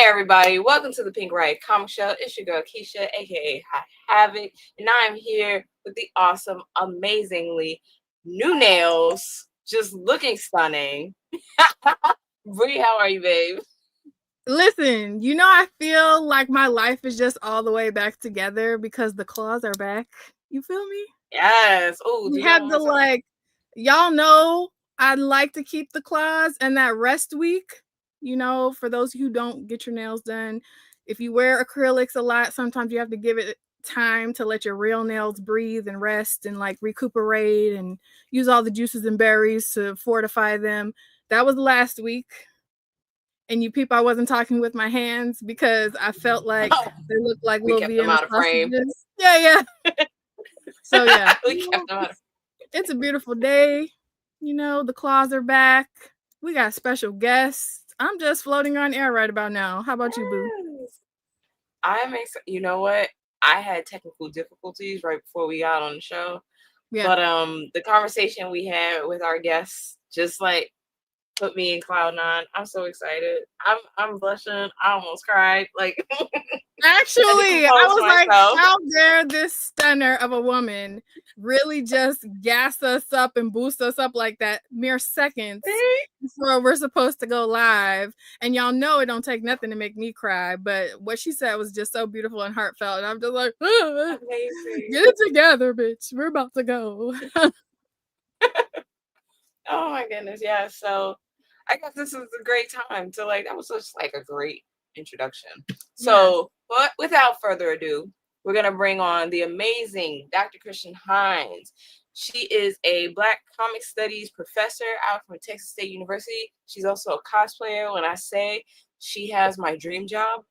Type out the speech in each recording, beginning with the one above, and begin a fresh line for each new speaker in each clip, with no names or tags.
Hey everybody, welcome to the Pink Riot Comic Show. It's your girl Keisha, aka Hot Havoc, and I'm here with the awesome, amazingly new nails, just looking stunning. Bree, how are you, babe?
Listen, I feel like my life is just all the way back together because the claws are back. You feel me?
Yes. Oh,
We had the y'all know I like to keep the claws and that rest week. For those who don't get your nails done, if you wear acrylics a lot, sometimes you have to give it time to let your real nails breathe and rest and recuperate and use all the juices and berries to fortify them. That was last week. And you peep, I wasn't talking with my hands because I felt like they looked like
we
little
kept
Vienna
them out of frame.
sausages. Yeah. So yeah,
we kept them out of
it's a beautiful day. The claws are back. We got special guests. I'm just floating on air right about now. How about you, boo?
I'm excited. You know what? I had technical difficulties right before we got on the show.
Yeah.
But the conversation we had with our guests just put me in cloud nine. I'm so excited. I'm blushing. I almost cried.
Actually, I was like, how dare this stunner of a woman really just gas us up and boost us up like that mere seconds before we're supposed to go live. And y'all know it don't take nothing to make me cry. But what she said was just so beautiful and heartfelt. And I'm just like,
amazing.
Get it together, bitch. We're about to go.
Oh my goodness. Yeah. So I guess this is a great time to that was just a great introduction. So, but without further ado, we're going to bring on the amazing Dr. Christian Hines. She is a Black comic studies professor out from Texas State University. She's also a cosplayer. When I say she has my dream job,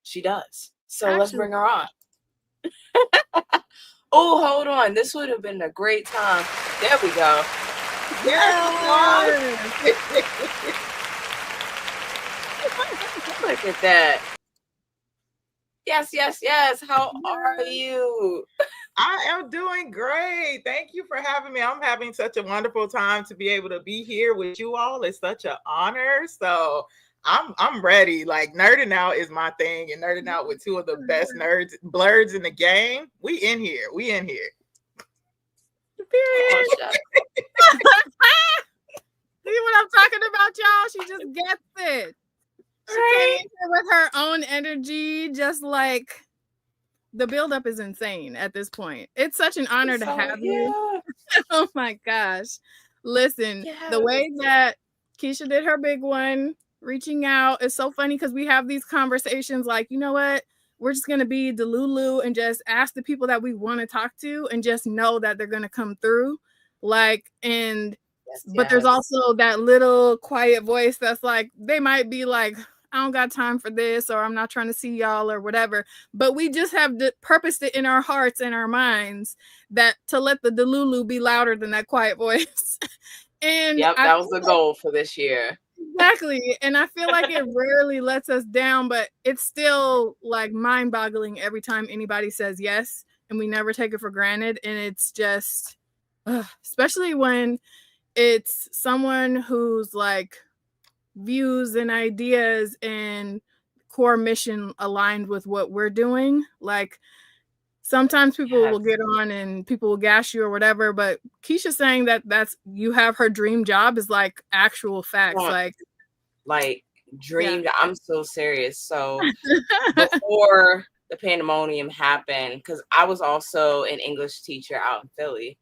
she does. So let's bring her on. Oh, hold on. This would have been a great time. There we go.
Yeah.
Look at that. Yes. How are you?
I am doing great. Thank you for having me. I'm having such a wonderful time to be able to be here with you all. It's such an honor. So I'm ready. Nerding out is my thing, and nerding out with two of the best Blerds in the game. We in here.
Period. See what I'm talking about, y'all? She just gets it. She came in here with her own energy, just the buildup is insane at this point. It's such an honor to have you. Oh my gosh. Listen, the way that Keisha did her big one, reaching out, is so funny because we have these conversations you know what? We're just going to be Delulu and just ask the people that we want to talk to and just know that they're going to come through. But there's also that little quiet voice that's they might be I don't got time for this, or I'm not trying to see y'all, or whatever. But we just have purposed it in our hearts and our minds that to let the Delulu be louder than that quiet voice. And
that was the goal for this year.
Exactly. And I feel like it rarely lets us down, but it's still mind-boggling every time anybody says yes, and we never take it for granted. And it's just, especially when it's someone who's views and ideas and core mission aligned with what we're doing. Sometimes people will get on and people will gas you or whatever, but Keisha saying that's you have her dream job is actual facts.
Dream. Yeah. I'm so serious. So before the pandemonium happened, because I was also an English teacher out in Philly,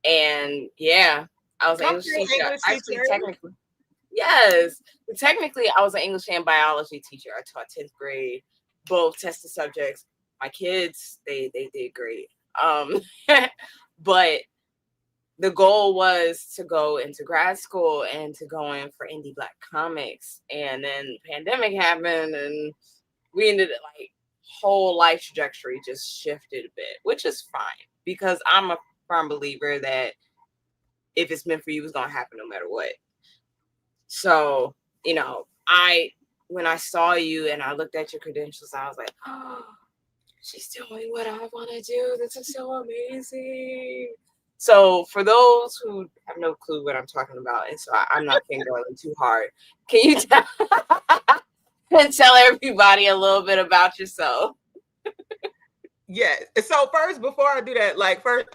and I was an English teacher. Actually, technically, I was an English and biology teacher. I taught 10th grade, both tested subjects. My kids, they did great. But the goal was to go into grad school and to go in for indie Black comics. And then the pandemic happened, and we ended whole life trajectory just shifted a bit, which is fine because I'm a firm believer that if it's meant for you, it's going to happen no matter what. So, when I saw you and I looked at your credentials, I was like, oh, she's doing what I want to do. This is so amazing. So for those who have no clue what I'm talking about, and so I'm not fangirling too hard, can you tell? And tell everybody a little bit about yourself.
Yeah. So first, before I do that, like first,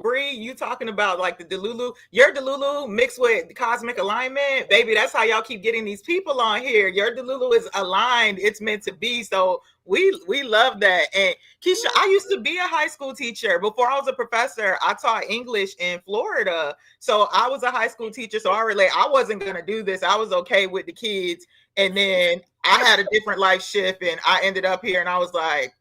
Bree, you talking about like the Delulu, your Delulu mixed with cosmic alignment, baby. That's how y'all keep getting these people on here. Your Delulu is aligned; it's meant to be. So we love that. And Keisha, I used to be a high school teacher before I was a professor. I taught English in Florida, so I was a high school teacher. So I relate. I wasn't gonna do this. I was okay with the kids, and then I had a different life shift, and I ended up here, and I was like,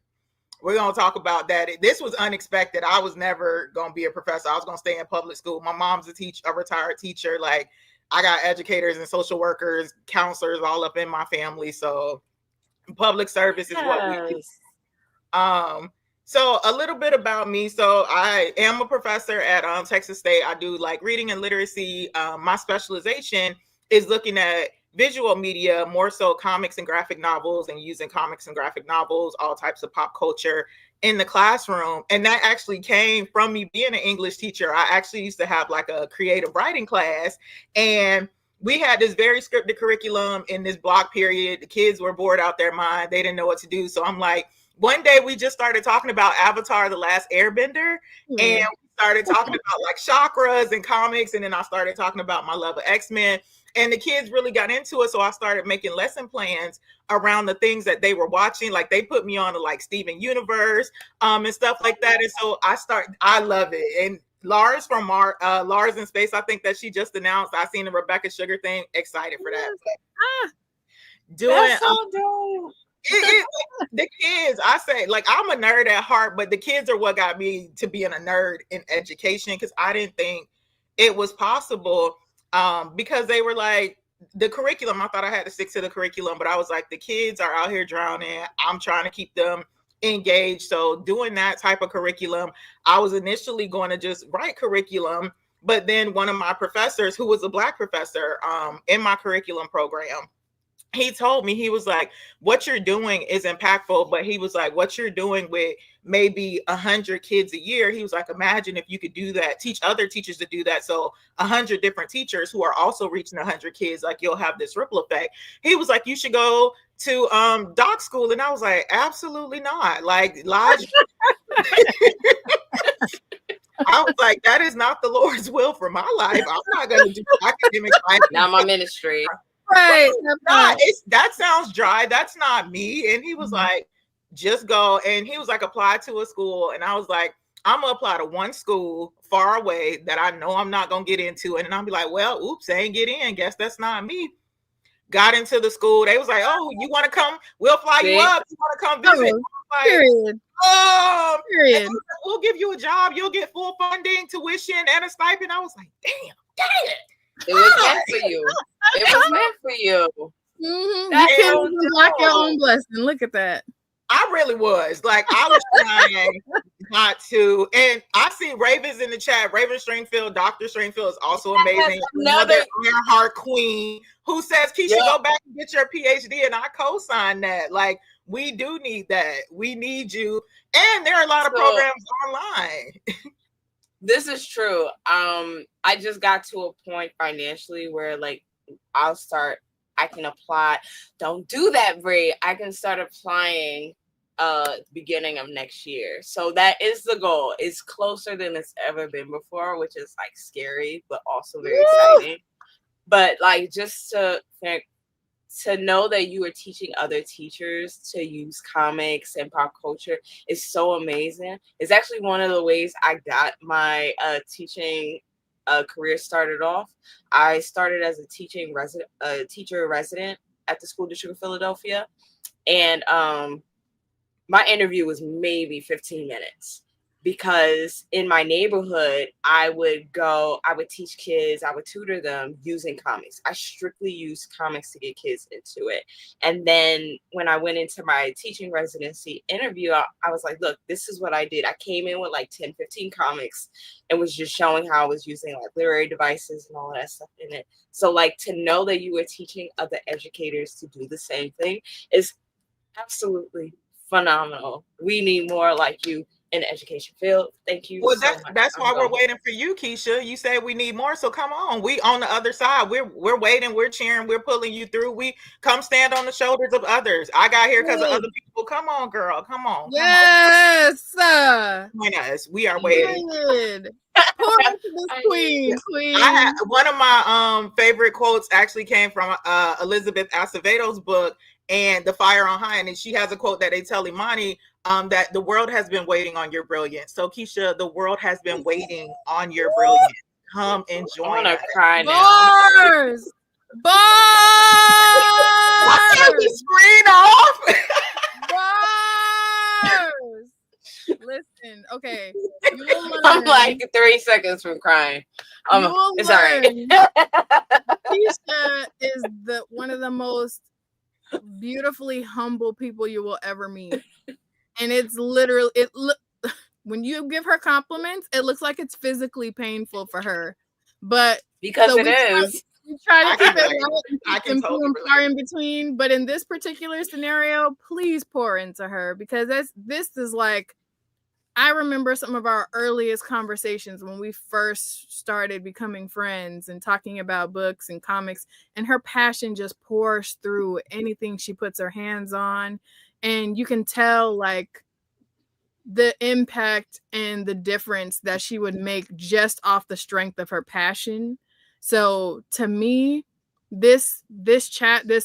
we're going to talk about that. This was unexpected. I was never going to be a professor. I was going to stay in public school. My mom's a retired teacher. Like, I got educators and social workers, counselors all up in my family. So public service is what we do. So a little bit about me. So I am a professor at Texas State. I do like reading and literacy. My specialization is looking at visual media, more so comics and graphic novels, and using comics and graphic novels, all types of pop culture in the classroom. And that actually came from me being an English teacher. I actually used to have like a creative writing class, and we had this very scripted curriculum in this block period. The kids were bored out their mind. They didn't know what to do. So I'm like, one day we just started talking about Avatar: The Last Airbender, and we started talking about like chakras and comics. And then I started talking about my love of X-Men. And the kids really got into it. So I started making lesson plans around the things that they were watching. Like they put me on to like Steven Universe and stuff like that. And so I love it. And Lars from Lars in Space, I think that she just announced. I seen the Rebecca Sugar thing. Excited for that.
That's so dope.
The kids, I say, like, I'm a nerd at heart, but the kids are what got me to being a nerd in education, because I didn't think it was possible. Because they were like, the curriculum, I thought I had to stick to the curriculum, but I was like, the kids are out here drowning. I'm trying to keep them engaged. So doing that type of curriculum, I was initially going to just write curriculum, but then one of my professors, who was a Black professor in my curriculum program, he told me, he was like, what you're doing is impactful, but he was like, what you're doing with maybe 100 kids a year, he was like, imagine if you could do that, teach other teachers to do that. So 100 different teachers who are also reaching 100 kids, like you'll have this ripple effect. He was like, you should go to doc school. And I was like, absolutely not. Like, Lodge. I was like, that is not the Lord's will for my life. I'm not going to do academic life.
Not my ministry.
Right.
That sounds dry. That's not me. And he was like, just go. And he was like, apply to a school. And I was like, I'm gonna apply to one school far away that I know I'm not gonna get into. And I'll be like, well, oops, I ain't get in. Guess that's not me. Got into the school. They was like, oh, you want to come? We'll fly you up. You want to come visit? Like,
period.
Period. We'll give you a job. You'll get full funding, tuition, and a stipend. I was like, damn, dang it.
It was meant for you. It was meant for you.
You can't block your own blessing. Look at that.
I really was. Like, I was trying not to. And I see Ravens in the chat. Raven Stringfield, Dr. Stringfield is also amazing. Another Ironheart queen who says, Keisha, go back and get your PhD. And I co-sign that. Like, we do need that. We need you. And there are a lot of programs online.
This is true. I just got to a point financially where, like, I can apply. Don't do that, Brie. I can start applying beginning of next year. So that is the goal. It's closer than it's ever been before, which is like scary, but also very exciting. But like, just to know that you are teaching other teachers to use comics and pop culture is so amazing. It's actually one of the ways I got my teaching career started off. I started as a teacher resident at the school district of Philadelphia, and my interview was maybe 15 minutes, because in my neighborhood I would teach kids, I would tutor them using comics. I strictly used comics to get kids into it. And then when I went into my teaching residency interview, I was like, look, this is what I did. I came in with like 10, 15 comics and was just showing how I was using like literary devices and all that stuff in it. So like, to know that you were teaching other educators to do the same thing is absolutely phenomenal. We need more like you in the education field. Thank you
Well,
so much.
that's why we're
going.
waiting for you, Keisha. You said we need more, so come on. We on the other side. We're waiting. We're cheering. We're pulling you through. We come stand on the shoulders of others. I got here because of other people. Come on, girl. Come on.
Yes.
Join us. We are waiting.
Period. Pour into this queen.
One of my favorite quotes actually came from Elizabeth Acevedo's book, and The Fire on High, and she has a quote that they tell Imani, that the world has been waiting on your brilliance. So Keisha, the world has been waiting on your brilliance. Come and join us.
Cry now.
Bars.
Why can't we screen off?
Bars. Listen, okay. You will learn.
I'm like 3 seconds from crying. It's all right.
Keisha is one of the most beautifully humble people you will ever meet. And it's literally when you give her compliments, it looks like it's physically painful for her. But
because it is.
We try to keep it light and far in between. But in this particular scenario, please pour into her, because this is like, I remember some of our earliest conversations when we first started becoming friends and talking about books and comics, and her passion just pours through anything she puts her hands on. And you can tell like the impact and the difference that she would make just off the strength of her passion. So to me, this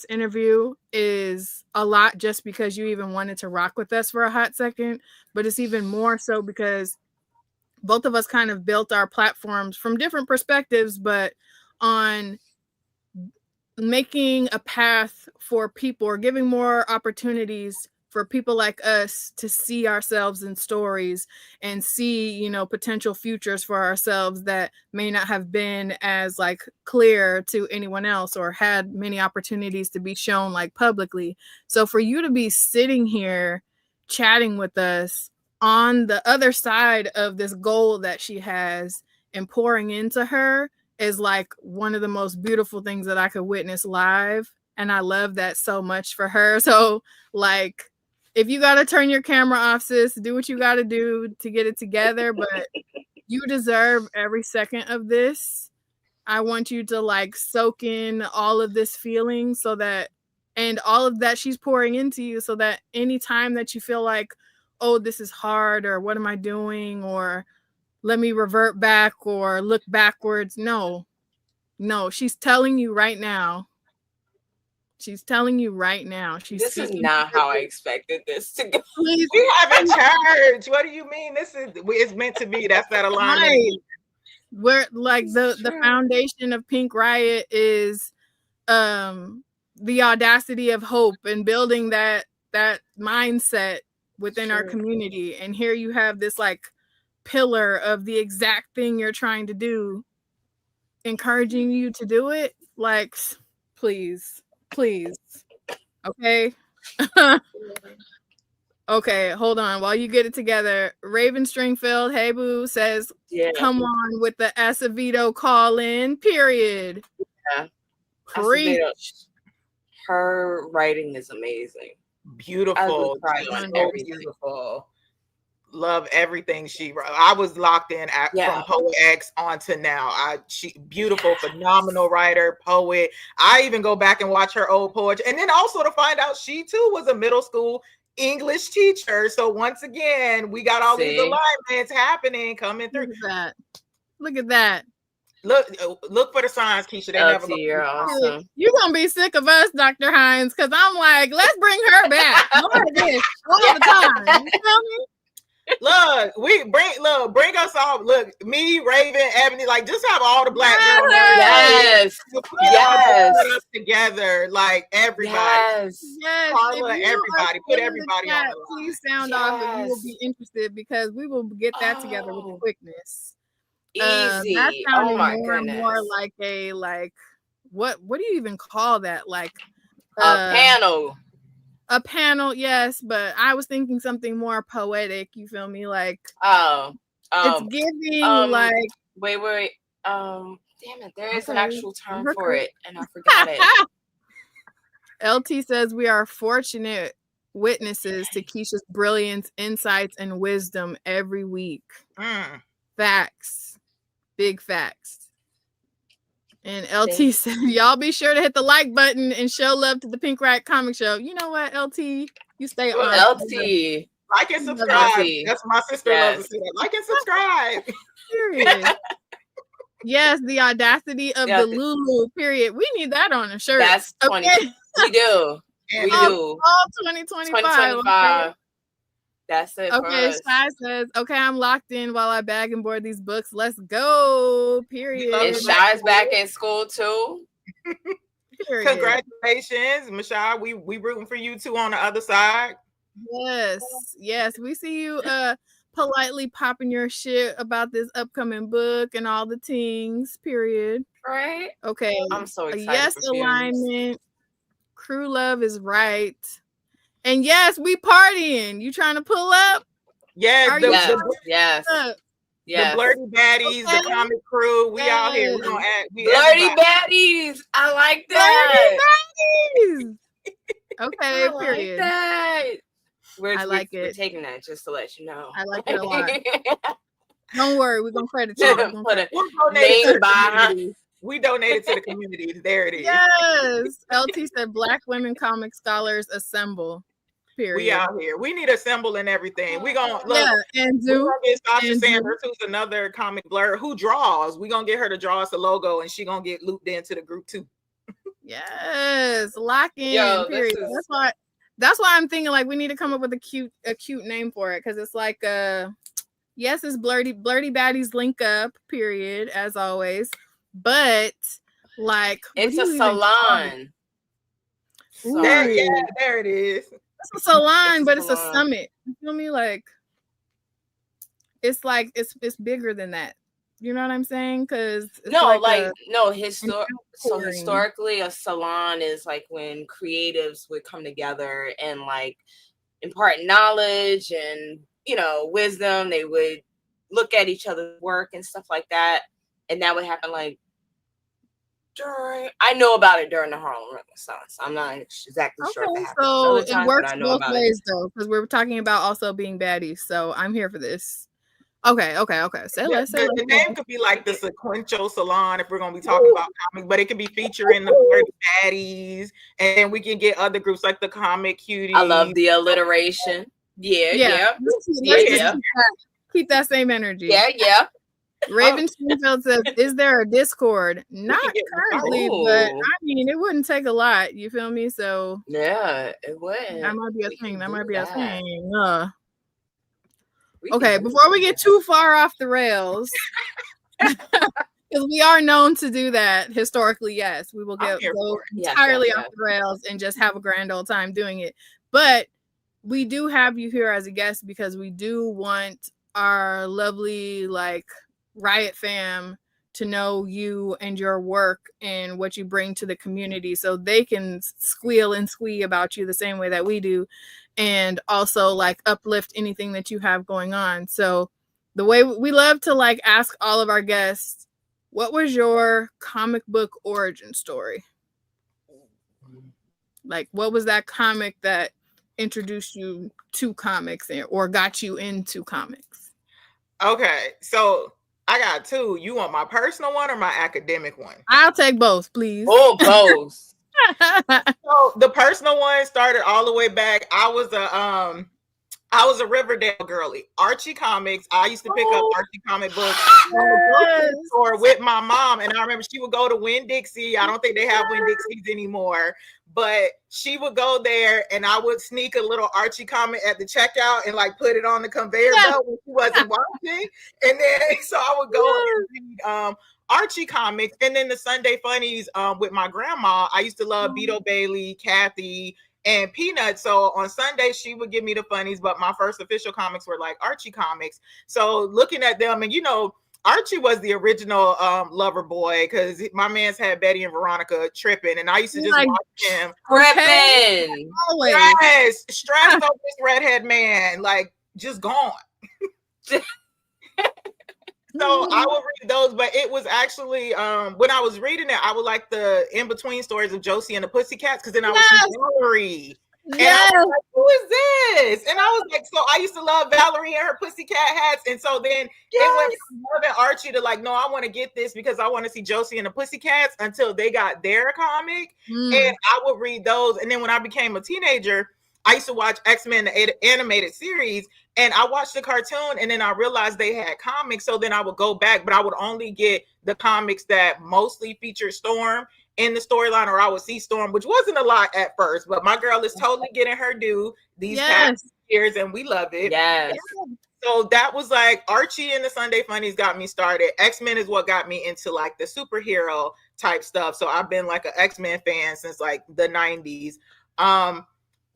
interview is a lot just because you even wanted to rock with us for a hot second, but it's even more so because both of us kind of built our platforms from different perspectives, but on making a path for people or giving more opportunities for people like us to see ourselves in stories and see, you know, potential futures for ourselves that may not have been as like clear to anyone else or had many opportunities to be shown like publicly. So for you to be sitting here chatting with us on the other side of this goal that she has and pouring into her is like one of the most beautiful things that I could witness live. And I love that so much for her. So like, if you got to turn your camera off, sis, do what you got to do to get it together. But you deserve every second of this. I want you to like soak in all of this feeling so that, and all of that she's pouring into you, so that anytime that you feel like, oh, this is hard, or what am I doing? Or let me revert back or look backwards. No, she's telling you right now. She's telling you right now.
This is not how I expected this to go.
We have a church. What do you mean? It's meant to be. That's that alignment. Right.
Where like the foundation of Pink Riot is the audacity of hope and building that mindset within our community. And here you have this like pillar of the exact thing you're trying to do, encouraging you to do it. Like, please. Okay. Okay, hold on. While you get it together, Raven Stringfield, hey boo, says, come on with the Acevedo call in, period.
Yeah. Preach. Her writing is amazing.
Beautiful. Beautiful. Love everything she wrote. I was locked in from Poet X on to now. She beautiful, phenomenal writer, poet. I even go back and watch her old poetry, and then also to find out she too was a middle school English teacher. So once again, we got all these alignments happening, coming through.
Look at that.
Look for the signs, Keisha. They never look.
You're awesome.
You're gonna be sick of us, Dr. Hines, because I'm like, let's bring her back. All the time. You feel me?
Look, bring us all. Look, me, Raven, Ebony, like just have all the black girls.
Yes.
Put us together, like everybody.
Yes.
Carla, everybody. Put everybody on the line.
Please sound off if you will be interested, because we will get that together with quickness.
Easy.
That's sounding more and more like a what do you even call that? Like
a panel.
A panel, yes, but I was thinking something more poetic. You feel me? Like it's giving like
wait. Damn it, there is an actual term for it, and I forgot it.
LT says we are fortunate witnesses to Keisha's brilliance, insights, and wisdom every week. Facts. Big facts. And LT said, y'all be sure to hit the like button and show love to the Pink Rat Comic Show. You know what, LT? You stay on.
LT.
Like and subscribe. That's my sister loves to say that. Like and subscribe.
Period. Yes, the audacity of the Lulu, period. We need that on a shirt.
That's 20. Okay. We do. We do.
All 2025.
2025. Okay. That's it.
Okay, Shy says, okay, I'm locked in while I bag and board these books. Let's go. Period.
And Shy's back in school too.
Period. Congratulations, Michelle. We rooting for you too on the other side.
Yes. We see you politely popping your shit about this upcoming book and all the things. Period.
Right.
Okay.
I'm so excited.
Yes, alignment. Crew love is right. And yes, we partying. You trying to pull up?
Yes.
Yes.
The Blerdy Baddies, the comic crew. We out here. We're gonna add
Blerdy Baddies. I like that.
Blerdy Baddies. Okay, period.
I like it. We're taking that just to let you know.
I like it a lot. Don't worry, we're gonna credit you.
We donated to the community. There it is.
Yes. LT said Black women comic scholars assemble. Period.
We out here. We need a symbol and everything. We gonna look.
Yeah, and do
Sasha Sanders, who's another comic Blerd who draws. We gonna get her to draw us a logo, and she gonna get looped into the group too.
Yes, lock in. Period. That's why I'm thinking like we need to come up with a cute name for it, because it's like yes, it's Blerdy Baddies link up. Period, as always, but like
it's a salon.
There it is.
It's a salon, but it's a summit. You feel me? Like it's bigger than that. You know what I'm saying? Because
historically, a salon is like when creatives would come together and like impart knowledge and wisdom. They would look at each other's work and stuff like that, and that would happen like I know about it during the Harlem Renaissance. I'm not exactly sure if it happened.
So it works both ways though, because we're talking about also being baddies. So I'm here for this. Okay. The
name could be like the Sequential Salon if we're gonna be talking about comics, but it could be featuring the baddies, and then we can get other groups like the Comic Cuties.
I love the alliteration. Yeah.
Keep that same energy.
Yeah.
Raven Steinfeld says, is there a Discord? Not currently, but I mean, it wouldn't take a lot. You feel me? So
yeah, it would.
That might be a thing. Okay, before we get too far off the rails, because we are known to do that historically, yes, we will go entirely off the rails and just have a grand old time doing it. But we do have you here as a guest because we do want our lovely Riot fam to know you and your work and what you bring to the community, so they can squeal and squee about you the same way that we do, and also uplift anything that you have going on. So the way we love to ask all of our guests, what was your comic book origin story? What was that comic that introduced you to comics or got you into comics?
Okay, so I got two. You want my personal one or my academic one?
I'll take both, please.
Oh, both.
So the personal one started all the way back. I was a Riverdale girly. Archie Comics. I used to pick up Archie comic books or with my mom, and I remember she would go to Winn-Dixie. I don't think they have Winn-Dixies anymore, but she would go there, and I would sneak a little Archie comic at the checkout and put it on the conveyor belt when she wasn't watching, and then so I would go and read Archie comics, and then the Sunday funnies with my grandma. I used to love Beto Bailey, Kathy, and Peanuts. So on Sunday she would give me the funnies, but my first official comics were Archie comics. So looking at them, and Archie was the original lover boy, because my man's had Betty and Veronica tripping, and I used to just watch him
tripping.
Yes, stressed over this redhead man, just gone. So I would read those, but it was actually when I was reading it, I would like the in-between stories of Josie and the Pussycats, because then I was gallery. And I
Yes.
was like, who is this? And I was like, so I used to love Valerie and her Pussycat hats. And so then it went from loving Archie to like, no, I want to get this because I want to see Josie and the Pussycats until they got their comic. And I would read those. And then when I became a teenager, I used to watch X-Men, the animated series, and I watched the cartoon, and then I realized they had comics. So then I would go back, but I would only get the comics that mostly featured Storm in the storyline, or I would see Storm, which wasn't a lot at first, but my girl is totally getting her due these past years, and we love it.
Yes.
So that was like Archie and the Sunday Funnies got me started. X-Men is what got me into like the superhero type stuff. So I've been like an X-Men fan since like the 90s.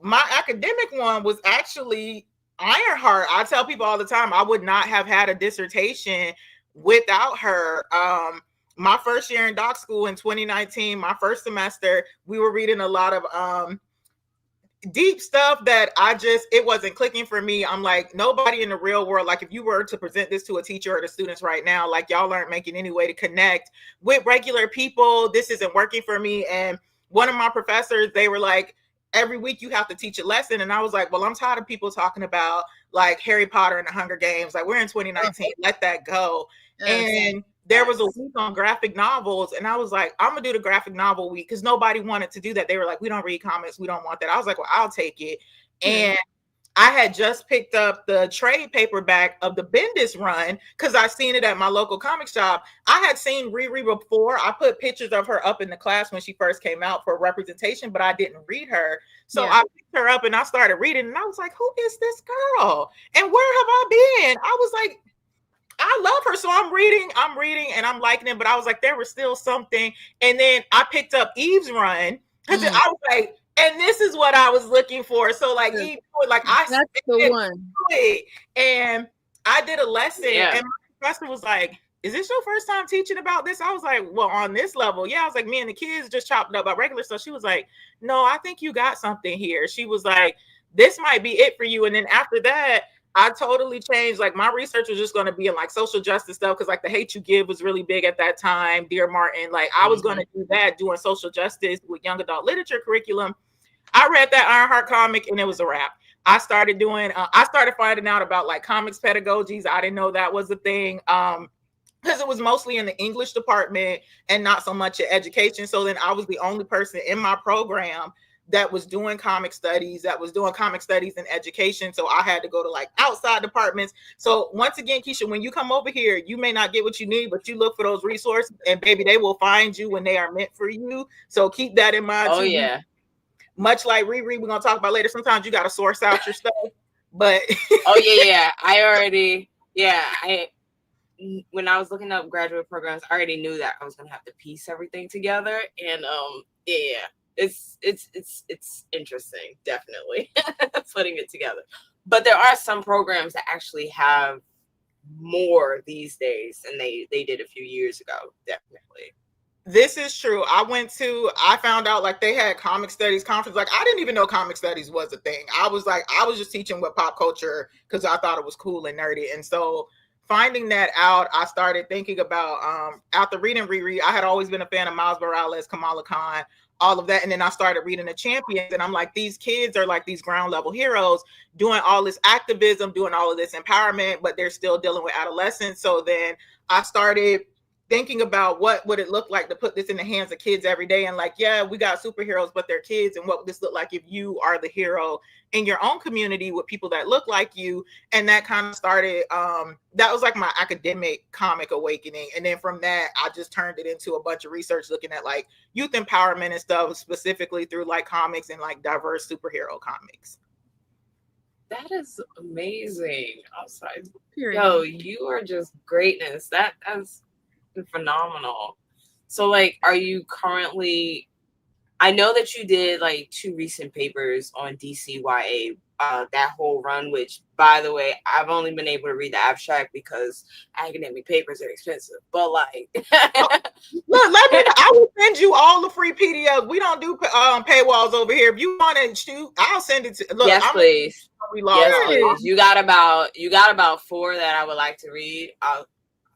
My academic one was actually Ironheart. I tell people all the time I would not have had a dissertation without her. My first year in doc school in 2019, my first semester, we were reading a lot of deep stuff that it wasn't clicking for me. I'm like, nobody in the real world, like if you were to present this to a teacher or the students right now, like y'all aren't making any way to connect with regular people. This isn't working for me. And one of my professors, they were like, every week you have to teach a lesson. And I was like, well, I'm tired of people talking about like Harry Potter and the Hunger Games. Like we're in 2019, let that go. And there was a week on graphic novels, and I was like, I'm gonna do the graphic novel week because nobody wanted to do that. They were like, we don't read comics, we don't want that. I was like, well, I'll take it. And I had just picked up the trade paperback of the Bendis run because I seen it at my local comic shop. I had seen Riri before. I put pictures of her up in the class when she first came out for representation, but I didn't read her. So I picked her up and I started reading, and I was like, who is this girl? And where have I been? I was like, I love her. So I'm reading and I'm liking it, but I was like, there was still something. And then I picked up Eve's run because I was like, and this is what I was looking for. So like Eve, like that's
the one.
And I did a lesson and my professor was like, is this your first time teaching about this? I was like, well, on this level. Yeah. I was like, me and the kids just chopped up about regular stuff. She was like, no, I think you got something here. She was like, this might be it for you. And then after that, I totally changed. Like my research was just going to be in like social justice stuff because like The Hate You Give was really big at that time. Dear Martin, like I was going to do that, doing social justice with young adult literature curriculum. I read that Ironheart comic and it was a wrap. I started finding out about like comics pedagogies. I didn't know that was a thing. Because it was mostly in the English department and not so much in education. So then I was the only person in my program that was doing comic studies, in education. So I had to go to like outside departments. So once again, Keisha, when you come over here, you may not get what you need, but you look for those resources and baby, they will find you when they are meant for you. So keep that in mind.
Oh, yeah.
Much like Riri, we're going to talk about later. Sometimes you got to source out your stuff, but.
Oh, yeah. When I was looking up graduate programs, I already knew that I was going to have to piece everything together. And it's interesting, definitely putting it together. But there are some programs that actually have more these days than they did a few years ago. Definitely.
This is true. I found out like they had comic studies conference. Like I didn't even know comic studies was a thing. I was just teaching with pop culture because I thought it was cool and nerdy. And so finding that out, I started thinking about after reading Riri, I had always been a fan of Miles Morales, Kamala Khan, all of that. And then I started reading the Champions, and I'm like, these kids are like these ground level heroes doing all this activism, doing all of this empowerment, but they're still dealing with adolescence. So then I started thinking about what would it look like to put this in the hands of kids every day. And like, yeah, we got superheroes, but they're kids. And what would this look like if you are the hero in your own community with people that look like you? And that kind of started, that was like my academic comic awakening. And then from that, I just turned it into a bunch of research looking at like youth empowerment and stuff, specifically through like comics and like diverse superhero comics.
That is amazing. Outside, yo, you are just greatness. That's phenomenal. So like, are you currently, I know that you did like 2 recent papers on DCYA, that whole run, which by the way, I've only been able to read the abstract because academic papers are expensive, but like
look, I will send you all the free PDFs. We don't do paywalls over here. If you want to shoot, I'll send it to
yes, please. Yes, please. You got about 4 that I would like to read. I'll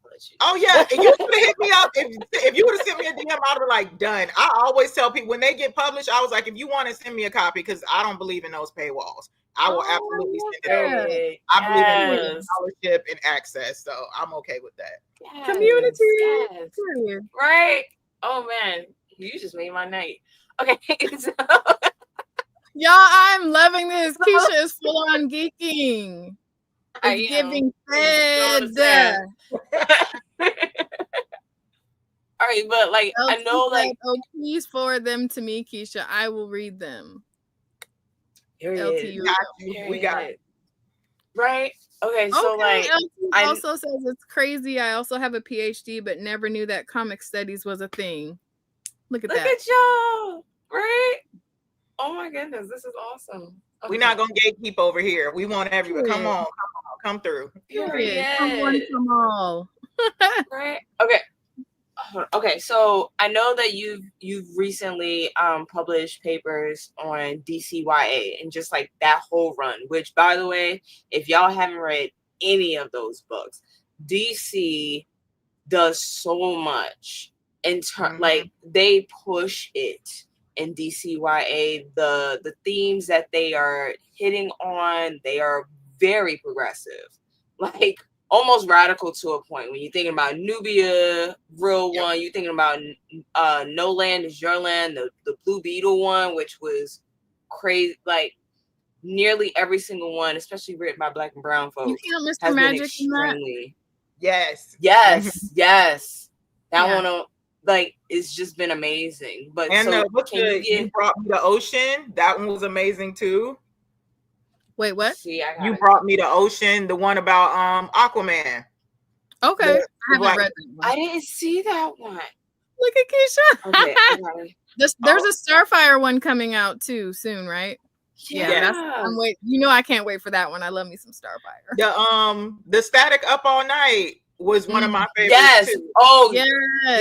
let with you.
Oh yeah, if you would have hit me up, if you would have sent me a DM, I'd be like, done. I always tell people when they get published, I was like, if you want to send me a copy, because I don't believe in those paywalls. I will absolutely send it over.
Hey,
I believe in
yes,
scholarship and access, so I'm okay with that.
Community.
yes,
Period.
right. Oh man, you just made my night. Okay, so,
Y'all, I'm loving this. Keisha is full on geeking.
I
It's
am.
giving
You know what I'm
fed.
saying? All right, but like I know, like,
oh, please forward them to me, Keisha. I will read them.
period.
LTU.
We got it.
Right. Okay, so like
LT
I
also says it's crazy. I also have a PhD, but never knew that comic studies was a thing. Look at
look
that.
at y'all, right? Oh my goodness, this is awesome. Okay.
We're not gonna gatekeep over here. We want everyone.
Period.
Come through.
Period. Come one, come all.
Right. Okay. Okay, so I know that you've recently published papers on DCYA and just like that whole run, which by the way, if y'all haven't read any of those books, DC does so much in like they push it in DCYA. The themes that they are hitting on, they are very progressive. Like almost radical to a point. When you're thinking about Nubia, real one, you're thinking about No Land Is Your Land, the Blue Beetle one, which was crazy. Like nearly every single one, especially written by Black and brown folks,
You can't miss the
has been
magic in that.
extremely.
Yes.
Yes. That
Yeah.
one, like, it's just been amazing. But
And
so,
you brought me the ocean. That one was amazing too.
Wait, what?
See,
You brought me the ocean, the one about Aquaman.
Okay. I haven't read that one.
I didn't see that one.
Look at Keisha.
Okay, I got it.
There's a Starfire one coming out too soon, right?
Yeah.
I'm wait. You know I can't wait for that one. I love me some Starfire.
The Static Up All Night was one of my favorites.
Yes.
Too.
Oh,
yes.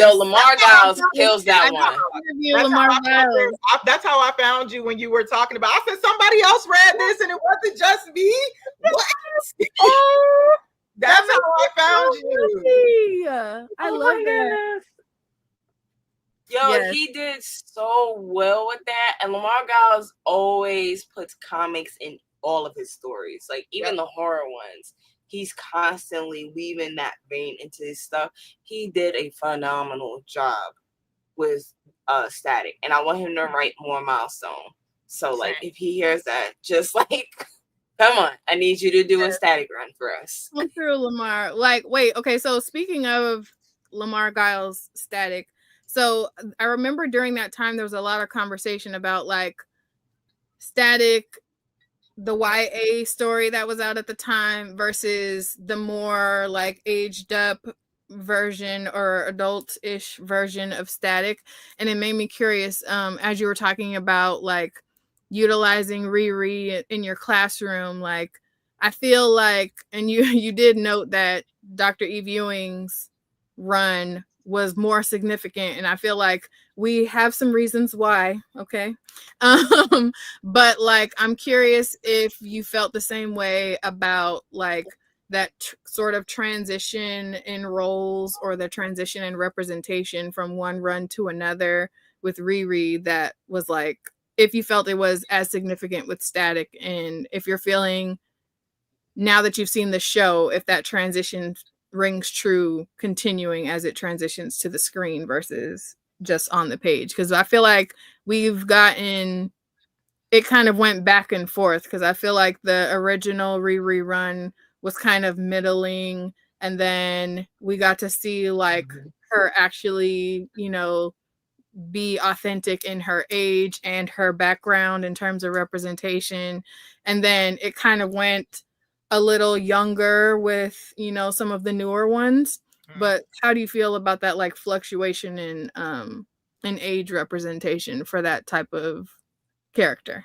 Yo, Lamar Giles kills that one.
That's how I found you when you were talking about. I said somebody else read this and it wasn't just me. What?
Oh,
that's how I found you.
I love that.
Yo, he did so well with that. And Lamar Giles always puts comics in all of his stories, like even the horror ones. He's constantly weaving that vein into his stuff. He did a phenomenal job with Static, and I want him to write more Milestone. So, like, if he hears that, just like, come on, I need you to do a Static run for us.
Come through, Lamar. Like, wait, okay. So speaking of Lamar Giles Static, so I remember during that time there was a lot of conversation about like Static, the YA story that was out at the time versus the more like aged up version or adult-ish version of Static. And it made me curious as you were talking about like utilizing Riri in your classroom. Like I feel like, and you did note that Dr. Eve Ewing's run was more significant, and I feel like we have some reasons why, okay? But like I'm curious if you felt the same way about like that sort of transition in roles or the transition in representation from one run to another with Riri, that was like if you felt it was as significant with Static, and if you're feeling now that you've seen the show, if that transition rings true continuing as it transitions to the screen versus just on the page. Because I feel like we've gotten it kind of went back and forth, because I feel like the original rerun was kind of middling, and then we got to see like her actually, you know, be authentic in her age and her background in terms of representation, and then it kind of went a little younger with, you know, some of the newer ones. But how do you feel about that like fluctuation in age representation for that type of character?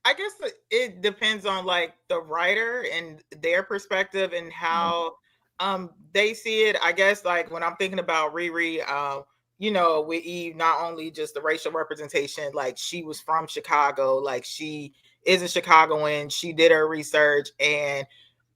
I guess it depends on like the writer and their perspective and how they see it. I guess like when I'm thinking about Riri, you know, with Eve, not only just the racial representation, like she was from Chicago, like she is a Chicagoan, she did her research, and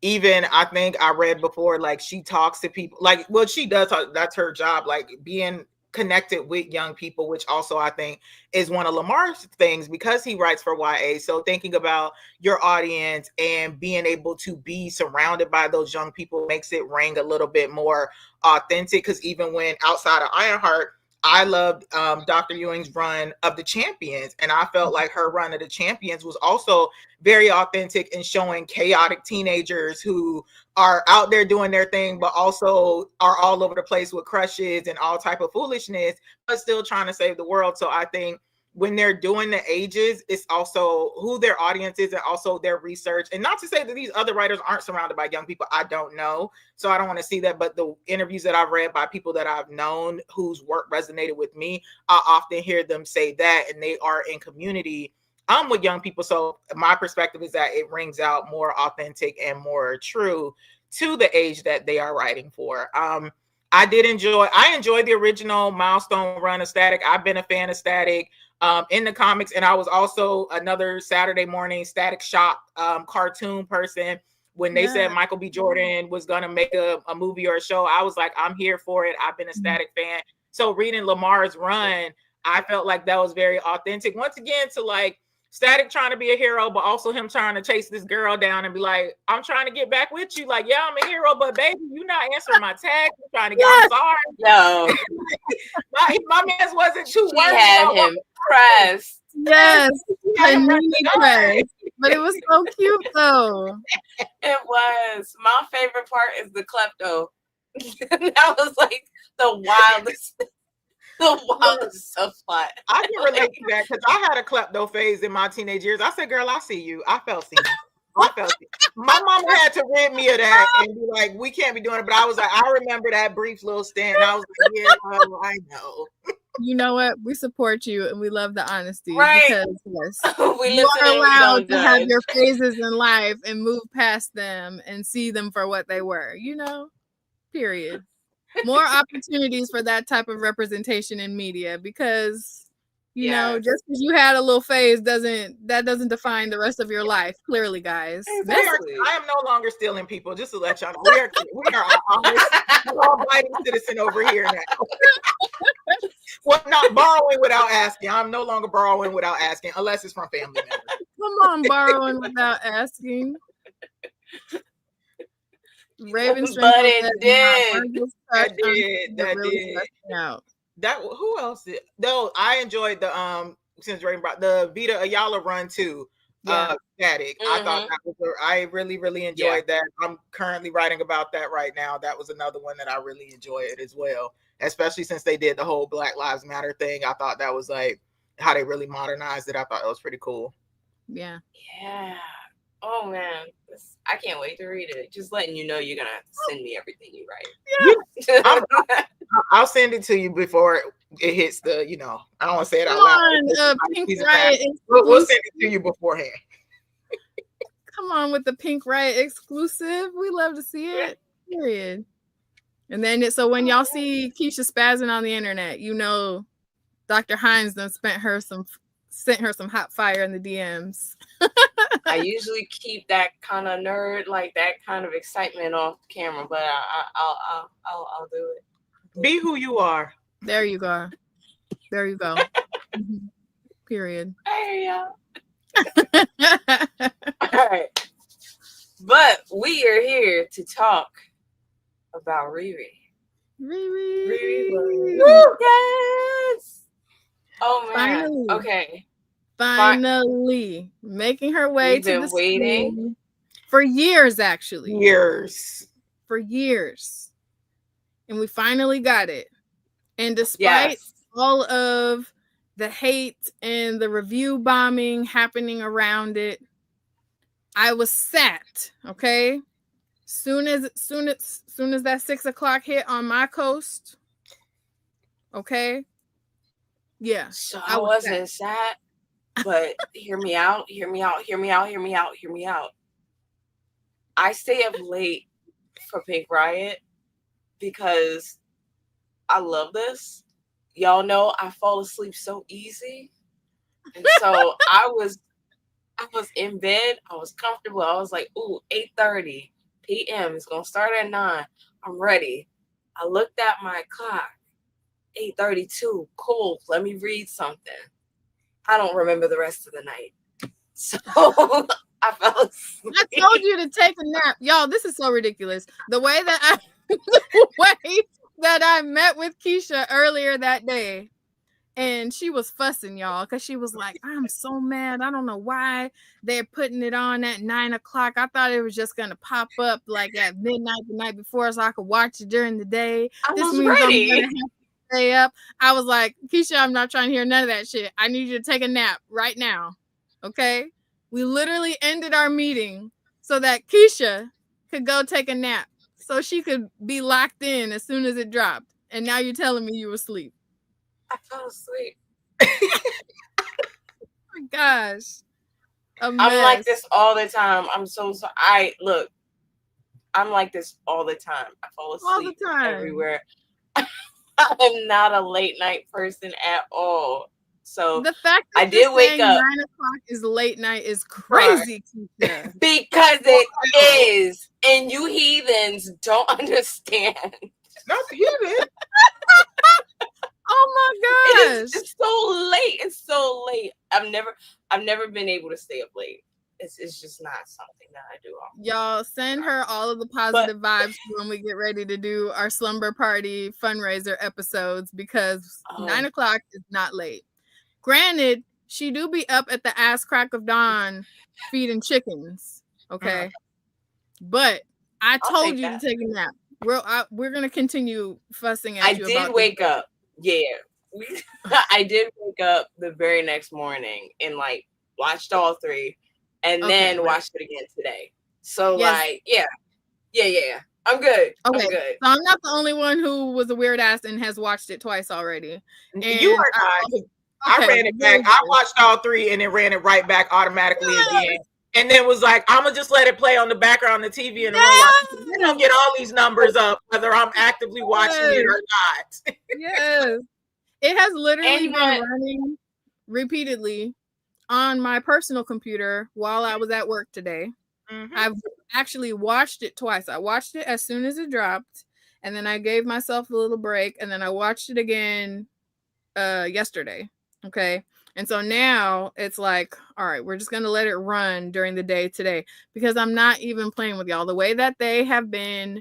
even I think I read before, like she talks to people, like what she does, that's her job, like being connected with young people, which also I think is one of Lamar's things because he writes for YA. So thinking about your audience and being able to be surrounded by those young people makes it ring a little bit more authentic. Because even when outside of Ironheart, I loved Dr. Ewing's run of the Champions, and I felt like her run of the Champions was also very authentic in showing chaotic teenagers who are out there doing their thing, but also are all over the place with crushes and all type of foolishness, but still trying to save the world. So I think when they're doing the ages, it's also who their audience is and also their research. And not to say that these other writers aren't surrounded by young people. I don't know. So I don't want to see that. But the interviews that I've read by people that I've known whose work resonated with me, I often hear them say that, and they are in community with young people. So my perspective is that it rings out more authentic and more true to the age that they are writing for. I enjoyed the original milestone run of Static. I've been a fan of Static in the comics, and I was also another Saturday morning Static Shock cartoon person. When they said Michael B. Jordan was going to make a movie or a show, I was like, I'm here for it. I've been a Static fan. So reading Lamar's run, I felt like that was very authentic. Once again, to like Static trying to be a hero, but also him trying to chase this girl down and be like, I'm trying to get back with you. Like, yeah, I'm a hero, but baby, you're not answering my tag. You're trying to get, I'm sorry.
No.
my man's wasn't too
She had him pressed.
Yes, pressed. But it was so cute though.
It was. My favorite part is the klepto. That was like the wildest subplot.
I can relate to that because I had a klepto phase in my teenage years. I said, girl, I see you. I felt seen. My mama had to rid me of that and be like, we can't be doing it. But I was like, I remember that brief little stint. And I was like, yeah, I know.
You know what? We support you and we love the honesty.
Right.
Because yes,
you
are allowed to have your phases in life and move past them and see them for what they were, you know? Period. More opportunities for that type of representation in media, because you know, just because you had a little phase doesn't define the rest of your life. Clearly, guys.
Exactly. I am no longer stealing people. Just to let y'all know, we are honest, law-abiding citizen over here now. Well, not borrowing without asking. I'm no longer borrowing without asking, unless it's from family members.
Come on, borrowing without asking. Raven,
but it did.
That did. That who else did? No, I enjoyed the since Raven brought the Vita Ayala run too. Static. I thought that was I really enjoyed that. I'm currently writing about that right now. That was another one that I really enjoyed as well, especially since they did the whole Black Lives Matter thing. I thought that was like how they really modernized it. I thought it was pretty cool.
Yeah.
Oh man, I can't wait to read it. Just letting you know, you're gonna send me everything you write.
I'll send it to you before it hits the. I don't want to say it out loud.
Pink Riot.
We'll send it to you beforehand.
Come on with the Pink Riot exclusive. We love to see it. Period. And then so when y'all see Keisha spazzing on the internet, you know, Dr. Hines done sent her some hot fire in the DMs.
I usually keep that kind of nerd, like that kind of excitement off camera, but I'll do it.
Be who you are.
There you go. Period.
There you go. All right. But we are here to talk about Riri.
Riri.
Yes. Oh man.
Finally.
Okay.
Finally making her way
We've
to
been
the
waiting
screen for years, actually. For years. And we finally got it. And despite all of the hate and the review bombing happening around it, I was sat, okay? Soon as that 6:00 hit on my coast, okay? Yeah.
So I wasn't sad, but hear me out. I stay up late for Pink Riot because I love this. Y'all know I fall asleep so easy. And so I was in bed. I was comfortable. I was like, ooh, 8:30. p.m. It's gonna start at 9. I'm ready. I looked at my clock. 8:32. Cool. Let me read something. I don't remember the rest of the night. So I fell asleep.
I told you to take a nap. Y'all, this is so ridiculous. The way that I met with Keisha earlier that day, and she was fussing, y'all, because she was like, I'm so mad. I don't know why they're putting it on at 9 o'clock. I thought it was just going to pop up like at midnight the night before so I could watch it during the day.
I
This
was
means
ready.
I'm going to have to stay up. I was like, Keisha, I'm not trying to hear none of that shit. I need you to take a nap right now. Okay? We literally ended our meeting so that Keisha could go take a nap so she could be locked in as soon as it dropped. And now you're telling me you were asleep.
I fell asleep.
Oh my gosh.
I'm like this all the time. I'm so sorry. I'm like this all the time. I fall asleep
All the time.
everywhere. I'm not a late night person at all. So
the fact that
I did wake up.
9 o'clock is late night is crazy.
Because it is. And you heathens don't understand.
Not the heathen.
Oh my gosh.
It's so late. It's so late. I've never been able to stay up late. It's just not something that I do often.
Y'all send her all of the positive vibes when we get ready to do our slumber party fundraiser episodes, because 9 o'clock is not late. Granted, she do be up at the ass crack of dawn feeding chickens. Okay. But I told you to take a nap. We're gonna continue fussing at you.
I did wake up. Yeah. I did wake up the very next morning and like watched all 3 and then watched it again today. So like, yeah. I'm good. Okay. I'm good.
So I'm not the only one who was a weird ass and has watched it twice already. And
you are not. I ran it back. I watched all 3 and then ran it right back automatically again. And then was like, I'm gonna just let it play on the background on the TV and then I'll get all these numbers up, whether I'm actively watching it or not.
Yes. It has literally been running repeatedly on my personal computer while I was at work today. Mm-hmm. I've actually watched it twice. I watched it as soon as it dropped, and then I gave myself a little break, and then I watched it again yesterday. Okay. And so now it's like, all right, we're just going to let it run during the day today, because I'm not even playing with y'all. The way that they have been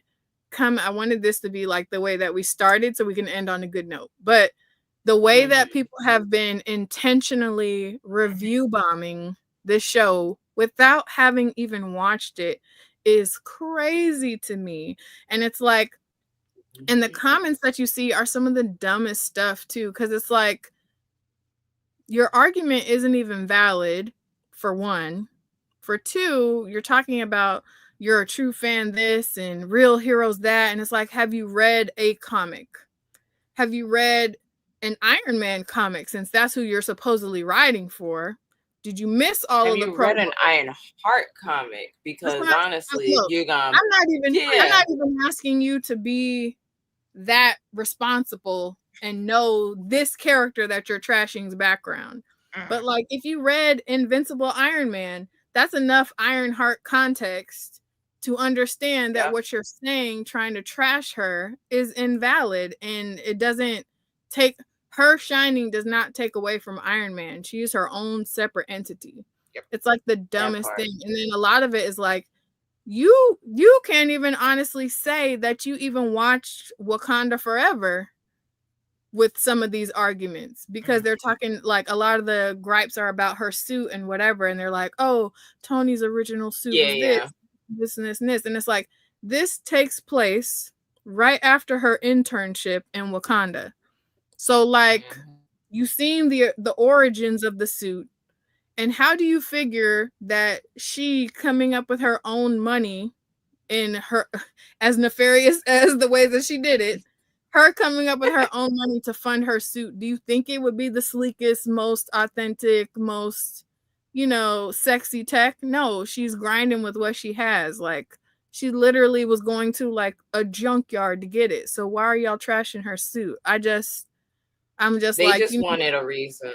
I wanted this to be like the way that we started so we can end on a good note. But the way that people have been intentionally review bombing this show without having even watched it is crazy to me. And it's like, and the comments that you see are some of the dumbest stuff too, because it's like, your argument isn't even valid, for one. For two, you're talking about you're a true fan this and real heroes that. And it's like, have you read a comic? Have you read an Iron Man comic, since that's who you're supposedly writing for? Did you miss all of the
Have you read an Ironheart comic? Because honestly, you're gonna...
I'm not even asking you to be that responsible and know this character that you're trashing's background. But like, if you read Invincible Iron Man, that's enough Ironheart context to understand that what you're saying, trying to trash her, is invalid, and it doesn't take her shining does not take away from Iron Man. She is her own separate entity. It's like the dumbest thing. And then a lot of it is like, you can't even honestly say that you even watched Wakanda Forever with some of these arguments, because they're talking like a lot of the gripes are about her suit and whatever, and they're like, oh, Tony's original suit was this and this and this, and it's like, this takes place right after her internship in Wakanda. So like, you've seen the origins of the suit, and how do you figure that she coming up with her own money, in her, as nefarious as the way that she did it, her coming up with her own money to fund her suit, do you think it would be the sleekest, most authentic, most, sexy tech? No, she's grinding with what she has. Like, she literally was going to like a junkyard to get it. So why are y'all trashing her suit? I'm just
they
like,
just wanted a reason.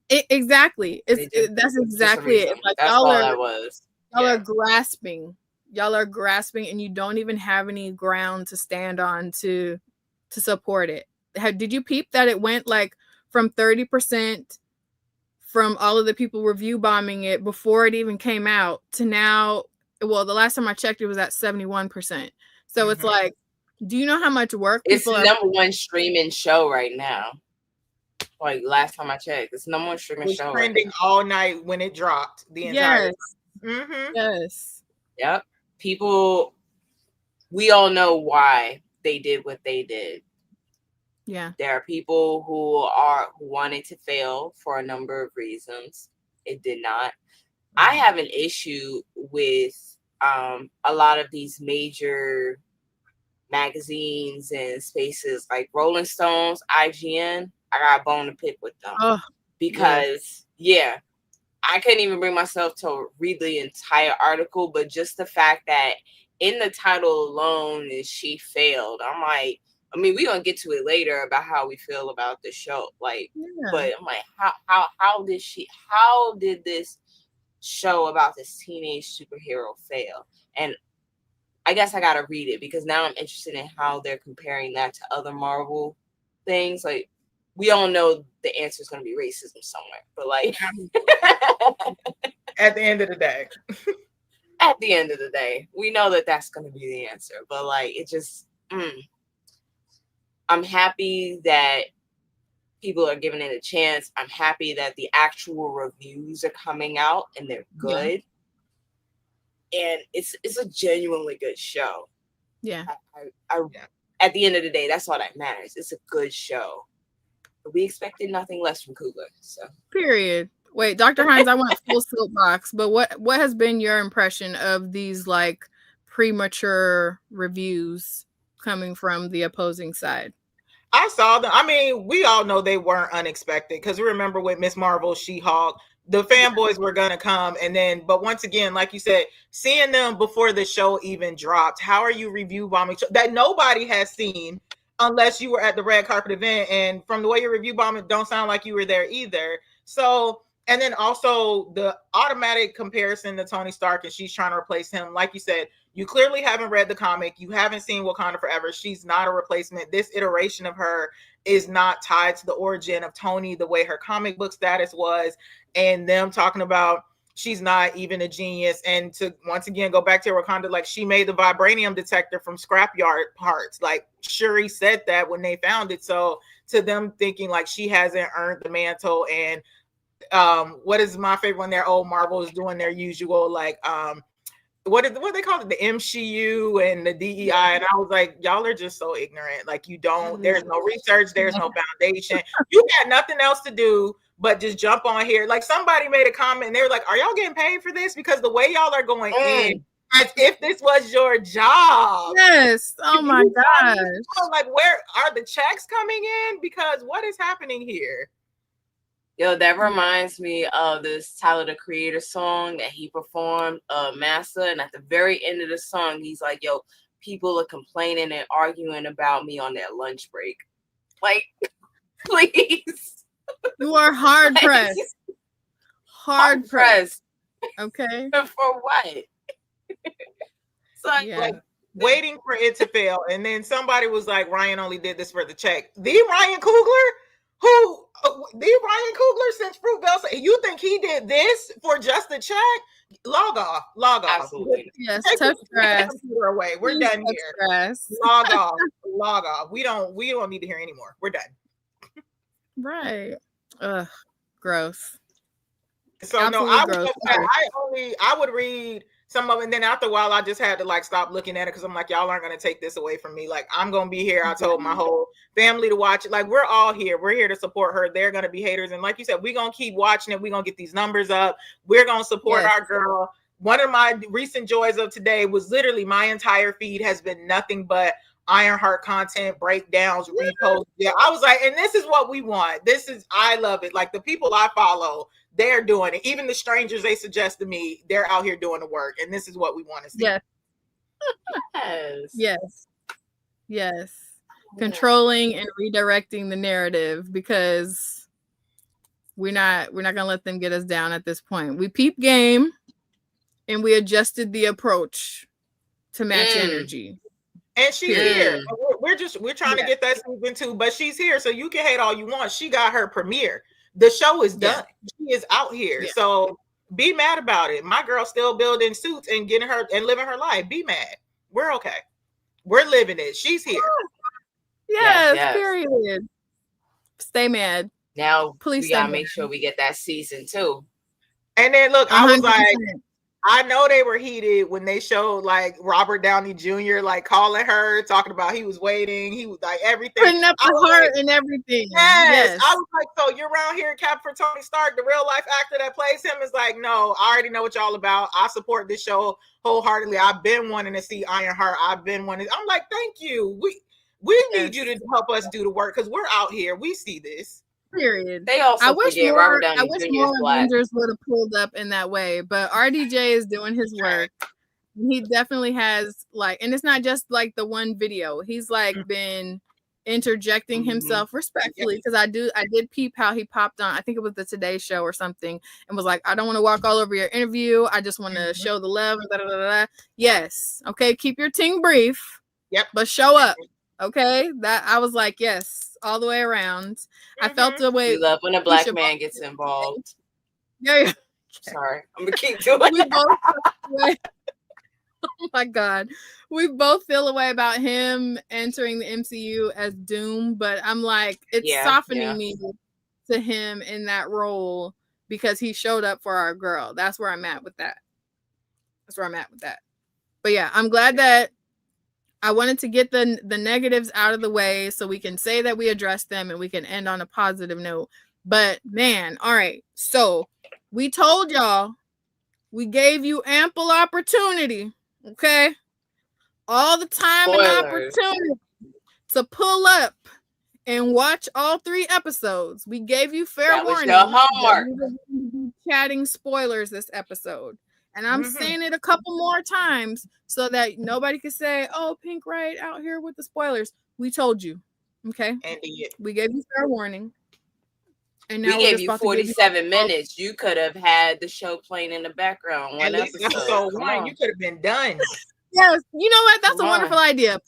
Exactly. That's exactly it. It's like,
that's all that was.
Y'all are grasping y'all are grasping and you don't even have any ground to stand on to support it. Did you peep that it went like from 30% from all of the people review bombing it before it even came out to now, well, the last time I checked it was at 71%. So it's like, do you know how much work
It's
people
the
are
number one streaming show right now. Like last time I checked, it's the number one streaming
was
show
trending
right
all night when it dropped the entire time.
Yes.
Yep. People, we all know why they did what they did.
Yeah.
There are people who wanted to fail for a number of reasons. It did not. I have an issue with a lot of these major magazines and spaces like Rolling Stones, IGN. I got a bone to pick with them because I couldn't even bring myself to read the entire article, but just the fact that in the title alone is she failed. I'm like, I mean, we're gonna get to it later about how we feel about the show. Like, but I'm like, how did this show about this teenage superhero fail? And I guess I gotta read it because now I'm interested in how they're comparing that to other Marvel things. Like, we all know the answer is gonna be racism somewhere, but like
At the end of the day.
At the end of the day, we know that that's gonna be the answer. But like, it just, I'm happy that people are giving it a chance. I'm happy that the actual reviews are coming out and they're good. And it's a genuinely good show.
Yeah.
At the end of the day, that's all that matters. It's a good show. But we expected nothing less from Kugler. So
period. Wait, Dr. Hines, I want full soapbox, but what has been your impression of these like premature reviews coming from the opposing side?
I saw them. I mean, we all know they weren't unexpected because remember with Miss Marvel, She-Hulk, the fanboys were gonna come, and then, but once again, like you said, seeing them before the show even dropped, how are you review bombing that nobody has seen unless you were at the red carpet event? And from the way you review bombing, don't sound like you were there either. So, and then also the automatic comparison to Tony Stark, and she's trying to replace him. Like you said, you clearly haven't read the comic. You haven't seen Wakanda Forever. She's not a replacement. This iteration of her is not tied to the origin of Tony the way her comic book status was, and them talking about she's not even a genius. And to once again go back to Wakanda, like she made the vibranium detector from scrapyard parts. Like Shuri said that when they found it. So to them thinking like she hasn't earned the mantle. And what is my favorite one there? Oh, Marvel is doing their usual like what they call it, the MCU and the DEI, and I was like, y'all are just so ignorant. Like you don't, there's no research, there's no foundation. You got nothing else to do but just jump on here. Like somebody made a comment and they were like, are y'all getting paid for this? Because the way y'all are going in as if this was your job.
Yes. Oh my gosh.
Like where are the checks coming in? Because what is happening here?
Yo, that reminds me of this Tyler the Creator song that he performed, Massa. And at the very end of the song, he's like, yo, people are complaining and arguing about me on their lunch break. Like, please.
You are hard pressed. Hard pressed. Okay.
For what? So,
like waiting for it to fail. And then somebody was like, Ryan only did this for the check. The Ryan Coogler? Who the Ryan Coogler since Fruitvale? You think he did this for just the check? Log off.
Absolutely.
Yes, touch grass.
Away. We're done here.
Grass.
Log off. We don't need to hear anymore. We're done.
Right. Ugh. Gross.
So absolutely I would read some of it, and then after a while I just had to like stop looking at it because I'm like, y'all aren't going to take this away from me. Like I'm going to be here. I told my whole family to watch it. Like we're all here. We're here to support her. They're going to be haters, and like you said, we're going to keep watching it. We're going to get these numbers up. We're going to support our girl. One of my recent joys of today was literally my entire feed has been nothing but Ironheart content, breakdowns, reposts. Yeah, I was like, and this is what we want. I love it. Like the people I follow, they're doing it. Even the strangers they suggest to me, they're out here doing the work. And this is what we want to see.
Yes. Controlling and redirecting the narrative because we're not gonna let them get us down at this point. We peep game and we adjusted the approach to match energy.
And she's here. We're trying to get that season 2, but she's here. So you can hate all you want. She got her premiere. The show is done. She is out here. So be mad about it. My girl's still building suits and getting her and living her life. Be mad. We're okay. We're living it. She's here.
Yes. Period. Stay mad.
Now we gotta make sure we get that season 2.
And then look, I was like, I know they were heated when they showed like Robert Downey Jr. like calling her, talking about he was waiting, he was like everything,
putting up the heart and everything.
Yes, I was like, so you're around here, Cap for Tony Stark, the real life actor that plays him is like, no, I already know what y'all about. I support this show wholeheartedly. I've been wanting to see Ironheart. I'm like, thank you. We need you to help us do the work because we're out here. We see this.
Period.
They also forget Robert Downey Jr. is black.
Avengers would have pulled up in that way, but RDJ is doing his work. He definitely has like, and it's not just like the one video. He's like been interjecting himself respectfully because I did peep how he popped on. I think it was the Today Show or something, and was like, I don't want to walk all over your interview. I just want to show the love. Yes, okay, keep your ting brief. But show up. Okay, that I was like, yes, all the way around. I felt the way.
We love when a black man gets involved. Yeah. Sorry, I'm gonna keep doing it.
Oh my God, we both feel a way about him entering the MCU as Doom, but I'm like, it's softening me to him in that role because he showed up for our girl. That's where I'm at with that. But yeah, I'm glad that. I wanted to get the negatives out of the way so we can say that we addressed them and we can end on a positive note. But man, all right. So we told y'all, we gave you ample opportunity, okay? All the time and opportunity to pull up and watch all 3 episodes. We gave you fair warning.
That was your homework.
We were chatting spoilers this episode. And I'm saying it a couple more times so that nobody could say, oh, Pink Riot out here with the spoilers. We told you. Okay. We gave you fair warning.
And now we gave you 47 minutes. You could have had the show playing in the background. One episode
1, you could have been done.
Yes. You know what? That's a wonderful idea.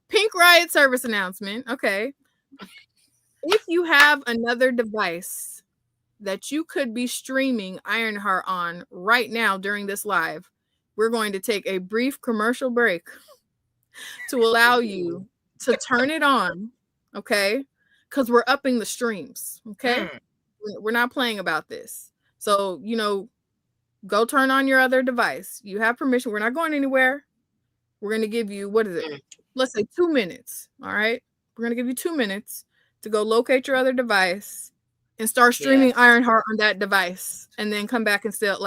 Pink Riot service announcement. Okay. If you have another device that you could be streaming Ironheart on right now during this live, we're going to take a brief commercial break to allow you to turn it on, okay? Because we're upping the streams, okay? We're not playing about this. So, go turn on your other device. You have permission. We're not going anywhere. We're going to give you, what is it? Let's say 2 minutes, all right? We're going to give you 2 minutes to go locate your other device and start streaming Ironheart on that device, and then come back and still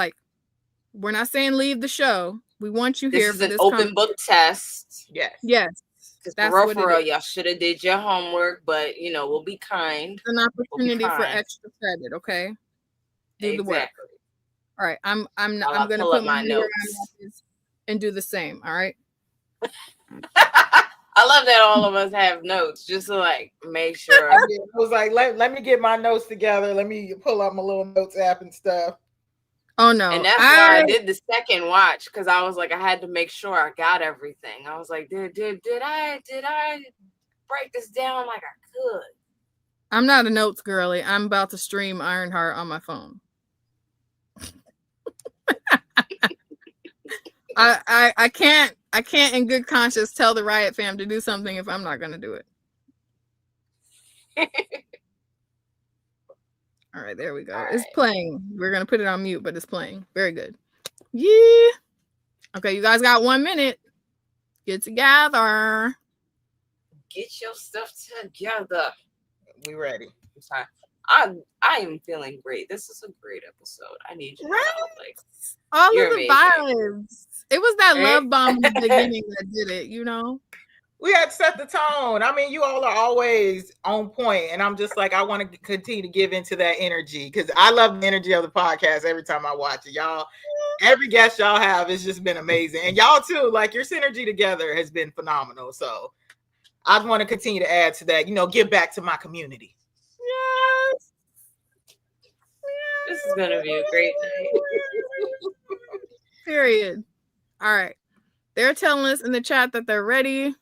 we're not saying leave the show. We want you here for this.
This is an open book test.
Yes.
Because for real, y'all should have did your homework, but we'll be kind.
An opportunity for extra credit, okay? Do the work. All right, I'm gonna put my notes and do the same. All right.
I love that all of us have notes, just to make sure.
I was like, let me get my notes together. Let me pull up my little notes app and stuff.
Oh no.
And that's why I did the second watch, because I was like, I had to make sure I got everything. I was like, did I break this down like I could?
I'm not a notes girly. I'm about to stream Ironheart on my phone. I can't in good conscience tell the Riot fam to do something if I'm not gonna do it. All right, there we go. It's playing. We're gonna put it on mute, but it's playing. Very good. Yeah. Okay, you guys got 1 minute. Get together.
Get your stuff together.
We ready.
I'm sorry. I am feeling great. This is a great episode. I need you to know,
all of the vibes. It was that love bomb in the beginning that did it,
We had to set the tone. I mean, you all are always on point, and I'm just like, I want to continue to give into that energy because I love the energy of the podcast every time I watch it. Y'all, every guest y'all have has just been amazing, and y'all too. Like your synergy together has been phenomenal. So I want to continue to add to that. Give back to my community.
Yes.
This is gonna be a great night.
Period. All right. They're telling us in the chat that they're ready.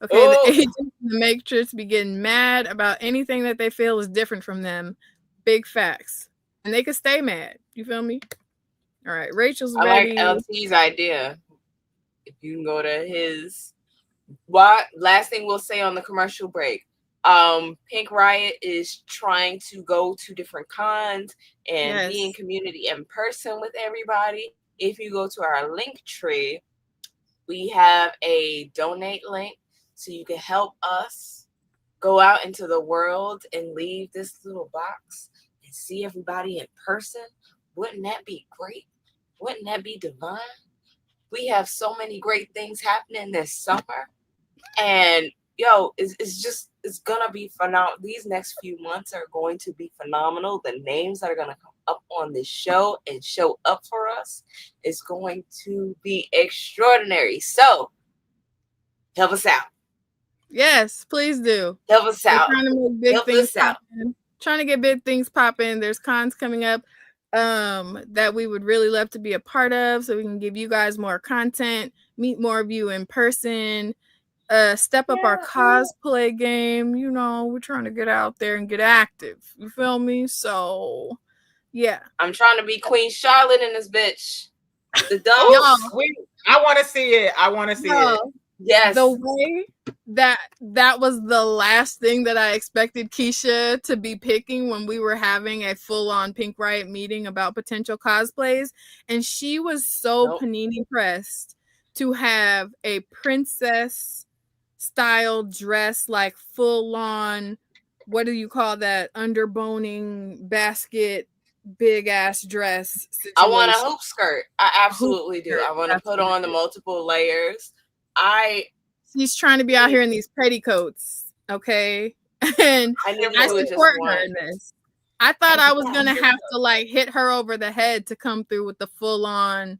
Okay, the
Oh,
agents in the Matrix be getting mad about anything that they feel is different from them. Big facts. And they can stay mad. You feel me? All right, Rachel's
I like
ready.
LT's idea. If you can go to his. What last thing we'll say on the commercial break? Pink Riot is trying to go to different cons and be in
Yes.
community in person with everybody. If you go to our link tree, we have a donate link so you can help us go out into the world and leave this little box and see everybody in person. Wouldn't that be great? Wouldn't that be divine? We have so many great things happening this summer. And yo, it's gonna be phenomenal. These next few months are going to be phenomenal. The names that are gonna come up on this show and show up for us is going to be extraordinary. So help us out.
Yes, please do.
Help us
We're
out.
trying to make big
Help
things
us out.
happen. Trying to get big things popping. There's cons coming up that we would really love to be a part of, so we can give you guys more content, meet more of you in person, step up our cosplay game. You know, we're trying to get out there and get active. You feel me? So yeah.
I'm trying to be Queen Charlotte in this bitch. The
Y'all,
dumps.
I want to see it. I want to see it.
Yes.
The way that was the last thing that I expected Keisha to be picking when we were having a full-on Pink Riot meeting about potential cosplays, and she was so panini pressed to have a princess style dress, like full-on, what do you call that, underboning basket big ass dress situation.
I want a hoop skirt. I absolutely do. I want to put on the multiple layers.
She's trying to be out here in these petticoats, okay? And I support her in this. I thought I was gonna have to like hit her over the head to come through with the full-on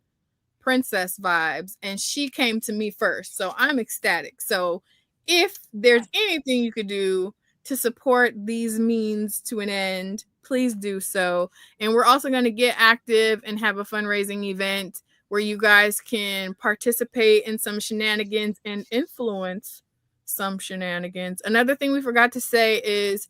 princess vibes, and she came to me first, so I'm ecstatic. So if there's anything you could do to support these means to an end, please do so. And we're also going to get active and have a fundraising event where you guys can participate in some shenanigans and influence some shenanigans. Another thing we forgot to say is,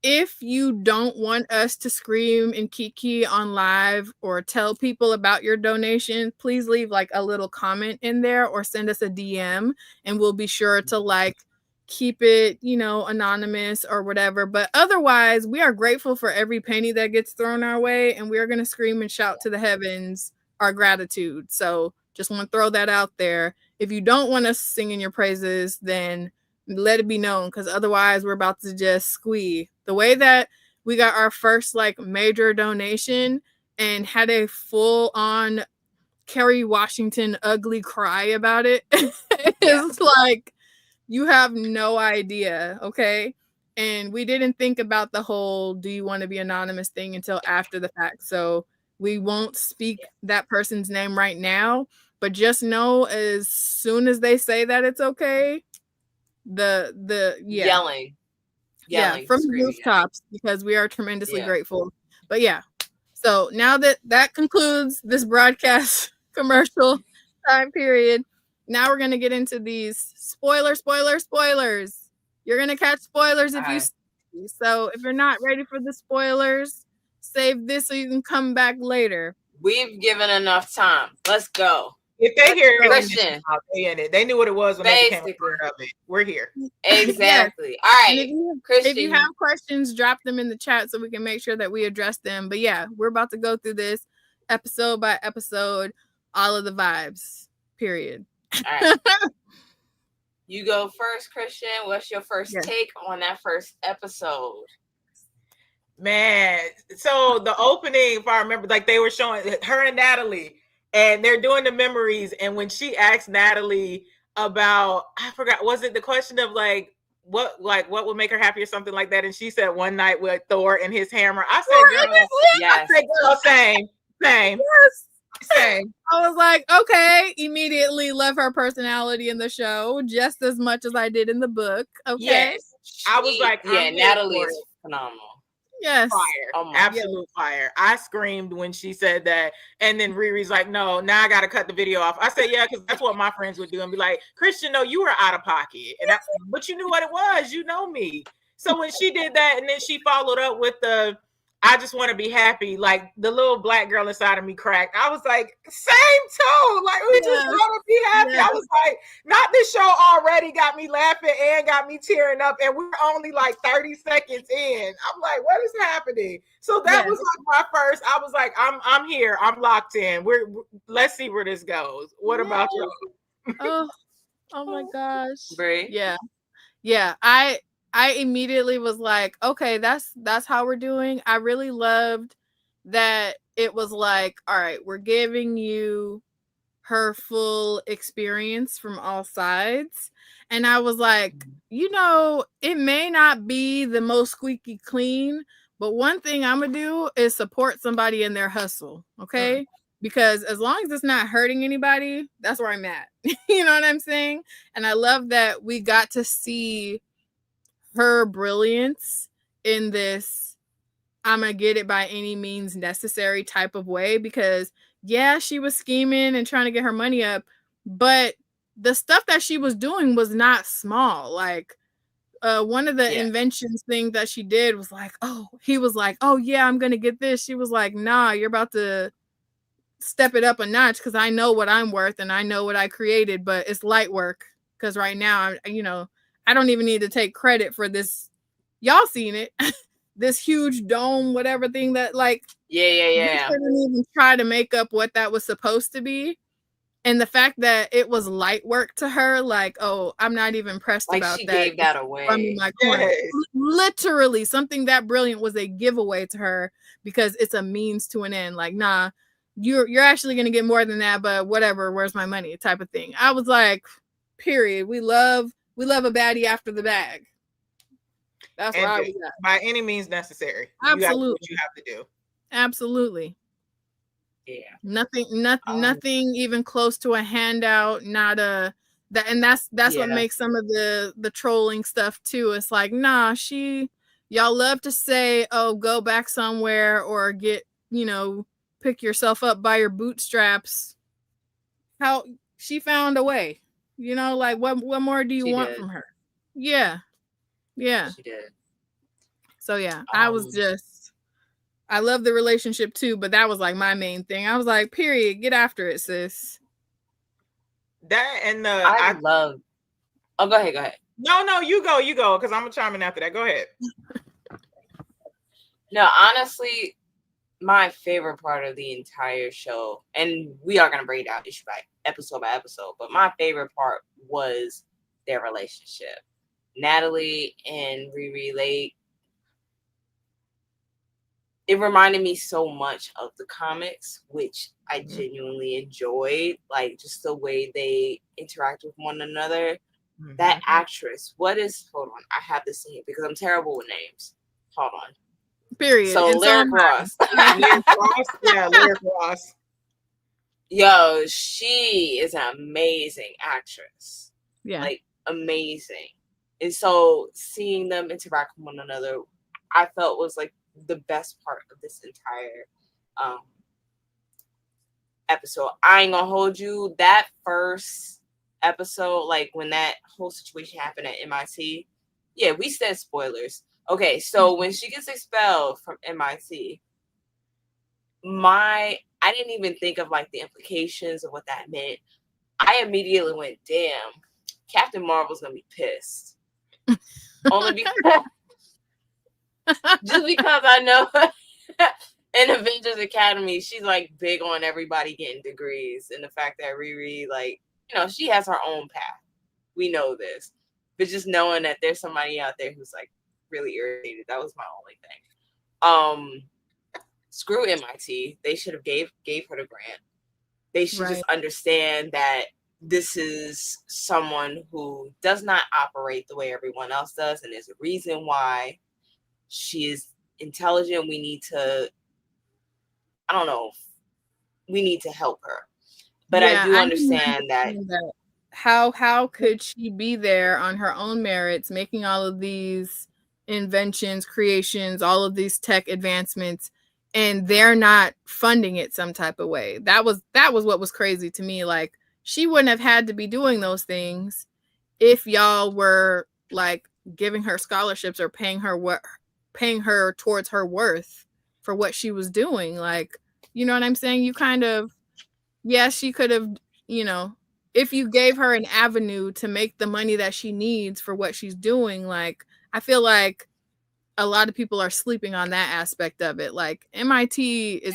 if you don't want us to scream and kiki on live or tell people about your donation, please leave like a little comment in there or send us a DM, and we'll be sure to like keep it, you know, anonymous or whatever. But otherwise, we are grateful for every penny that gets thrown our way, and we are going to scream and shout to the heavens our gratitude. So just want to throw that out there. If you don't want us singing your praises, then let it be known, because otherwise we're about to just squee. The way that we got our first like major donation and had a full on Kerry Washington ugly cry about it is like, you have no idea, okay? And we didn't think about the whole do you want to be anonymous thing until after the fact. So we won't speak that person's name right now, but just know as soon as they say that it's okay, yelling from the rooftops, because we are tremendously grateful. But yeah, so now that concludes this broadcast commercial time period, now we're gonna get into these spoilers. You're gonna catch spoilers if you see. So if you're not ready for the spoilers, save this so you can come back later.
We've given enough time. Let's go.
If they hear Christian, they knew what it was when they became aware of it. We're here.
Exactly.
Yes.
All right.
If you have questions, drop them in the chat so we can make sure that we address them. But yeah, we're about to go through this episode by episode, all of the vibes, period.
All right. You go first, Christian. What's your first take on that first episode?
Man, so the opening, if I remember, like they were showing her and Natalie, and they're doing the memories. And when she asked Natalie about, I forgot, was it the question of like what would make her happy or something like that? And she said one night with Thor and his hammer. I said, girl,
yes.
I said, girl, same.
Yes.
Same.
I was like, okay, immediately love her personality in the show just as much as I did in the book. Okay.
Yes. I was like,
Natalie is phenomenal.
Yes.
Fire.
Oh my
Absolute fire. I screamed when she said that. And then Riri's like, no, now I got to cut the video off. I said, yeah, because that's what my friends would do and be like, Christian, no, you were out of pocket. But you knew what it was. You know me. So when she did that and then she followed up with the, I just want to be happy. Like the little black girl inside of me cracked. I was like, same too. Like we just want to be happy.
Yeah.
I was like, not this show already got me laughing and got me tearing up, and we're only like 30 seconds in. I'm like, what is happening? So that was like my first. I was like, I'm here. I'm locked in. Let's see where this goes. What about you?
Oh my gosh.
Brie?
Yeah. I immediately was like, okay, that's how we're doing. I really loved that it was like, all right, we're giving you her full experience from all sides. And I was like, it may not be the most squeaky clean, but one thing I'm gonna do is support somebody in their hustle. Okay. Because as long as it's not hurting anybody, that's where I'm at. You know what I'm saying? And I love that we got to see her brilliance in this I'm gonna get it by any means necessary type of way, because yeah, she was scheming and trying to get her money up, but the stuff that she was doing was not small. Like one of the inventions thing that she did was like, he was like, oh yeah, I'm gonna get this. She was like, nah, you're about to step it up a notch because I know what I'm worth and I know what I created, but it's light work because right now I don't even need to take credit for this. Y'all seen it. This huge dome, whatever thing that like
Yeah.
Couldn't even try to make up what that was supposed to be. And the fact that it was light work to her, like, oh, I'm not even pressed
like
about
she
that.
gave that away.
My coin. Literally, something that brilliant was a giveaway to her because it's a means to an end. Like, nah, you're actually gonna get more than that, but whatever, where's my money? Type of thing. I was like, period. We love a baddie after the bag. That's what I was at.
By any means necessary.
Absolutely.
You got to do what you have to do.
Absolutely.
Yeah.
Nothing even close to a handout, not a that, and that's what makes some of the trolling stuff too. It's like, nah, y'all love to say, oh, go back somewhere or get, pick yourself up by your bootstraps. How she found a way, like what more do you want from her? Yeah.
She did.
So yeah, I love the relationship too, but that was like my main thing. I was like, period, get after it, sis.
That and
I love. Oh, go ahead.
No, you go, because I'm gonna chime in after that. Go ahead.
No, honestly, my favorite part of the entire show, and we are gonna break it down issue by episode, but my favorite part was their relationship. Natalie and Riri, it reminded me so much of the comics, which I genuinely enjoyed. Like just the way they interact with one another. That actress, hold on, I have to see it because I'm terrible with names. Hold on.
Period.
So Lyric Ross.
Lyric Ross.
Yo, she is an amazing actress.
Yeah.
Like amazing. And so seeing them interact with one another, I felt was like the best part of this entire episode. I ain't gonna hold you. That first episode, like when that whole situation happened at MIT, yeah, we said spoilers. Okay, so when she gets expelled from MIT, I didn't even think of like the implications of what that meant. I immediately went, damn, Captain Marvel's gonna be pissed. Only because just because I know in Avengers Academy, she's like big on everybody getting degrees, and the fact that Riri, like, she has her own path. We know this, but just knowing that there's somebody out there who's like really irritated, that was my only thing. Screw MIT. They should have gave her the grant. They should just understand that this is someone who does not operate the way everyone else does, and there's a reason why. She is intelligent. We need to, we need to help her. But I do understand that.
How could she be there on her own merits, making all of these inventions, creations, all of these tech advancements, and they're not funding it some type of way. That was what was crazy to me. Like, she wouldn't have had to be doing those things if y'all were like giving her scholarships or paying her towards her worth for what she was doing. Like, you know what I'm saying? You kind of, yes, she could have, you know, if you gave her an avenue to make the money that she needs for what she's doing. Like, I feel like a lot of people are sleeping on that aspect of it. Like, MIT is,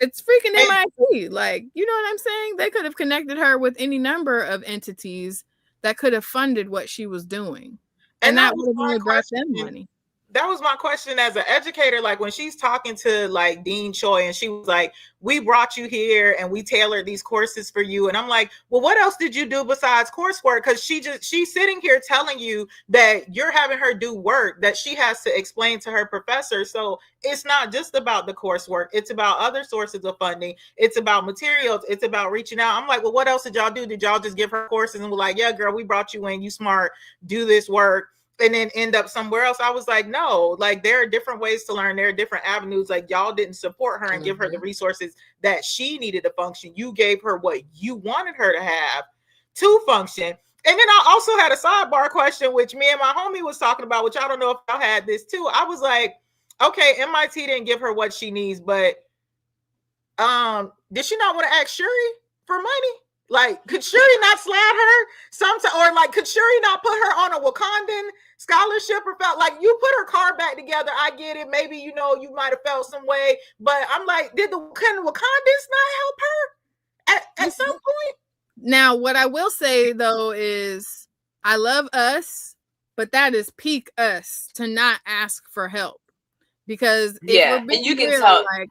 it's freaking MIT. Like, you know what I'm saying? They could have connected her with any number of entities that could have funded what she was doing. And that would have only brought them money.
That was my question as an educator. Like, when she's talking to like Dean Choi and she was like, we brought you here and we tailored these courses for you. And I'm like, well, what else did you do besides coursework? Because she's sitting here telling you that you're having her do work that she has to explain to her professor. So it's not just about the coursework. It's about other sources of funding. It's about materials. It's about reaching out. I'm like, well, what else did y'all do? Did y'all just give her courses and we're like, yeah, girl, we brought you in, you smart, do this work, and then end up somewhere else? I was like, no, like, there are different ways to learn. There are different avenues. Like, y'all didn't support her and give her the resources that she needed to function. You gave her what you wanted her to have to function. And then I also had a sidebar question, which me and my homie was talking about, which I don't know if y'all had this too. I was like, okay, MIT didn't give her what she needs, but did she not want to ask Shuri for money? Like, could Shuri not slap her sometime? Or like, could Shuri not put her on a Wakandan scholarship? Or felt like, you put her card back together, I get it. Maybe, you know, you might have felt some way. But I'm like, can Wakandans not help her at some point?
Now, what I will say though is, I love us, but that is peak us to not ask for help. Because
and you can tell,
like,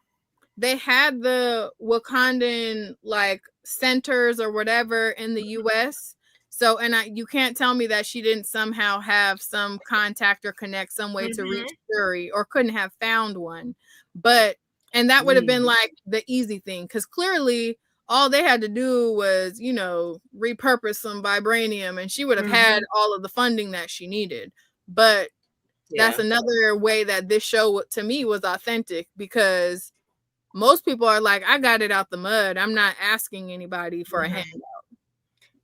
they had the Wakandan like centers or whatever in the US. So, and you can't tell me that she didn't somehow have some contact or connect some way to reach Shuri, or couldn't have found one. But, and that would have been like the easy thing, because clearly all they had to do was, you know, repurpose some vibranium and she would have had all of the funding that she needed. But that's another way that this show to me was authentic, because most people are like, I got it out the mud, I'm not asking anybody for a handout.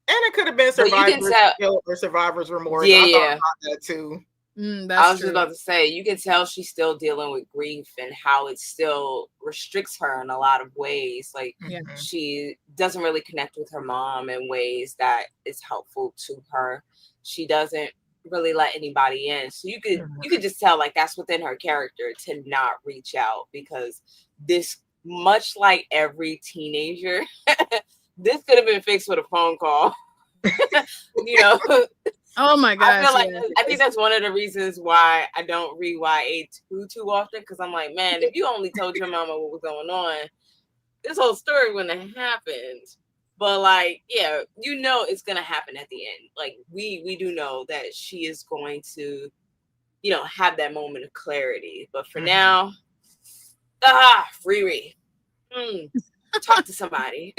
And it could have been survivor's guilt or survivor's remorse. I thought about that too.
I was just about to say, you can tell she's still dealing with grief and how it still restricts her in a lot of ways. Like, she doesn't really connect with her mom in ways that is helpful to her. She doesn't really let anybody in. So you could just tell, like, that's within her character to not reach out, because this, much like every teenager, this could have been fixed with a phone call. You know.
Oh my god!
I feel like I think that's one of the reasons why I don't read YA too often, because I'm like, man, if you only told your mama what was going on, this whole story wouldn't have happened. But like, yeah, you know, it's gonna happen at the end. Like, we do know that she is going to, you know, have that moment of clarity. But for now, Riri, talk to somebody.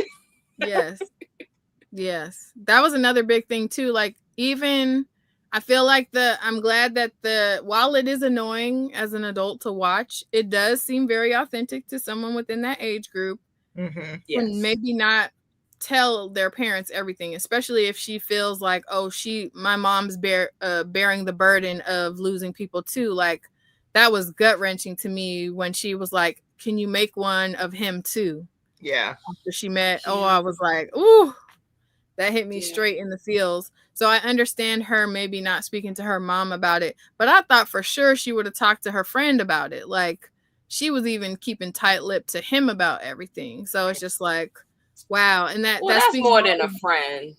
Yes, that was another big thing too. Like, even I feel like I'm glad that while it is annoying as an adult to watch, it does seem very authentic to someone within that age group. And maybe not tell their parents everything, especially if she feels like, oh, my mom's bearing the burden of losing people too. Like, that was gut-wrenching to me when she was like, can you make one of him too? After she met, I was like, ooh, that hit me straight in the feels. So I understand her maybe not speaking to her mom about it, but I thought for sure she would have talked to her friend about it. Like, she was even keeping tight-lipped to him about everything. So it's just like, wow. And that's
more than a friend.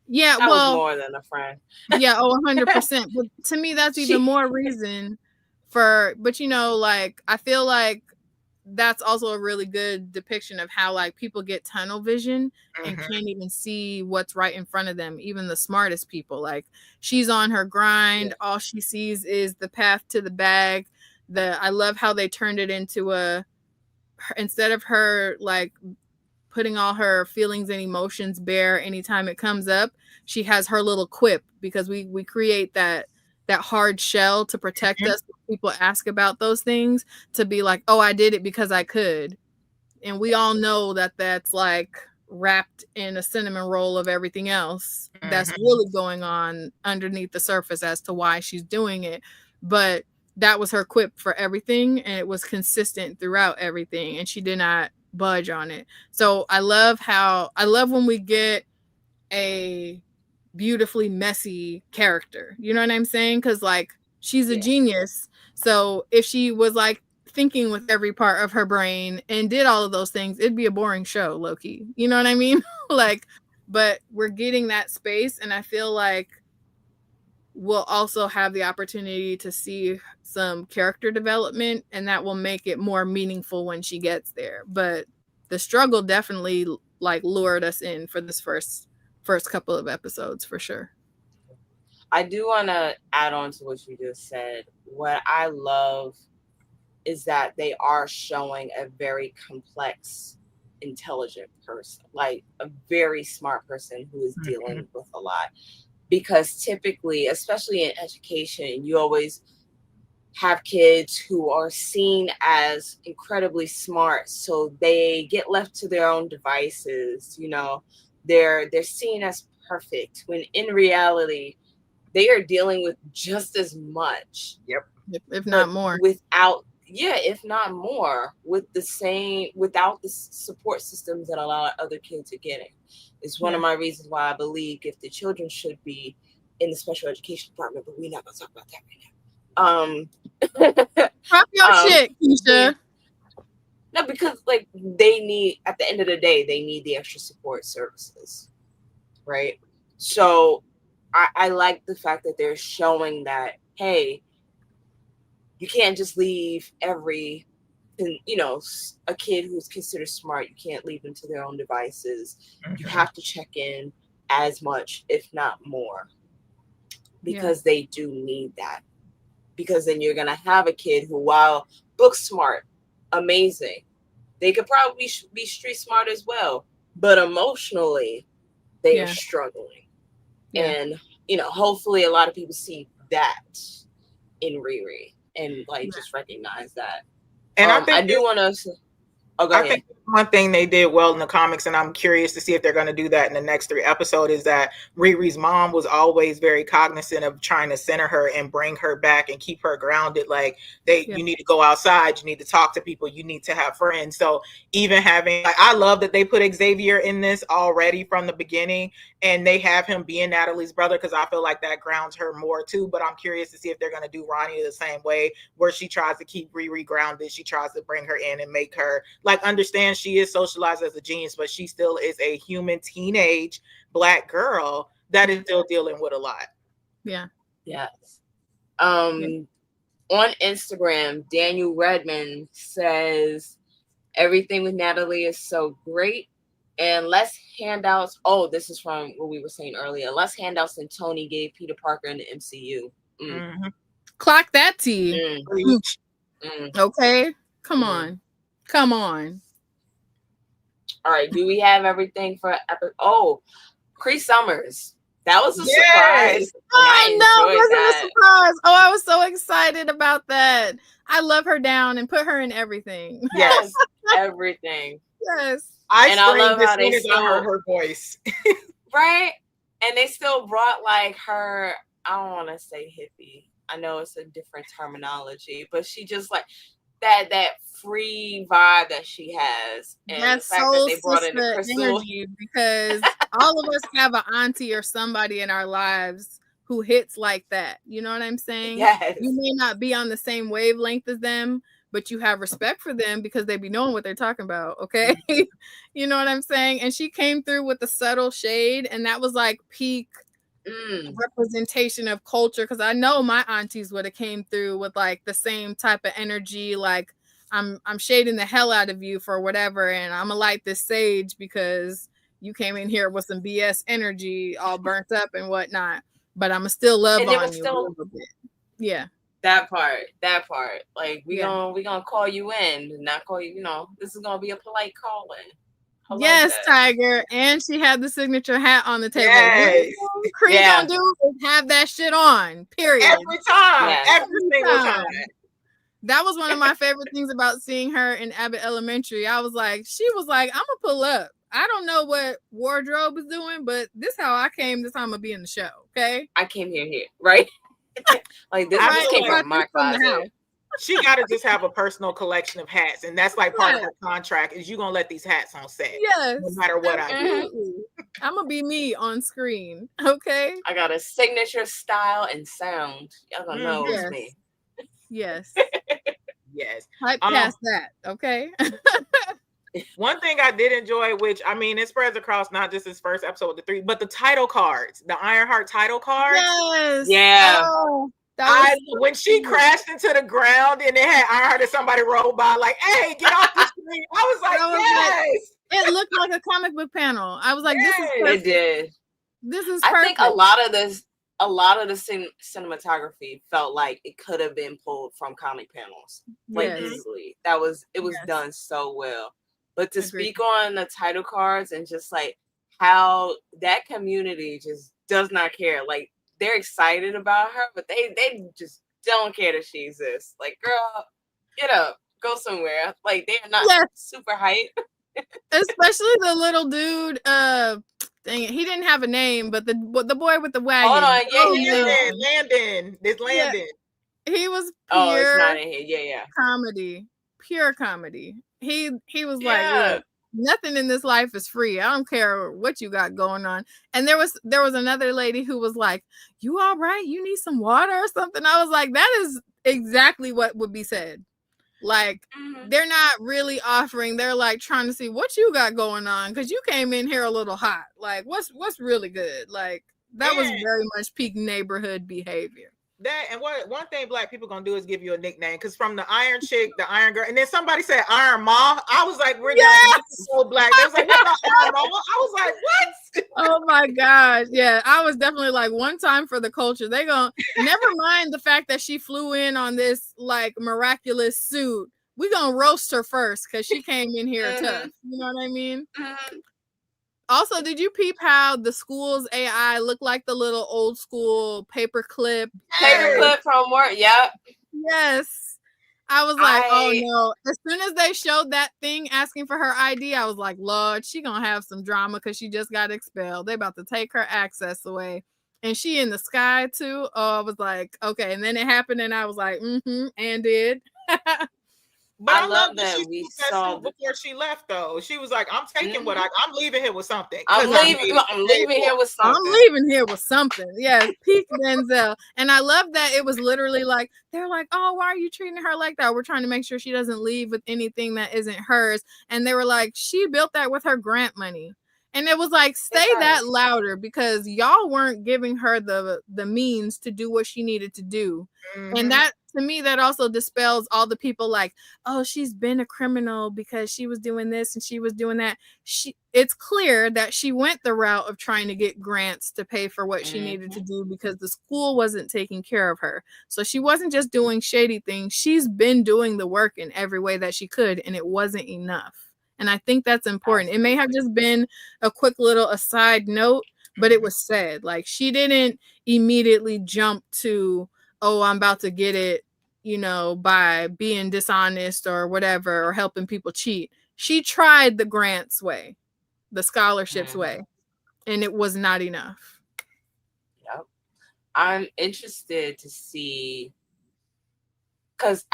Yeah,
that was more than a friend.
Yeah, 100%. But to me, that's even more reason for. But you know, like, I feel like that's also a really good depiction of how, like, people get tunnel vision and can't even see what's right in front of them. Even the smartest people. Like, she's on her grind. All she sees is the path to the bag. I love how they turned it into instead of her like putting all her feelings and emotions bare anytime it comes up, she has her little quip, because we create that hard shell to protect us when people ask about those things, to be like, oh, I did it because I could. And we all know that that's like wrapped in a cinnamon roll of everything else that's really going on underneath the surface as to why she's doing it. But that was her quip for everything, and it was consistent throughout everything, and she did not budge on it. So I love when we get a beautifully messy character. You know what I'm saying? Because like she's a genius. So if she was like thinking with every part of her brain and did all of those things, it'd be a boring show, low-key. You know what I mean? Like, but we're getting that space, and I feel like we'll also have the opportunity to see some character development, and that will make it more meaningful when she gets there. But the struggle definitely like lured us in for this first couple of episodes for sure.
I do want to add on to what you just said. What I love is that they are showing a very complex, intelligent person, like a very smart person who is dealing with a lot. Because typically, especially in education, you always have kids who are seen as incredibly smart, so they get left to their own devices. You know, they're seen as perfect, when in reality they are dealing with just as much,
if not more,
without if not more, without the support systems that a lot of other kids are getting. It's one of my reasons why I believe gifted children should be in the special education department, but we're not going to talk about that right now.
Pop your shit, Keisha.
No, because like they need, at the end of the day, they need the extra support services, right? So I like the fact that they're showing that, hey, you can't just leave a kid who's considered smart, you can't leave them to their own devices. You have to check in as much, if not more, because they do need that. Because then you're going to have a kid who, while book smart, amazing, they could probably be street smart as well, but emotionally, they are struggling. And, hopefully a lot of people see that in Riri and just recognize that.
And
I do want to. Oh, go ahead.
I think one thing they did well in the comics, and I'm curious to see if they're going to do that in the next 3 episodes, is that Riri's mom was always very cognizant of trying to center her and bring her back and keep her grounded. Like you need to go outside, you need to talk to people, you need to have friends. So even having, I love that they put Xavier in this already from the beginning, and they have him being Natalie's brother, because I feel like that grounds her more too. But I'm curious to see if they're going to do Ronnie the same way, where she tries to keep Riri grounded. She tries to bring her in and make her understand she is socialized as a genius, but she still is a human teenage Black girl that is still dealing with a lot.
Yes. On Instagram, Daniel Redmond says everything with Natalie is so great, and less handouts. Oh, this is from what we were saying earlier. Less handouts than Tony gave Peter Parker in the MCU.
Clock that T. Okay, come on.
All right, do we have everything for Cree Summers? That was a surprise.
Oh no, it wasn't a surprise. Oh, I was so excited about that. I love her down and put her in everything.
Yes, everything.
Yes.
I love how they still heard her voice.
Right? And they still brought her, I don't want to say hippie. I know it's a different terminology, but she just that free vibe that she has, and
that's
the fact that they brought in the crystal
energy, because all of us have an auntie or somebody in our lives who hits like that. You know what I'm saying?
Yes.
You may not be on the same wavelength as them, but you have respect for them because they be knowing what they're talking about. Okay. You know what I'm saying? And she came through with a subtle shade, and that was like peak representation of culture, because I know my aunties would have came through with the same type of energy, like I'm shading the hell out of you for whatever, and I'm gonna light this sage because you came in here with some BS energy all burnt up and whatnot, but I'm gonna still love on you a little bit. Yeah,
that part we gonna call you in, not call you, this is gonna be a polite call in.
Yes, Tiger. And she had the signature hat on the table.
Yes.
Creed gonna do is have that shit on. Period.
Every time. Every single time.
That was one of my favorite things about seeing her in Abbott Elementary. I was like, she was like, I'm gonna pull up. I don't know what wardrobe is doing, but this how I came. This time I'm gonna be in the show. Okay.
I came here, right? Like this came from my closet.
She got to just have a personal collection of hats, and that's like part of her contract. Is you gonna let these hats on set?
Yes,
no matter what I do.
I'm gonna be me on screen. Okay.
I got a signature style and sound. Y'all gonna know it's me.
Yes.
Yes.
Right past that. Okay.
One thing I did enjoy, which I mean, it spreads across not just this first episode with the 3, but the title cards, the Ironheart title cards.
Yes.
Yeah.
Oh,
when she crashed into the ground and it had Ironheart and somebody rolled by, like, "Hey, get off the screen!" I was like, "Yes."
It looked like a comic book panel. I was like, "This is perfect.
It did.
This is perfect."
I think a lot of the cinematography felt like it could have been pulled from comic panels, like easily. It was done so well. But to speak on the title cards and just like how that community just does not care. Like they're excited about her, but they just don't care that she exists. Like, girl, get up, go somewhere. Like they're not super hype.
Especially the little dude. Dang it, he didn't have a name, but the boy with the wagon.
Hold on,
Landon. This Landon.
Yeah. He was pure
it's not in here. Yeah.
Comedy. Pure comedy. He was like, look, nothing in this life is free. I don't care what you got going on. And there was another lady who was like, "You all right? You need some water or something?" I was like, that is exactly what would be said. Like they're not really offering. They're like trying to see what you got going on because you came in here a little hot. Like what's really good. Like that was very much peak neighborhood behavior.
That and one thing Black people gonna do is give you a nickname, because from the Iron Chick, the Iron Girl, and then somebody said Iron Ma. I was like, we're not so Black. They was like, what about Iron Ma? I was like, what?
Oh my gosh. Yeah, I was definitely like, one time for the culture. They gonna never mind the fact that she flew in on this like miraculous suit. We gonna roast her first because she came in here tough. You know what I mean? Also, did you peep how the school's AI looked like the little old school paperclip
from work? Yep.
Yes. I was like, oh no. As soon as they showed that thing asking for her ID, I was like, Lord, she gonna have some drama because she just got expelled. They about to take her access away. And she in the sky too. Oh, I was like, okay. And then it happened and I was like, and did.
But I love that we saw before she left, though. She was like, "I'm taking what I'm leaving here with something.
I'm leaving here with something.
I'm leaving here with something." Yes, peak Denzel. And I love that it was literally like, they're like, "Oh, why are you treating her like that? We're trying to make sure she doesn't leave with anything that isn't hers." And they were like, "She built that with her grant money." And it was like, say that louder, because y'all weren't giving her the means to do what she needed to do. And that, to me, that also dispels all the people like, "Oh, she's been a criminal because she was doing this and she was doing that." It's clear that she went the route of trying to get grants to pay for what she needed to do because the school wasn't taking care of her. So she wasn't just doing shady things. She's been doing the work in every way that she could, and it wasn't enough. And I think that's important. It may have just been a quick little aside note, but it was said. Like, she didn't immediately jump to, "Oh, I'm about to get it, by being dishonest or whatever, or helping people cheat." She tried the grants way, the scholarships way, and it was not enough.
Yep. I'm interested to see, because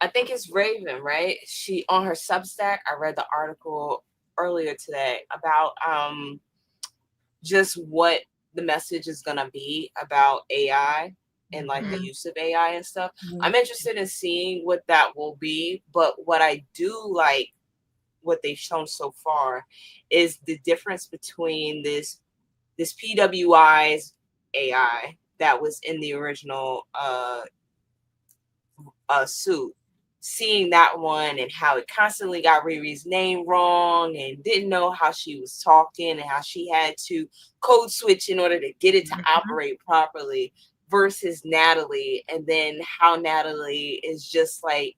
I think it's Raven, right? She, on her Substack, I read the article earlier today about just what the message is gonna be about AI and like the use of AI and stuff. I'm interested in seeing what that will be, but what I do like, what they've shown so far, is the difference between this PWI's AI that was in the original suit. Seeing that one and how it constantly got Riri's name wrong and didn't know how she was talking and how she had to code switch in order to get it to operate properly, versus Natalie, and then how Natalie is just like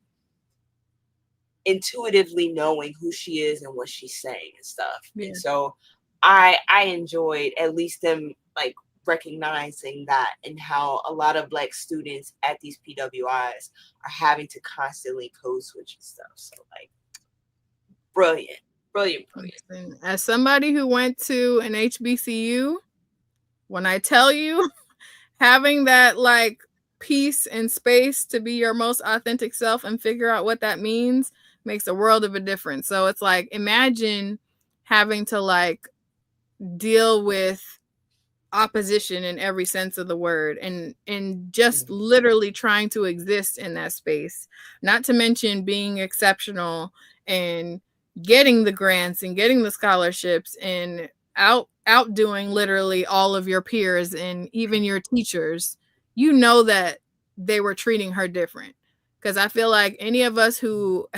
intuitively knowing who she is and what she's saying and stuff.
Yeah.
And so I enjoyed at least them like recognizing that, and how a lot of Black students at these PWIs are having to constantly code switch and stuff. So like brilliant.
Listen, as somebody who went to an HBCU, when I tell you, having that like peace and space to be your most authentic self and figure out what that means makes a world of a difference. So it's like, imagine having to like deal with opposition in every sense of the word, and just literally trying to exist in that space, not to mention being exceptional and getting the grants and getting the scholarships and outdoing literally all of your peers and even your teachers. You know that they were treating her different, because I feel like any of us who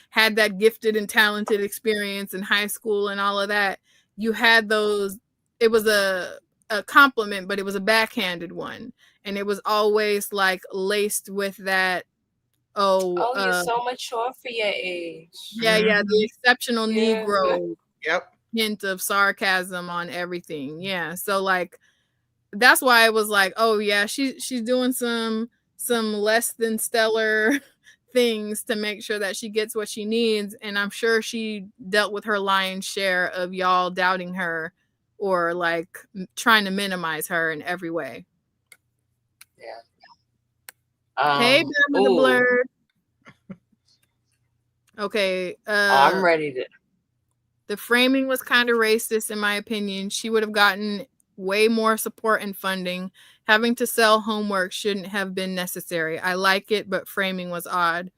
had that gifted and talented experience in high school and all of that, you had those. It was a compliment, but it was a backhanded one, and it was always like laced with that,
You're so mature for your age.
yeah, the exceptional
Yeah.
Negro
Yep.
hint of sarcasm on everything. Yeah, so like that's why it was like, oh yeah, she's doing some less than stellar things to make sure that she gets what she needs, and I'm sure she dealt with her lion's share of y'all doubting her or like trying to minimize her in every way.
Yeah.
Hey, Bama the Blerd. Okay.
I'm ready to.
The framing was kind of racist, in my opinion. She would have gotten way more support and funding. Having to sell homework shouldn't have been necessary. I like it, but framing was odd.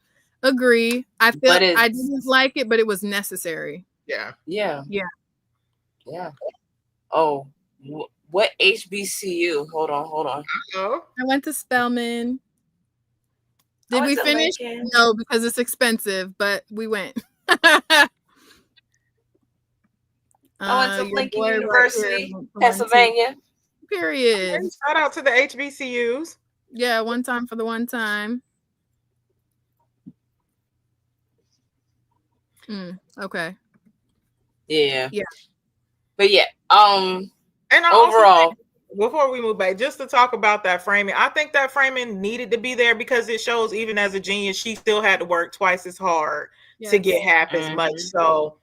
Agree. I feel I didn't like it, but it was necessary.
Yeah.
Oh, what HBCU? Hold on.
Oh.
I went to Spelman. Did we finish?
Lincoln.
No, because it's expensive, but we went.
I went to Lincoln University, Pennsylvania.
Period.
Shout out to the HBCUs.
Yeah, one time for the one time. Okay.
Yeah.
Yeah.
But yeah.
And I
overall,
before we move back, just to talk about that framing, I think that framing needed to be there because it shows even as a genius, she still had to work twice as hard to get half as much. So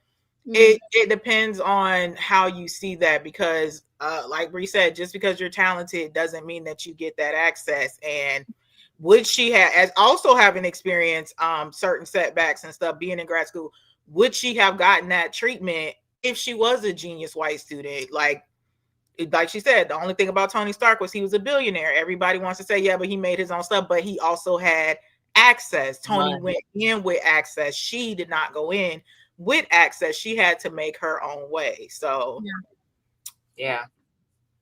it depends on how you see that, because like Bree said, just because you're talented doesn't mean that you get that access. And would she have, as also having experienced certain setbacks and stuff being in grad school, would she have gotten that treatment if she was a genius white student? Like she said, the only thing about Tony Stark was he was a billionaire. Everybody wants to say, yeah, but he made his own stuff, but he also had access. Tony went in with access. She did not go in with access. She had to make her own way. So
yeah,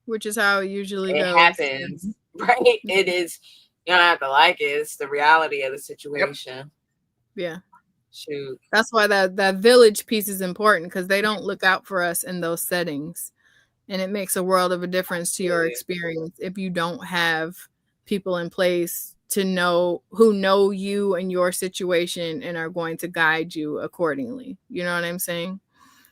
which is how it usually goes.
Happens, right? It is. You don't have to like it. It's the reality of the situation.
Yeah.
Shoot.
That's why that village piece is important, because they don't look out for us in those settings, and it makes a world of a difference to your experience if you don't have people in place to know who know you and your situation and are going to guide you accordingly. You know what I'm saying?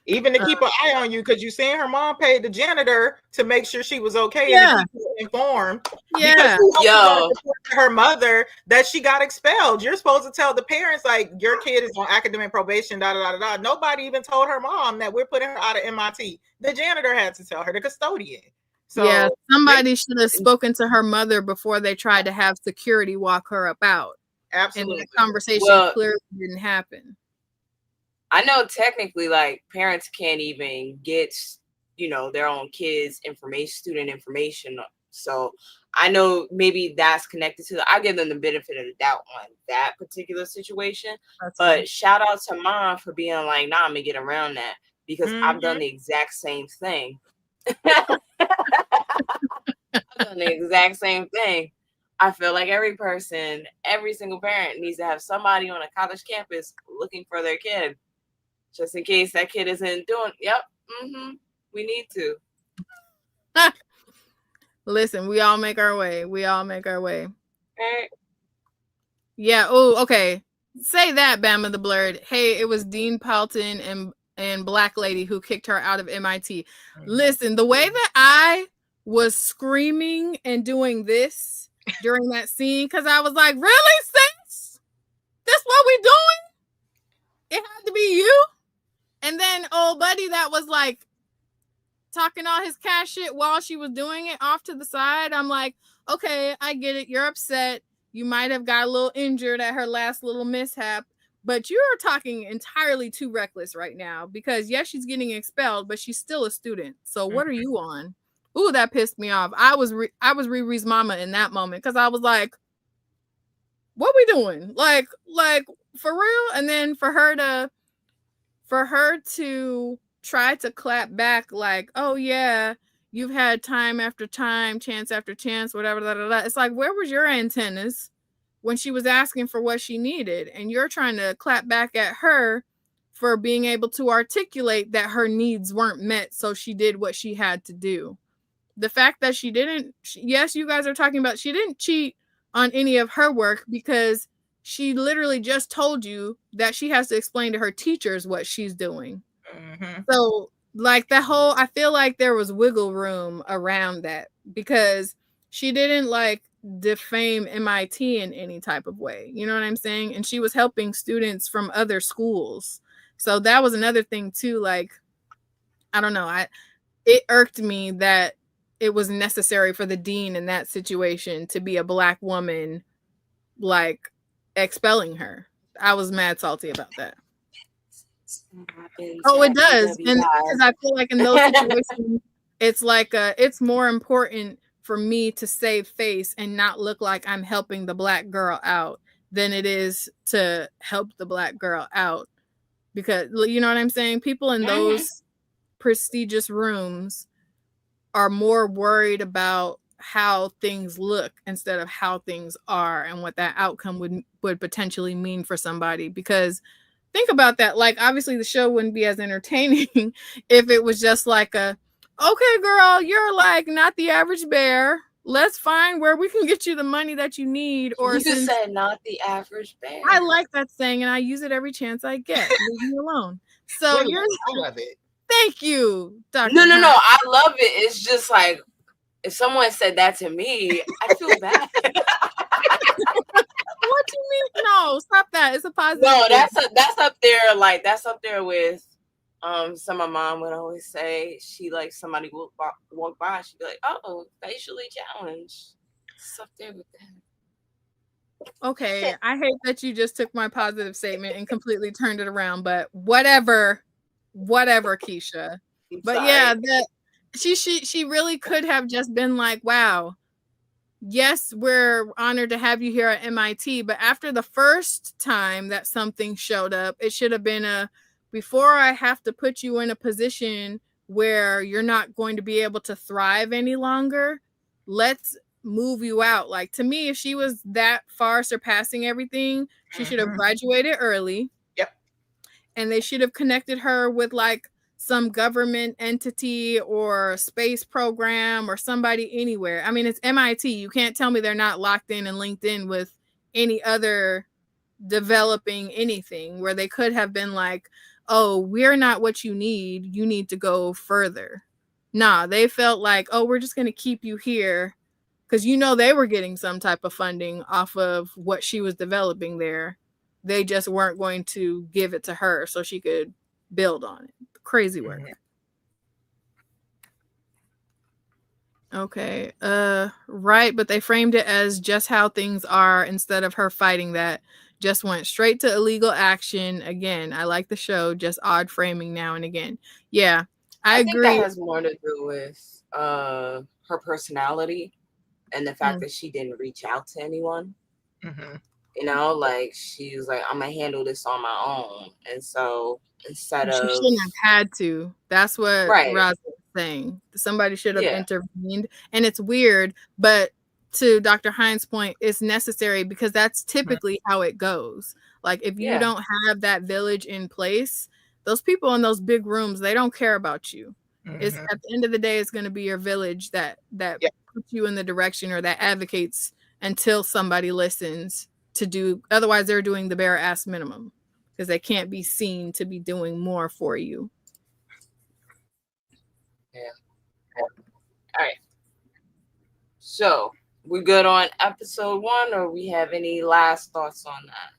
Even to keep an eye on you, because you seen her mom paid the janitor to make sure she was okay and to keep her informed.
Yeah.
Because her mother that she got expelled. You're supposed to tell the parents, like, your kid is on academic probation, da da da da. Nobody even told her mom that we're putting her out of MIT. The janitor had to tell her, the custodian. So
yeah, somebody should have spoken to her mother before they tried to have security walk her up out.
Absolutely.
And the conversation clearly didn't happen.
I know technically, like, parents can't even get, their own kids' student information. So I know maybe that's connected to I give them the benefit of the doubt on that particular situation. But shout out to mom for being like, nah, I'm gonna get around that, because I've done the exact same thing. I've done the exact same thing. I feel like every single parent needs to have somebody on a college campus looking for their kid, just in case that kid isn't doing. We need to.
Listen, we all make our way. Right.
Eh.
Yeah. Oh, okay. say that, Bama the Blerd. Hey, it was Dean Palton and Black Lady who kicked her out of MIT. Listen, the way that I was screaming and doing this during that scene, because I was like, really, sis? This what we doing? It had to be you? And then old buddy that was like talking all his cash shit while she was doing it off to the side. I'm like, okay, I get it. You're upset. You might have got a little injured at her last little mishap, but you're talking entirely too reckless right now because yes, she's getting expelled, but she's still a student. So what are you on? Ooh, that pissed me off. I was Riri's mama in that moment because I was like, what we doing? Like for real? And then for her to try to clap back like, oh yeah, you've had time after time, chance after chance, whatever. Blah, blah, blah. It's like, where was your antennas when she was asking for what she needed? And you're trying to clap back at her for being able to articulate that her needs weren't met, so she did what she had to do. The fact that she didn't, yes, you guys are talking about she didn't cheat on any of her work because she literally just told you that she has to explain to her teachers what she's doing. So like that whole, I feel like there was wiggle room around that because she didn't like defame MIT in any type of way. You know what I'm saying? And she was helping students from other schools. So that was another thing too. Like, I don't know. It irked me that it was necessary for the dean in that situation to be a Black woman, like expelling her. I was mad salty about that. Oh, it does. And because I feel like in those situations, it's like it's more important for me to save face and not look like I'm helping the Black girl out than it is to help the Black girl out. Because you know what I'm saying? People in those prestigious rooms are more worried about how things look instead of how things are and what that outcome would potentially mean for somebody. Because think about that. Like, obviously the show wouldn't be as entertaining if it was just like a, okay, girl, you're like not the average bear. Let's find where we can get you the money that you need. Or
you said not the average bear.
I like that saying and I use it every chance I get. Leave me alone. So
you're I love it.
Thank you, Dr.
No, I love it. It's just like if someone said that to me, I feel bad.
What do you mean? No, stop that. It's a positive.
No, that's up there. Like that's up there with some of my mom would always say she like somebody would walk by, she'd be like, oh, facially challenged. It's up there with that.
Okay, I hate that you just took my positive statement and completely turned it around, but whatever, Keisha. But yeah, she really could have just been like, wow, yes, we're honored to have you here at MIT, but after the first time that something showed up, it should have been before I have to put you in a position where you're not going to be able to thrive any longer, let's move you out. Like, to me, if she was that far surpassing everything, she should have graduated early.
Yep.
And they should have connected her with like some government entity or space program or somebody anywhere. I mean, it's MIT. You can't tell me they're not locked in and linked in with any other developing anything where they could have been like, oh, we're not what you need. You need to go further. Nah, they felt like, oh, we're just going to keep you here because, you know, they were getting some type of funding off of what she was developing there. They just weren't going to give it to her so she could build on it. Crazy work. Okay. Right, but they framed it as just how things are instead of her fighting that. Just went straight to illegal action. Again, I like the show, just odd framing now and again. Yeah, I agree.
Think that has more to do with her personality and the fact that she didn't reach out to anyone. You know, like she was like, I'm gonna handle this on my own. And so instead of,
she shouldn't have had to. That's what Roz was saying. Somebody should have intervened. And it's weird, but to Dr. Hines' point, it's necessary because that's typically how it goes. Like, if you don't have that village in place, those people in those big rooms, they don't care about you. It's at the end of the day, it's going to be your village that puts you in the direction or that advocates until somebody listens to do. Otherwise, they're doing the bare ass minimum because they can't be seen to be doing more for you.
Yeah. All right. So we good on episode 1, or we have any last thoughts on that?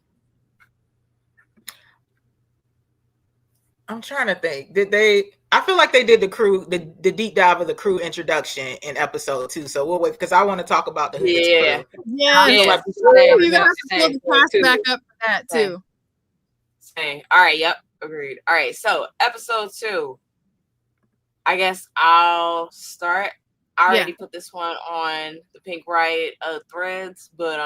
I'm trying to think. Did they? I feel like they did the crew, the deep dive of the crew introduction in episode 2. So we'll wait because I want to talk about the Hood's
Yeah.
crew.
Yeah,
Yeah.
you're gonna have to pull the cast back up for that too.
Same. All right. Yep. Agreed. All right. So episode 2. I guess I'll start. I already put this one on the Pink Riot threads, but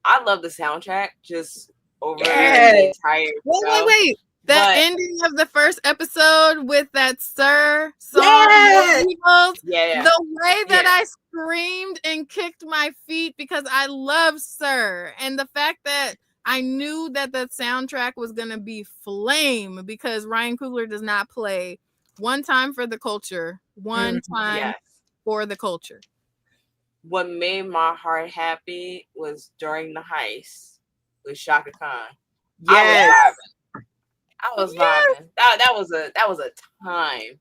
I love the soundtrack just over the entire show.
Wait. The ending of the first episode with that Sir song, the way that I screamed and kicked my feet because I love Sir, and the fact that I knew that the soundtrack was gonna be flame because Ryan Coogler does not play one time for the culture, one time for the culture.
What made my heart happy was during the heist with Shaka Khan.
Yes.
I was vibing. That was a time.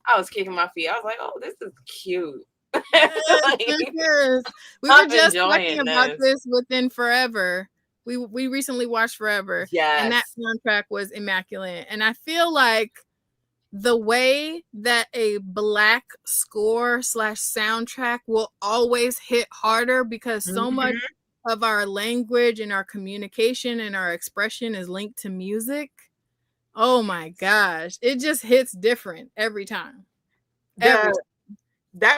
I was kicking my feet. I was like, "Oh, this is cute."
Yes. We were just talking about this within Forever. We recently watched Forever. And that soundtrack was immaculate. And I feel like the way that a Black score / soundtrack will always hit harder because so much of our language and our communication and our expression is linked to music. Oh my gosh. It just hits different every time.
That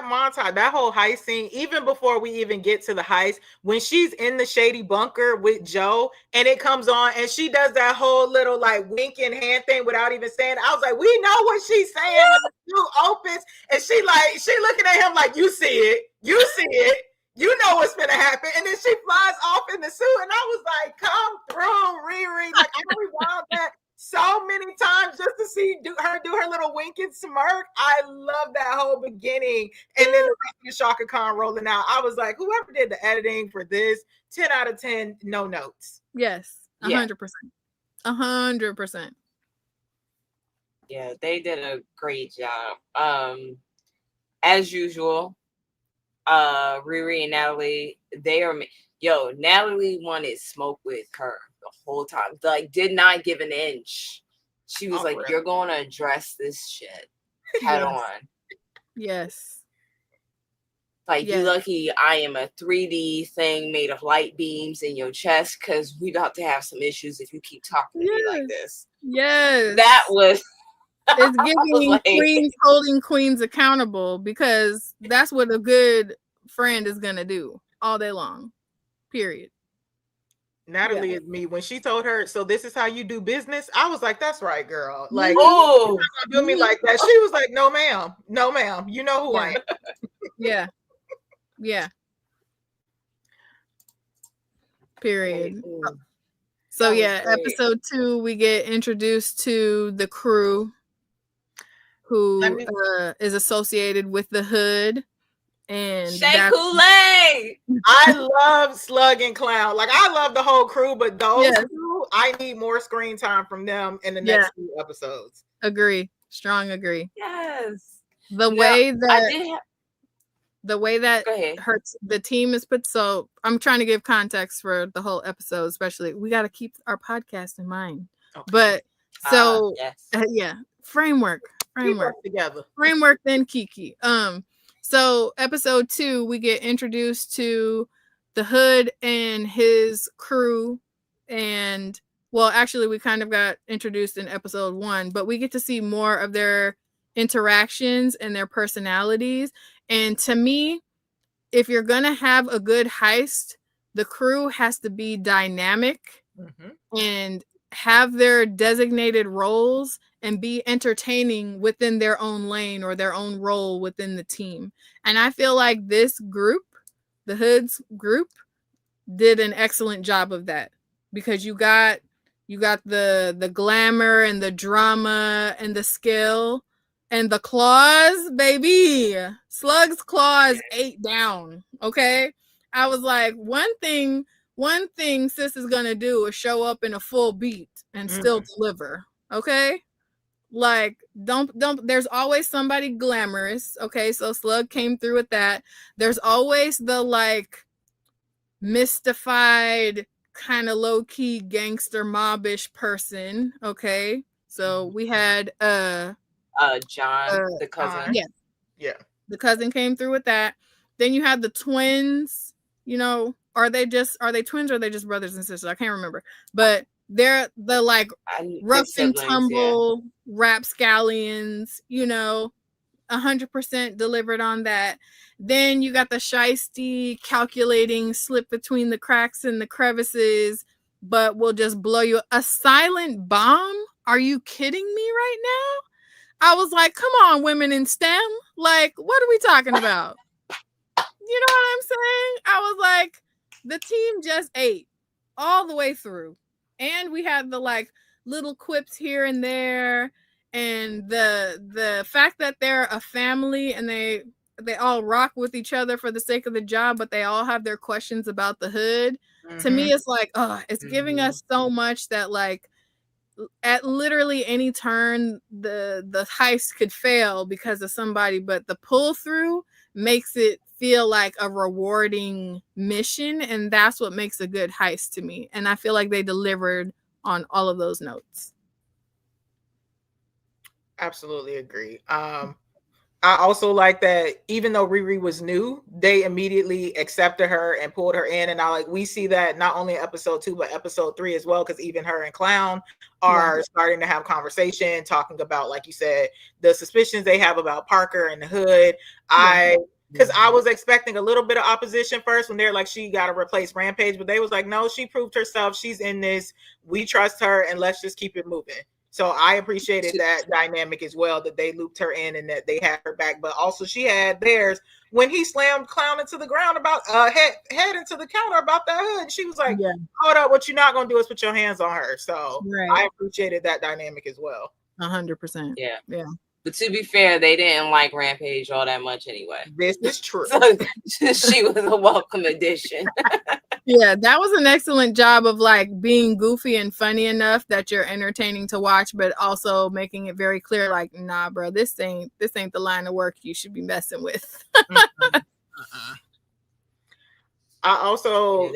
montage, that whole heist scene, even before we even get to the heist, when she's in the shady bunker with Joe and it comes on and she does that whole little like winking hand thing without even saying, I was like, we know what she's saying. And the suit opens and she looking at him like, you see it, you know what's gonna happen. And then she flies off in the suit and I was like, come through, Riri. Like I rewound that so many times just to see her do her little winking smirk. I love that whole beginning. And then the rest of the Shaka Khan rolling out. I was like, whoever did the editing for this, 10 out of 10, no notes.
Yes, 100%. 100%.
Yeah, they did a great job. As usual, Riri and Natalie, Natalie wanted smoke with her the whole time. Like, did not give an inch. She was like, "You're going to address this shit head on."
Yes.
Like, you lucky I am a 3D thing made of light beams in your chest because we about to have some issues if you keep talking to me like this.
Yes.
That was...
It's giving queens holding queens accountable because that's what a good friend is going to do all day long. Period.
Natalie is me. When she told her, so this is how you do business, I was like, that's right, girl. Like,
oh,
you're not gonna do me like that. She was like, no, ma'am. No, ma'am. You know who I am.
Yeah. Period. So episode 2, we get introduced to the crew who is associated with the Hood. And
Shea Coulee.
I love Slug and Clown. Like, I love the whole crew, but those two, I need more screen time from them in the next few episodes.
Strong agree.
Yes.
The way that the team is put. So I'm trying to give context for the whole episode, especially we got to keep our podcast in mind. Okay. But so framework
together.
Framework then Kiki. So episode 2, we get introduced to the Hood and his crew. And well, actually we kind of got introduced in episode 1, but we get to see more of their interactions and their personalities. And to me, if you're going to have a good heist, the crew has to be dynamic and have their designated roles and be entertaining within their own lane or their own role within the team. And I feel like this group, the Hood's group, did an excellent job of that because you got the glamour and the drama and the skill and the claws, baby. Slug's claws ate down. Okay. I was like, one thing one thing sis is gonna do is show up in a full beat and still deliver. Okay. Like, don't, there's always somebody glamorous. Okay. So Slug came through with that. There's always the like mystified, kind of low-key gangster mobbish person. Okay. So we had
John, the cousin.
Yeah. The cousin came through with that. Then you had the twins, you know, are they twins or are they just brothers and sisters? I can't remember. But they're the like rough and tumble rapscallions, you know, 100% delivered on that. Then you got the shisty, calculating, slip between the cracks and the crevices, but will just blow you. A silent bomb? Are you kidding me right now? I was like, come on, women in STEM. Like, what are we talking about? You know what I'm saying? I was like, the team just ate all the way through. And we had the like little quips here and there. And the fact that they're a family and they all rock with each other for the sake of the job, but they all have their questions about the hood. To me, it's like, oh, it's giving us so much that like at literally any turn the heist could fail because of somebody, but the pull through makes it feel like a rewarding mission, and that's what makes a good heist to me. And I feel like they delivered on all of those notes.
Absolutely agree. I also like that even though Riri was new, they immediately accepted her and pulled her in. And we see that not only in episode 2, but episode 3 as well, because even her and Clown are starting to have conversation, talking about, like you said, the suspicions they have about Parker and the hood. Because I was expecting a little bit of opposition first when they're like, she got to replace Rampage, but they was like, no, she proved herself. She's in this. We trust her, and let's just keep it moving. So I appreciated that dynamic as well, that they looped her in and that they had her back. But also she had theirs when he slammed Clown into the ground about head into the counter about that hood. She was like, hold up, what you're not going to do is put your hands on her. So I appreciated that dynamic as well.
100%.
Yeah.
Yeah.
But to be fair, they didn't like Rampage all that much anyway.
This is true.
So she was a welcome addition.
Yeah, that was an excellent job of like being goofy and funny enough that you're entertaining to watch, but also making it very clear, like, nah, bro, this ain't the line of work you should be messing with.
I also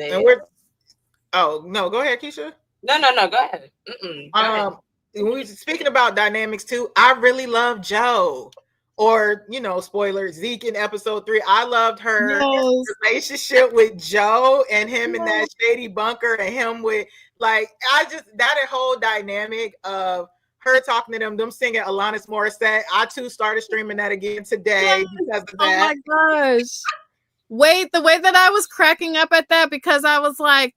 oh no, go ahead, Keisha.
No, go ahead. Go ahead.
When we were speaking about dynamics too, I really love Joe, or spoiler, Zeke in episode 3. I loved her relationship with Joe and him in that shady bunker, and him with that whole dynamic of her talking to them singing Alanis Morissette. I too started streaming that again today because of that.
Oh my gosh! Wait, the way that I was cracking up at that, because I was like,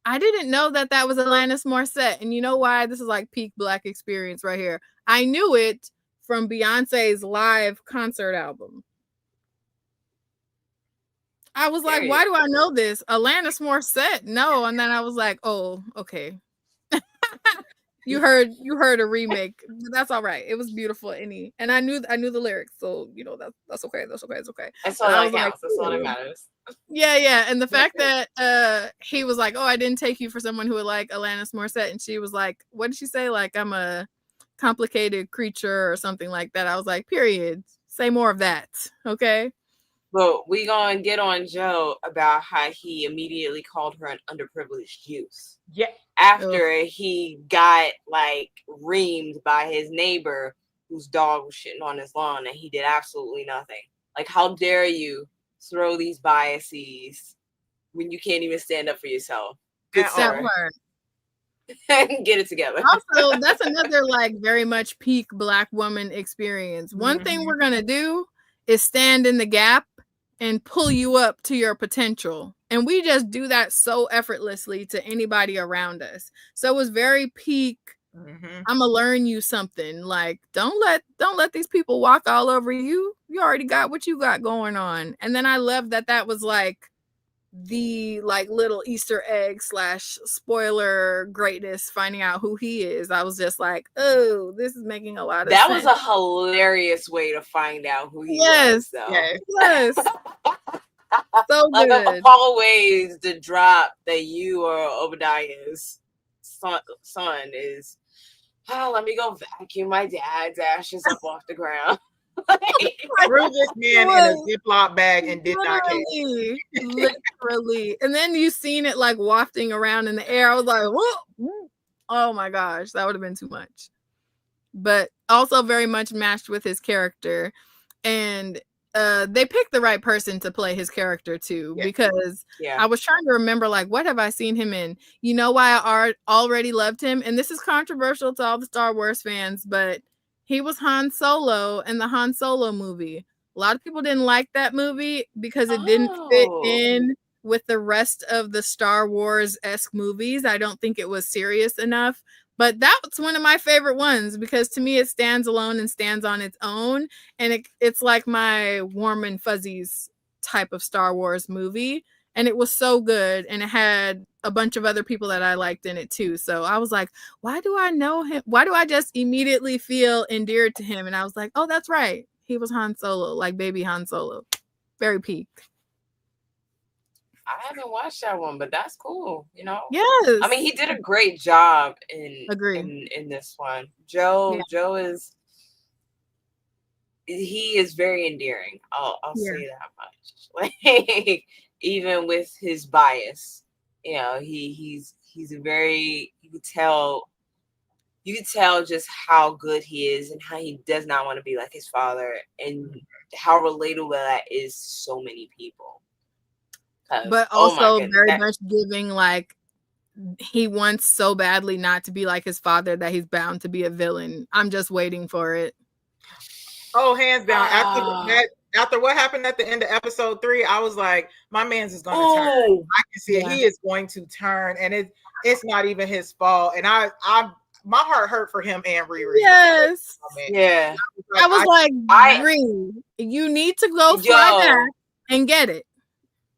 I didn't know that was Alanis Morissette. And you know why? This is like peak Black experience right here. I knew it from Beyonce's live concert album. I was like, why do I know this? Alanis Morissette? No. And then I was like, oh, okay. You heard a remake. That's all right. It was beautiful. And I knew the lyrics. So, that's okay. It's okay.
That's all that counts. That's all that matters.
Yeah. And the fact that he was like, oh, I didn't take you for someone who would like Alanis Morissette. And she was like, what did she say? Like, I'm a complicated creature or something like that. I was like, period. Say more of that. Okay.
But we gonna get on Joe about how he immediately called her an underprivileged youth.
Yeah.
After he got reamed by his neighbor whose dog was shitting on his lawn and he did absolutely nothing. Like, how dare you throw these biases when you can't even stand up for yourself? Good sir. Get it together.
Also, that's another very much peak Black woman experience. One thing we're gonna do is stand in the gap and pull you up to your potential, and we just do that so effortlessly to anybody around us. So it was very peak. I'm gonna learn you something. Like, don't let these people walk all over you. You already got what you got going on. And then I love that was the little Easter egg / spoiler greatness, finding out who he is. I was just like, oh, this is making a lot of sense.
That was a hilarious way to find out who he was, though.
Yes. So
Like
good.
always, the drop that you or Obadiah's son is. Oh, let me go vacuum my dad's ashes up off the ground.
Threw this man in a Ziploc bag and did not care.
Literally. And then you seen it like wafting around in the air. I was like, whoa. Oh my gosh, that would have been too much. But also very much matched with his character. And they picked the right person to play his character too, because I was trying to remember, like, what have I seen him in? You know why I already loved him? And this is controversial to all the Star Wars fans, but he was Han Solo in the Han Solo movie. A lot of people didn't like that movie because it didn't fit in with the rest of the Star Wars-esque movies. I don't think it was serious enough. But that's one of my favorite ones because to me it stands alone and stands on its own. And it's like my warm and fuzzies type of Star Wars movie. And it was so good. And it had a bunch of other people that I liked in it too. So I was like, why do I know him? Why do I just immediately feel endeared to him? And I was like, oh, that's right. He was Han Solo, like baby Han Solo. Very peak.
I haven't watched that one, but that's cool. You know.
Yes.
I mean, he did a great job in this one. Joe is. He is very endearing. I'll say that much. Like even with his bias, you know, he's a very you could tell just how good he is and how he does not want to be like his father and how relatable that is to so many people.
But also very much giving like he wants so badly not to be like his father that he's bound to be a villain. I'm just waiting for it.
Oh, hands down. After what happened at the end of episode 3, I was like, my man's is going to turn. I can see it. He is going to turn, and it's not even his fault. And I my heart hurt for him and Riri.
Yes.
Yeah.
I was like, Riri, you need to go fly back and get it.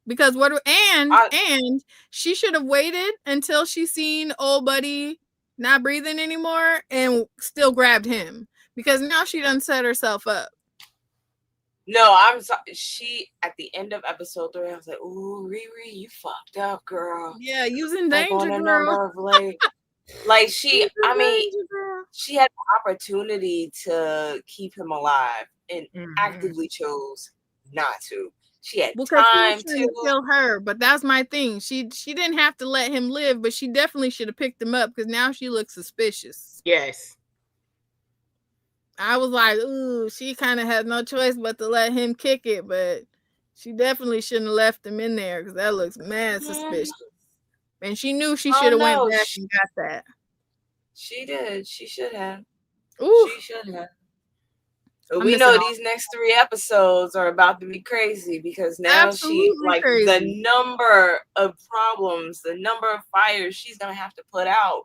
Because and she should have waited until she seen old buddy not breathing anymore and still grabbed him. Because now she done set herself up.
No, I'm sorry. She at the end of episode 3, I was like, "Ooh, Riri, you fucked up, girl."
Yeah, using danger,
on a
girl.
number of like she. I mean, she had the opportunity to keep him alive and actively chose not to. She had time to
kill her, but that's my thing. She didn't have to let him live, but she definitely should have picked him up because now she looks suspicious.
Yes.
I was like, ooh, she kind of had no choice but to let him kick it, but she definitely shouldn't have left him in there because that looks mad suspicious. And she knew she should have went back and got that.
She did. She should have.
Ooh.
She should have. But we know these next 3 episodes are about to be crazy because now the number of problems, the number of fires she's gonna have to put out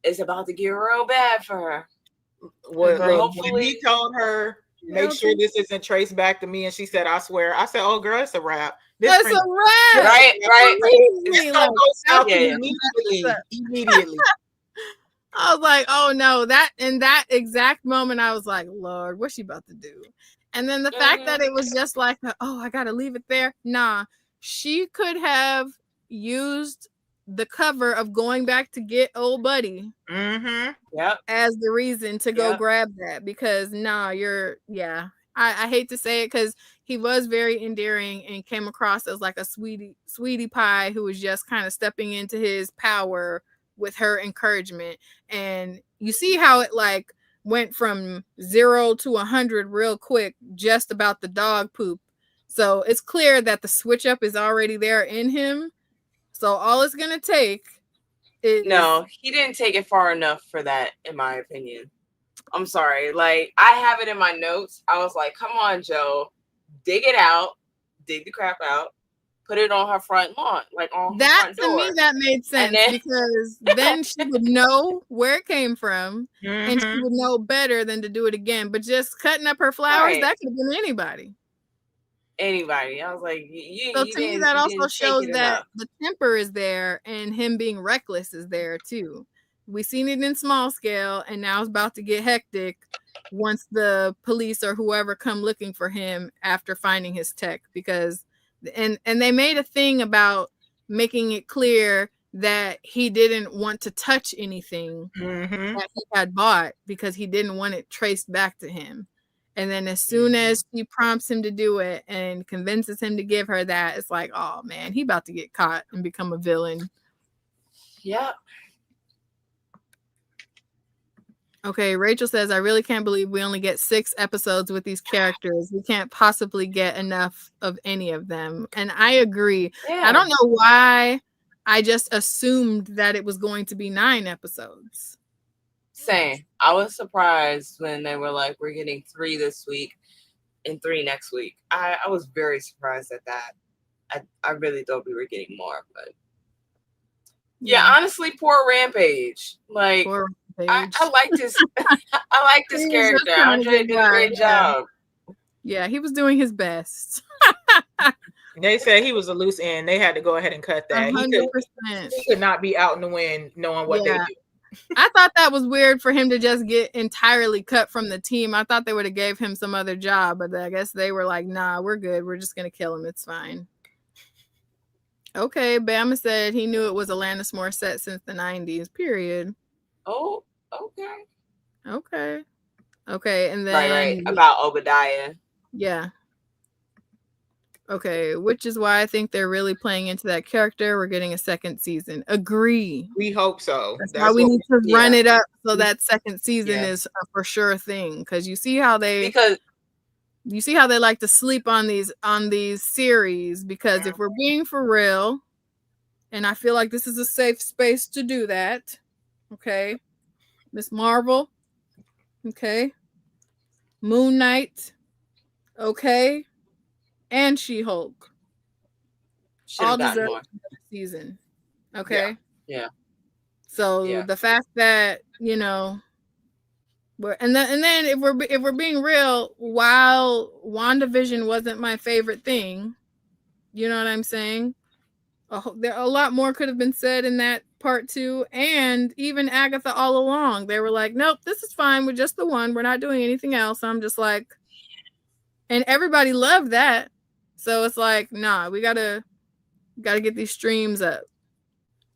is about to get real bad for her.
When he told her, make sure this isn't traced back to me, and she said, I swear. I said, oh, girl, it's a wrap.
That's a wrap.
Right.
It's gonna go south immediately.
I was like, oh no, in that exact moment, I was like, Lord, what's she about to do? And then the fact that it was just like, oh, I gotta leave it there. Nah, she could have used the cover of going back to get old buddy as the reason to go grab that because I hate to say it because he was very endearing and came across as like a sweetie pie who was just kind of stepping into his power with her encouragement. And you see how it like went from 0 to 100 real quick just about the dog poop. So it's clear that the switch up is already there in him. So all it's gonna take is
he didn't take it far enough for that, in my opinion. I'm sorry. Like I have it in my notes. I was like, come on, Joe, dig the crap out, put it on her front lawn, like on her front door.
To me, that made sense because then she would know where it came from and she would know better than to do it again. But just cutting up her flowers, that could have been anybody.
I was like,
so to me, that also shows that the temper is there and him being reckless is there too. We've seen it in small scale, and now it's about to get hectic once the police or whoever come looking for him after finding his tech, because and they made a thing about making it clear that he didn't want to touch anything that he had bought because he didn't want it traced back to him. And then as soon as she prompts him to do it and convinces him to give her that, it's like, oh man, he about to get caught and become a villain.
Yep.
Okay, Rachel says, I really can't believe we only get 6 episodes with these characters. We can't possibly get enough of any of them. And I agree.
Yeah.
I don't know why I just assumed that it was going to be 9 episodes.
Same. I was surprised when they were like, we're getting 3 this week and 3 next week. I was very surprised at that. I really thought we were getting more, but yeah, honestly, poor Rampage. Like, poor Rampage. I like this. I like this character. Andre did a great job.
Yeah, he was doing his best.
They said he was a loose end. They had to go ahead and cut that. 100%. He could not be out in the wind knowing what they do.
I thought that was weird for him to just get entirely cut from the team. I thought they would have gave him some other job, but I guess they were like, nah, we're good. We're just going to kill him. It's fine. Okay, Bama said he knew it was Alanis Morissette since the 90s, period.
Oh, okay.
Okay, and then...
Right, about Obadiah.
Yeah. Okay, which is why I think they're really playing into that character. We're getting a 2nd season. Agree.
We hope so.
That's why we need to run it up so that 2nd season is a for sure thing. Because you see how they like to sleep on these series. Because if we're being for real, and I feel like this is a safe space to do that. Okay, Miss Marvel. Okay, Moon Knight. Okay. And She-Hulk. All deserve a season. Okay.
Yeah.
So the fact that, and then if we're being real, while WandaVision wasn't my favorite thing, you know what I'm saying? A lot more could have been said in that part 2, and even Agatha all along, they were like, nope, this is fine with just the one. We're not doing anything else. I'm just like, and everybody loved that. So it's like, nah, we gotta get these streams up.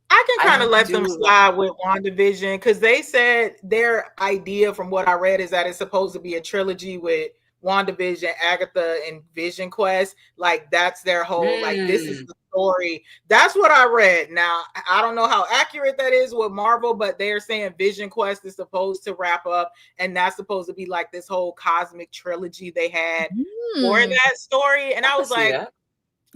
I can kind of let them slide with WandaVision because they said their idea, from what I read, is that it's supposed to be a trilogy with WandaVision, Agatha, and Vision Quest. Like that's their whole like this is the story. That's what I read. Now I don't know how accurate that is with Marvel, but they're saying Vision Quest is supposed to wrap up, and that's supposed to be like this whole cosmic trilogy they had for that story. And I was like,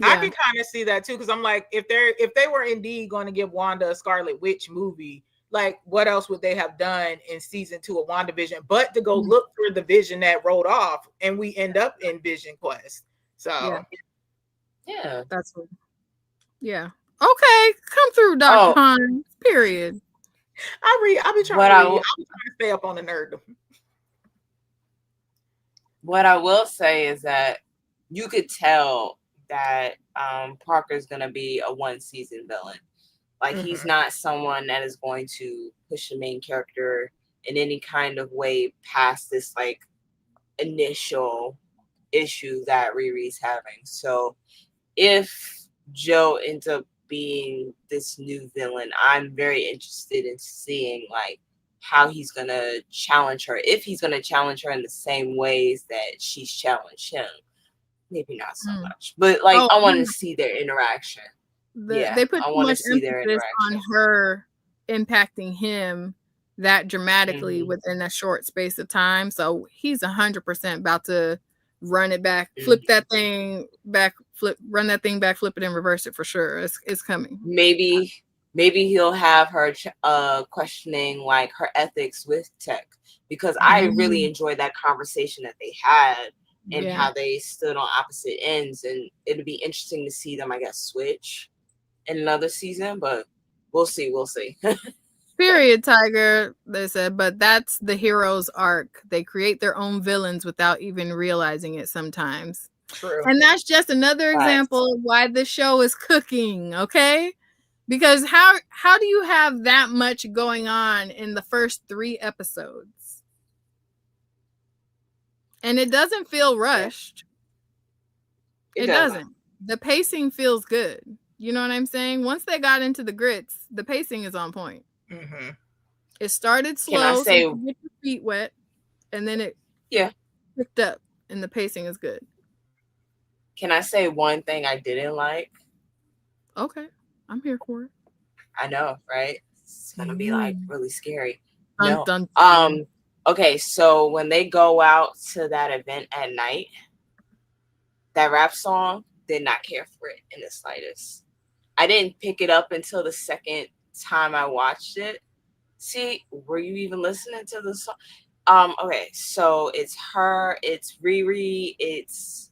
I can kind of see that too, because I'm like, if they were indeed going to give Wanda a Scarlet Witch movie, like what else would they have done in season 2 of WandaVision but to go look for the Vision that rolled off, and we end up in Vision Quest. So
yeah,
that's what. Yeah. Okay, come through, Dr. Hines. Period.
I'll be trying to stay up on the nerd.
What I will say is that you could tell that Parker's gonna be a 1-season villain. Like he's not someone that is going to push the main character in any kind of way past this like initial issue that Riri's having. So if Joe ends up being this new villain, I'm very interested in seeing like how he's gonna challenge her. If he's gonna challenge her in the same ways that she's challenged him. Maybe not so much, but like I want to see their interaction.
They put too much emphasis on her impacting him that dramatically within a short space of time. So he's 100% about to run it back, flip that thing back, run that thing back, flip it and reverse it for sure. It's coming.
Maybe he'll have her questioning like her ethics with tech, because I really enjoyed that conversation that they had. And how they stood on opposite ends, and it'd be interesting to see them, I guess, switch in another season, but we'll see.
Period, Tiger. They said, but that's the hero's arc. They create their own villains without even realizing it sometimes.
True.
And that's just another example of why this show is cooking, okay? Because how do you have that much going on in the first 3 episodes? And it doesn't feel rushed. It doesn't. the pacing feels good. You know what I'm saying? Once they got into the grits, the pacing is on point.
Mm-hmm.
It started
Can I
slow, so
say,
you could get your feet wet, and then it
yeah,
picked up, and the pacing is good.
can I say one thing I didn't like?
Okay, I'm here for it.
I know, right? It's gonna be like really scary.
Dun,
No.
dun, dun.
Okay, so when they go out to that event at night, that rap song, did not care for it in the slightest. I didn't pick it up until the second time I watched it. See, were you even listening to the song? Okay, so it's her, it's Riri, it's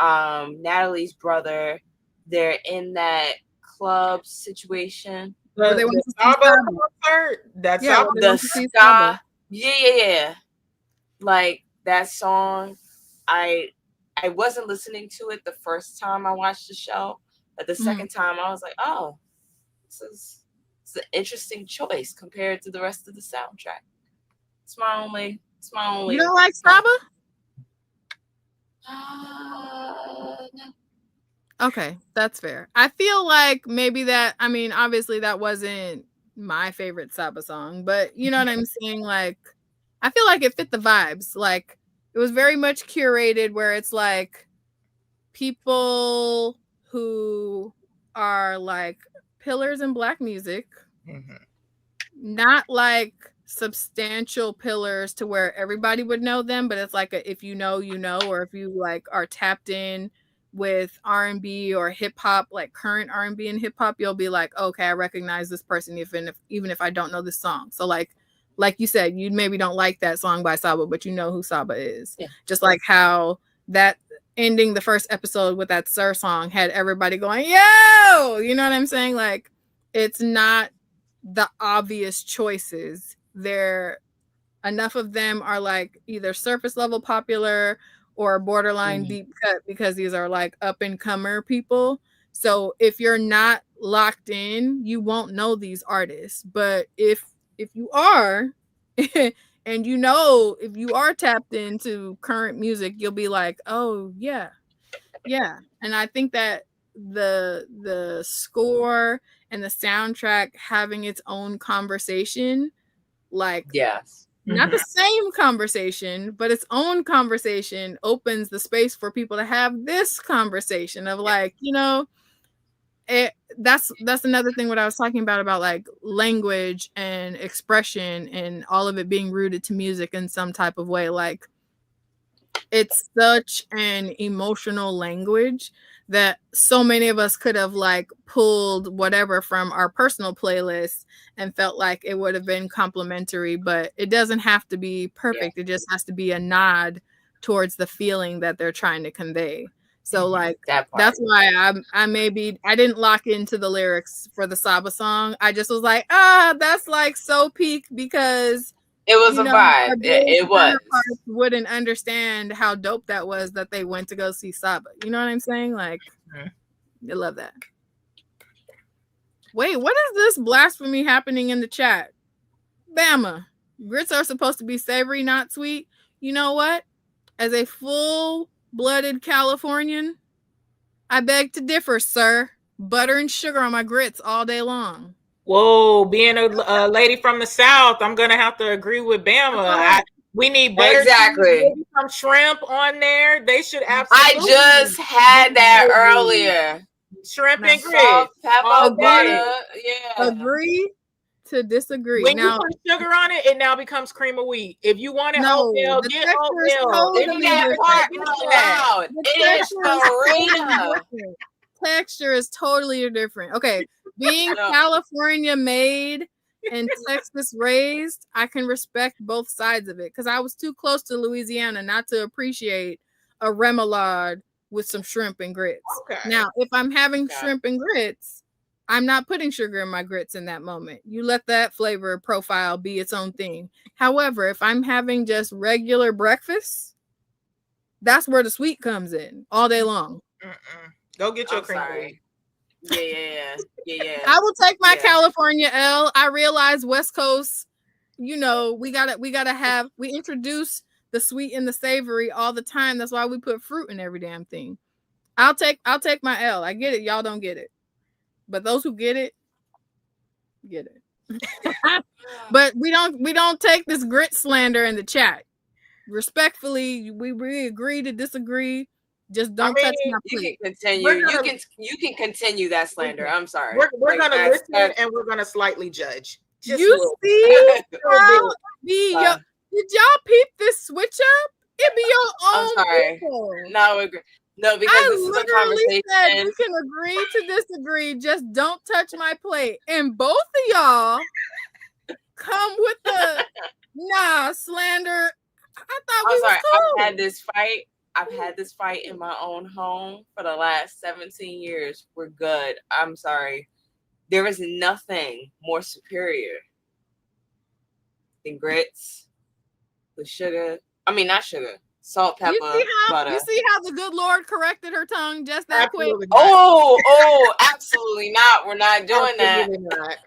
Natalie's brother. They're in that club situation.
But they
The
went to see
Saba
Saba.
concert. That's
Yeah,
Saba.
well, they
The
went to see
ska,
Saba.
yeah. Like that song, I I wasn't listening to it the first time I watched the show, but the second time I was like, oh, it's an interesting choice compared to the rest of the soundtrack. It's my only.
You don't like Saba?
No.
Okay, that's fair. I feel like maybe that, I mean, obviously that wasn't my favorite Saba song, but you know what I'm saying? Like, I feel like it fit the vibes. Like, it was very much curated where it's like people who are like pillars in Black music,
Mm-hmm.
not like substantial pillars to where everybody would know them, but it's like if you know, you know, or if you like are tapped in with R&B or hip hop, like current R&B and hip hop, you'll be like, okay, I recognize this person even if I don't know this song. So like you said, you maybe don't like that song by Saba, but you know who Saba is.
Yeah.
Just like how that ending the first episode with that Sir song had everybody going, yo, you know what I'm saying? Like, it's not the obvious choices. There, enough of them are like either surface level popular or borderline deep cut because these are like up and comer people. So if you're not locked in, you won't know these artists. But if you are and you know, if you are tapped into current music, you'll be like, oh yeah, and I think that the score and the soundtrack having its own conversation, like
Yes.
not the same conversation, but its own conversation opens the space for people to have this conversation of like, you know, that's another thing what I was talking about like language and expression and all of it being rooted to music in some type of way. Like, it's such an emotional language that so many of us could have like pulled whatever from our personal playlist and felt like it would have been complimentary, but it doesn't have to be perfect. It just has to be a nod towards the feeling that they're trying to convey. So like that's why I didn't lock into the lyrics for the Saba song. I just was like, that's like so peak because
it was a vibe. It was.
Wouldn't understand how dope that was that they went to go see Saba. You know what I'm saying? Like, I love that. Wait, what is this blasphemy happening in the chat? Bama, grits are supposed to be savory, not sweet. You know what? As a full-blooded Californian, I beg to differ, sir. Butter and sugar on my grits all day long.
Whoa, being a lady from the South, I'm gonna have to agree with Bama. We need butter, some shrimp on there. They should absolutely.
I just had that earlier.
Shrimp and grits,
pepper, butter. Yeah.
Agree to disagree.
When
now,
you put sugar on it, it now becomes cream of wheat. If you want it oatmeal, get oatmeal.
Totally
it is Farina.
Texture is totally different. Okay, being California made and Texas raised, I can respect both sides of it because I was too close to Louisiana not to appreciate a remoulade with some shrimp and grits. Okay. Now, if I'm having shrimp and grits, I'm not putting sugar in my grits in that moment. You let that flavor profile be its own thing. However, if I'm having just regular breakfast, that's where the sweet comes in all day long.
Go get your cream.
Yeah.
I will take my California L. I realize West Coast, you know, we introduce the sweet and the savory all the time. That's why we put fruit in every damn thing. I'll take my L. I get it. Y'all don't get it. But those who get it, get it. But we don't take this grit slander in the chat. Respectfully, we agree to disagree. Just don't touch my plate.
You can continue. You can continue that slander. I'm sorry.
We're gonna listen and we're gonna slightly judge.
Just you see how did y'all peep this switch up? It be your own.
I'm sorry.
People.
No, because this is a conversation.
Said we can agree to disagree. Just don't touch my plate. And both of y'all come with the slander. I thought
I'm sorry. Cool. I've had this fight in my own home for the last 17 years. We're good. I'm sorry. There is nothing more superior than grits with sugar. I mean, not sugar, salt, pepper, butter.
You see how the good Lord corrected her tongue just that
absolutely
quick?
Oh, absolutely not. We're not doing that.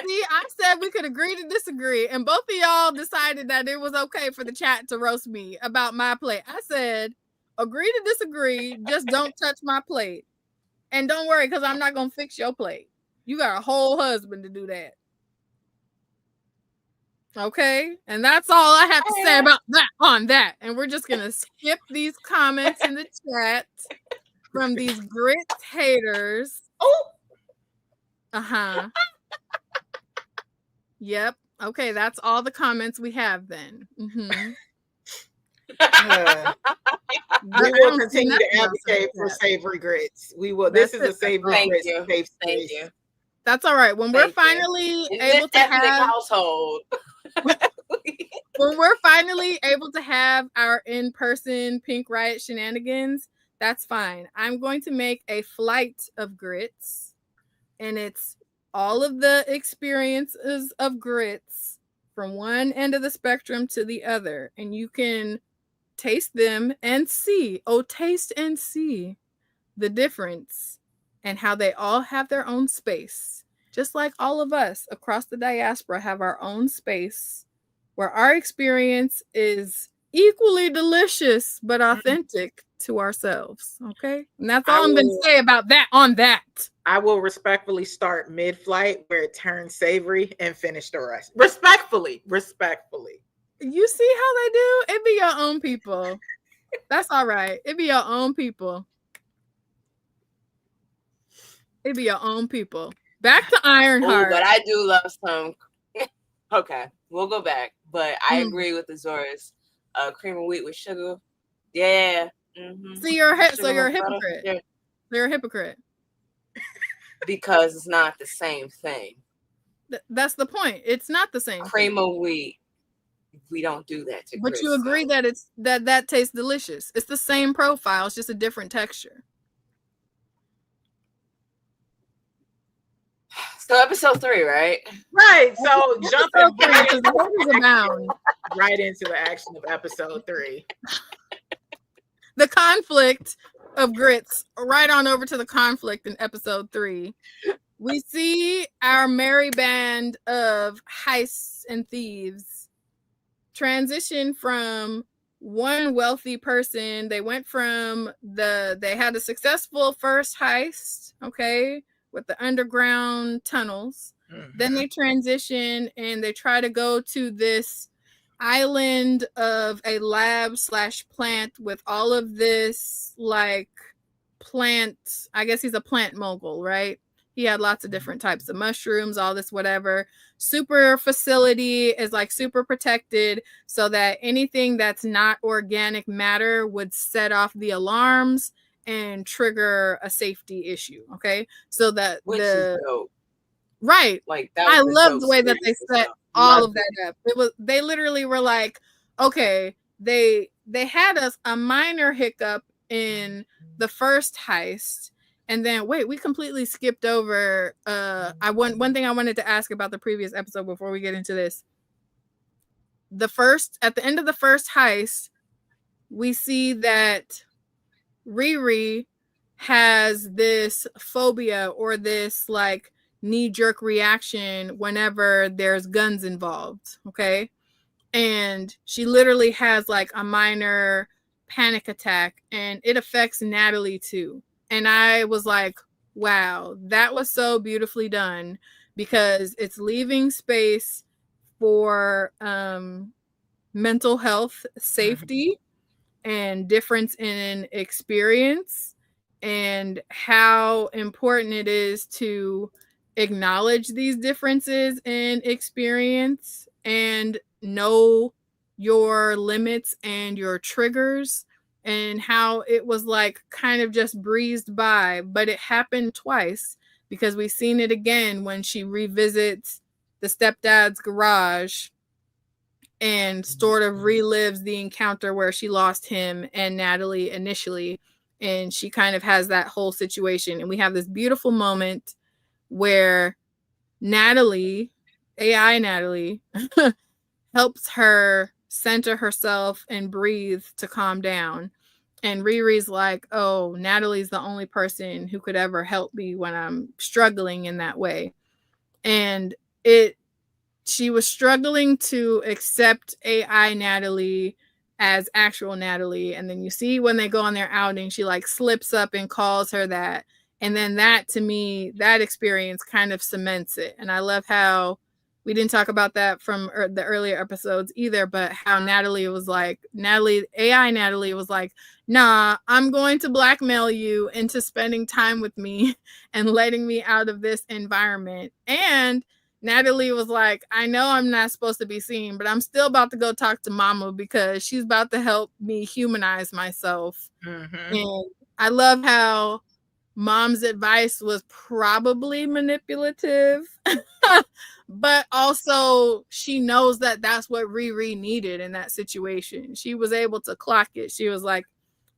See, I said we could agree to disagree, and both of y'all decided that it was okay for the chat to roast me about my plate. I said, agree to disagree, just don't touch my plate. And don't worry, because I'm not going to fix your plate. You got a whole husband to do that. Okay? And that's all I have to say about that on that. And we're just going to skip these comments in the chat from these grit haters.
Oh!
Uh-huh. Yep. Okay, that's all the comments we have then. Mm-hmm.
We will continue to advocate for savory grits. We will. This is a savory grits safe space.
Thank you.
That's all right. When we're finally able to have
household.
When we're finally able to have our in-person Pink Riot shenanigans, that's fine. I'm going to make a flight of grits, and it's all of the experiences of grits from one end of the spectrum to the other, and you can taste them and taste and see the difference and how they all have their own space. Just like all of us across the diaspora have our own space where our experience is equally delicious but authentic to ourselves. Okay? And that's all I'm going to say about that on that.
I will respectfully start mid-flight where it turns savory and finish the rest. Respectfully.
You see how they do? It be your own people. That's all right. It be your own people. It be your own people. Back to Ironheart.
But I do love some. Okay, we'll go back. But I agree with the Zora's cream of wheat with sugar. Yeah. Mm-hmm.
See, you're a hypocrite. Yeah. You're a hypocrite.
Because it's not the same thing.
That's the point. It's not the same.
Cream of wheat. We don't do that to
But you agree that it's that tastes delicious. It's the same profile. It's just a different texture.
So episode 3, right?
Right. So jumping
right
into the action of episode 3.
The conflict of grits. Right on over to the conflict in episode 3. We see our merry band of heists and thieves transition from one wealthy person. They went from they had a successful first heist, okay, with the underground tunnels. Mm-hmm. Then they transition and they try to go to this island of a lab/plant with all of this like plant. I guess he's a plant mogul, right? He had lots of different types of mushrooms, all this whatever. Super facility is like super protected so that anything that's not organic matter would set off the alarms and trigger a safety issue. Okay. So that
which is dope.
Right.
Like that.
I love the way that they set all of that up. They literally were like, okay, they had a minor hiccup in the first heist. And then we completely skipped over one thing I wanted to ask about the previous episode before we get into this. At the end of the first heist, we see that Riri has this phobia or this like knee-jerk reaction whenever there's guns involved, okay? And she literally has like a minor panic attack, and it affects Natalie too. And I was like, wow, that was so beautifully done, because it's leaving space for mental health safety and difference in experience, and how important it is to acknowledge these differences in experience and know your limits and your triggers, and how it was like kind of just breezed by, but it happened twice, because we've seen it again when she revisits the stepdad's garage and sort of relives the encounter where she lost him and Natalie initially. And she kind of has that whole situation. And we have this beautiful moment where Natalie, AI Natalie, helps her center herself and breathe to calm down. And Riri's like, oh, Natalie's the only person who could ever help me when I'm struggling in that way. And she was struggling to accept AI Natalie as actual Natalie. And then you see when they go on their outing, she like slips up and calls her that. And then that, to me, that experience kind of cements it. And I love how we didn't talk about that from the earlier episodes either, but how AI Natalie was like, nah, I'm going to blackmail you into spending time with me and letting me out of this environment. And Natalie was like, I know I'm not supposed to be seen, but I'm still about to go talk to mama because she's about to help me humanize myself. And I love how mom's advice was probably manipulative, but also she knows that that's what Riri needed in that situation. She was able to clock it. She was like,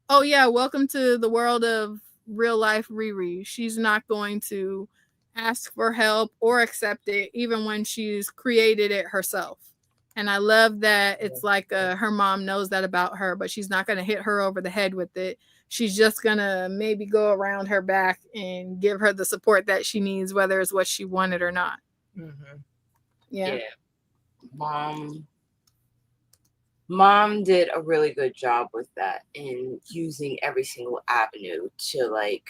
oh yeah, welcome to the world of real life Riri. She's not going to ask for help or accept it, even when she's created it herself. And I love that it's like her mom knows that about her, but she's not going to hit her over the head with it. She's just going to maybe go around her back and give her the support that she needs, whether it's what she wanted or not. Yeah.
Mom did a really good job with that in using every single avenue to like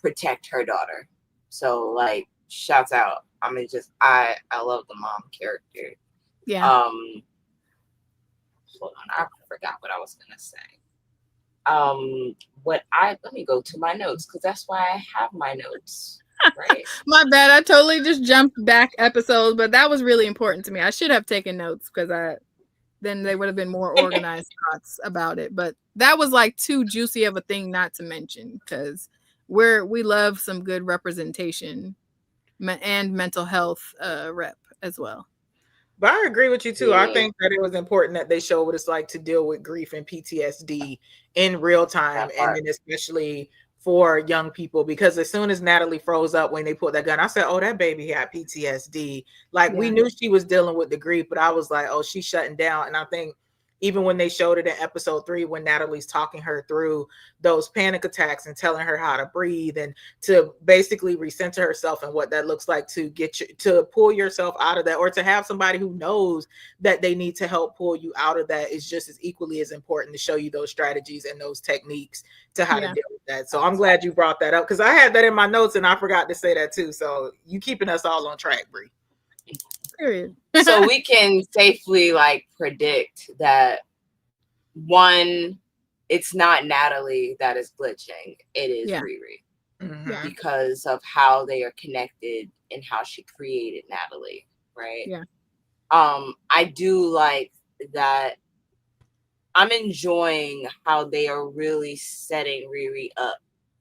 protect her daughter. So like shouts out. I mean, just I love the mom character.
Yeah.
Hold on, I forgot what I was gonna say. Let me go to my notes, because that's why I have my notes. Right.
My bad. I totally just jumped back episodes, but that was really important to me. I should have taken notes, because then they would have been more organized thoughts about it. But that was like too juicy of a thing not to mention, because we love some good representation and mental health rep as well.
But I agree with you too. I think that it was important that they show what it's like to deal with grief and PTSD in real time, and then especially for young people, because as soon as Natalie froze up when they put that gun, I said, oh, that baby had PTSD. Like, we knew she was dealing with the grief, but I was like, oh, she's shutting down. And I think even when they showed it in episode 3, when Natalie's talking her through those panic attacks and telling her how to breathe and to basically recenter herself and what that looks like to get you to pull yourself out of that, or to have somebody who knows that they need to help pull you out of that, is just as equally as important to show you those strategies and those techniques to how to deal with that. So I'm glad you brought that up, because I had that in my notes and I forgot to say that too. So you keeping us all on track, Bree.
Period.
So we can safely like predict that, one, it's not Natalie that is glitching, it is Riri, because of how they are connected and how she created Natalie, right? I do like that. I'm enjoying how they are really setting Riri up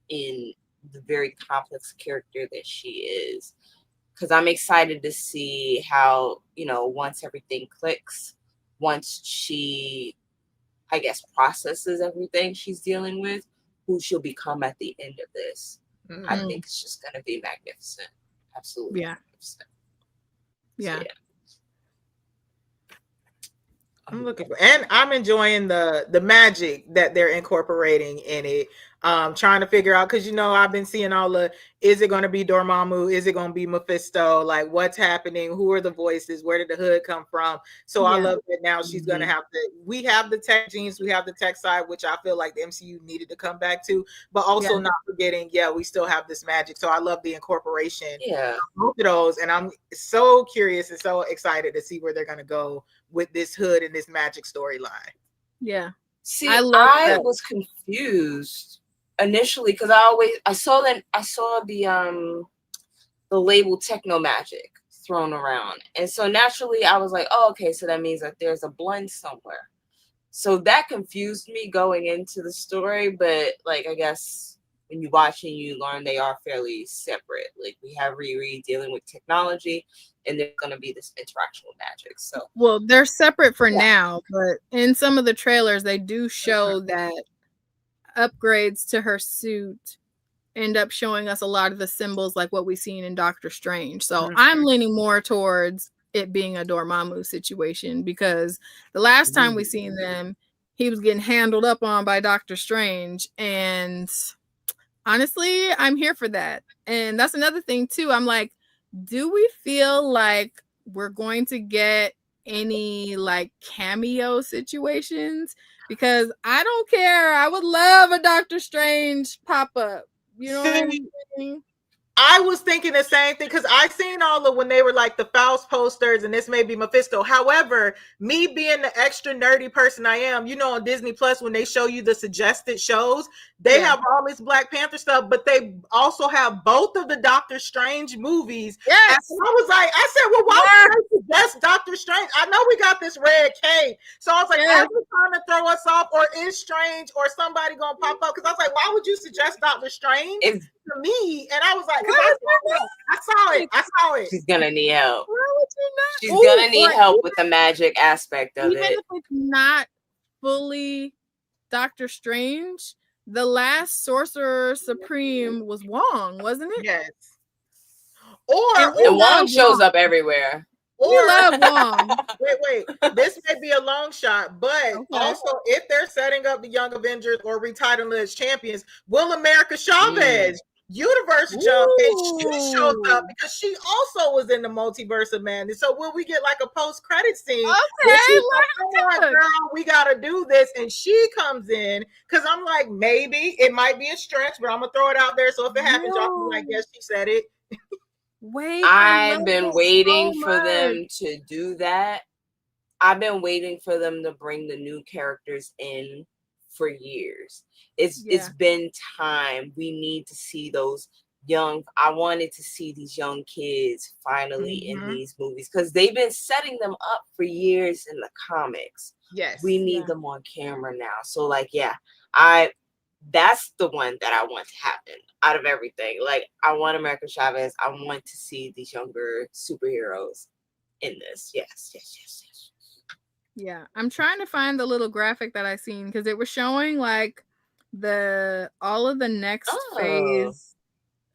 in the very complex character that she is, because I'm excited to see how, once everything clicks, once she, I guess, processes everything she's dealing with, who she'll become at the end of this. I think it's just going to be magnificent. Absolutely magnificent.
Yeah.
So,
I'm looking for, and I'm enjoying the magic that they're incorporating in it. Trying to figure out, because I've been seeing all the, is it going to be Dormammu, is it going to be Mephisto, like what's happening, who are the voices, where did the hood come from? So I love that now she's going to have to, we have the tech genes, we have the tech side, which I feel like the MCU needed to come back to, but also not forgetting, we still have this magic. So I love the incorporation of both of those, and I'm so curious and so excited to see where they're going to go with this hood and this magic storyline.
See, I was confused initially because I saw the label techno magic thrown around, and so naturally I was like, oh, okay, so that means that there's a blend somewhere. So that confused me going into the story, but like I guess when you watch and you learn, they are fairly separate. Like we have Riri dealing with technology, and there's going to be this interaction with magic. So
well, they're separate for now, but in some of the trailers they do show that upgrades to her suit end up showing us a lot of the symbols like what we've seen in Doctor Strange. So I'm leaning more towards it being a Dormammu situation, because the last time we seen them, he was getting handled up on by Doctor Strange, and honestly, I'm here for that. And that's another thing too. I'm like, do we feel like we're going to get any like cameo situations? Because I don't care. I would love a Doctor Strange pop up. You know what I mean?
I was thinking the same thing, because I seen all of when they were like the Faust posters, and this may be Mephisto. However, me being the extra nerdy person I am, on Disney Plus, when they show you the suggested shows, they have all this Black Panther stuff, but they also have both of the Doctor Strange movies.
Yes.
And I said, well, why would they suggest Doctor Strange? I know we got this red cape. So I was like, are you trying to throw us off, or is Strange or somebody going to pop up? Because I was like, why would you suggest Doctor Strange to me? And I was like, I saw it.
She's gonna need help.
Why would you not?
She's gonna need help with the magic aspect of
even
it.
if it's not fully Doctor Strange, the last Sorcerer Supreme was Wong, wasn't it?
Yes.
And Wong shows up everywhere.
We love Wong.
Wait. This may be a long shot, but also if they're setting up the Young Avengers or retitling as champions, will America Chavez Universe jump, and she shows up because she also was in the Multiverse of Madness. So will we get like a post-credit scene? Like, girl, we gotta do this, and she comes in, because I'm like, maybe it might be a stretch, but I'm gonna throw it out there. So if it happens, y'all be like, yes, she said it.
Wait,
I've been waiting for them to do that. I've been waiting for them to bring the new characters in for years. It's been time. We need to see those young. I wanted to see these young kids finally in these movies, because they've been setting them up for years in the comics.
Yes,
we need them on camera now. So like, that's the one that I want to happen out of everything. Like, I want America Chavez. I want to see these younger superheroes in this. Yes.
Yeah, I'm trying to find the little graphic that I seen, because it was showing like all of the next phase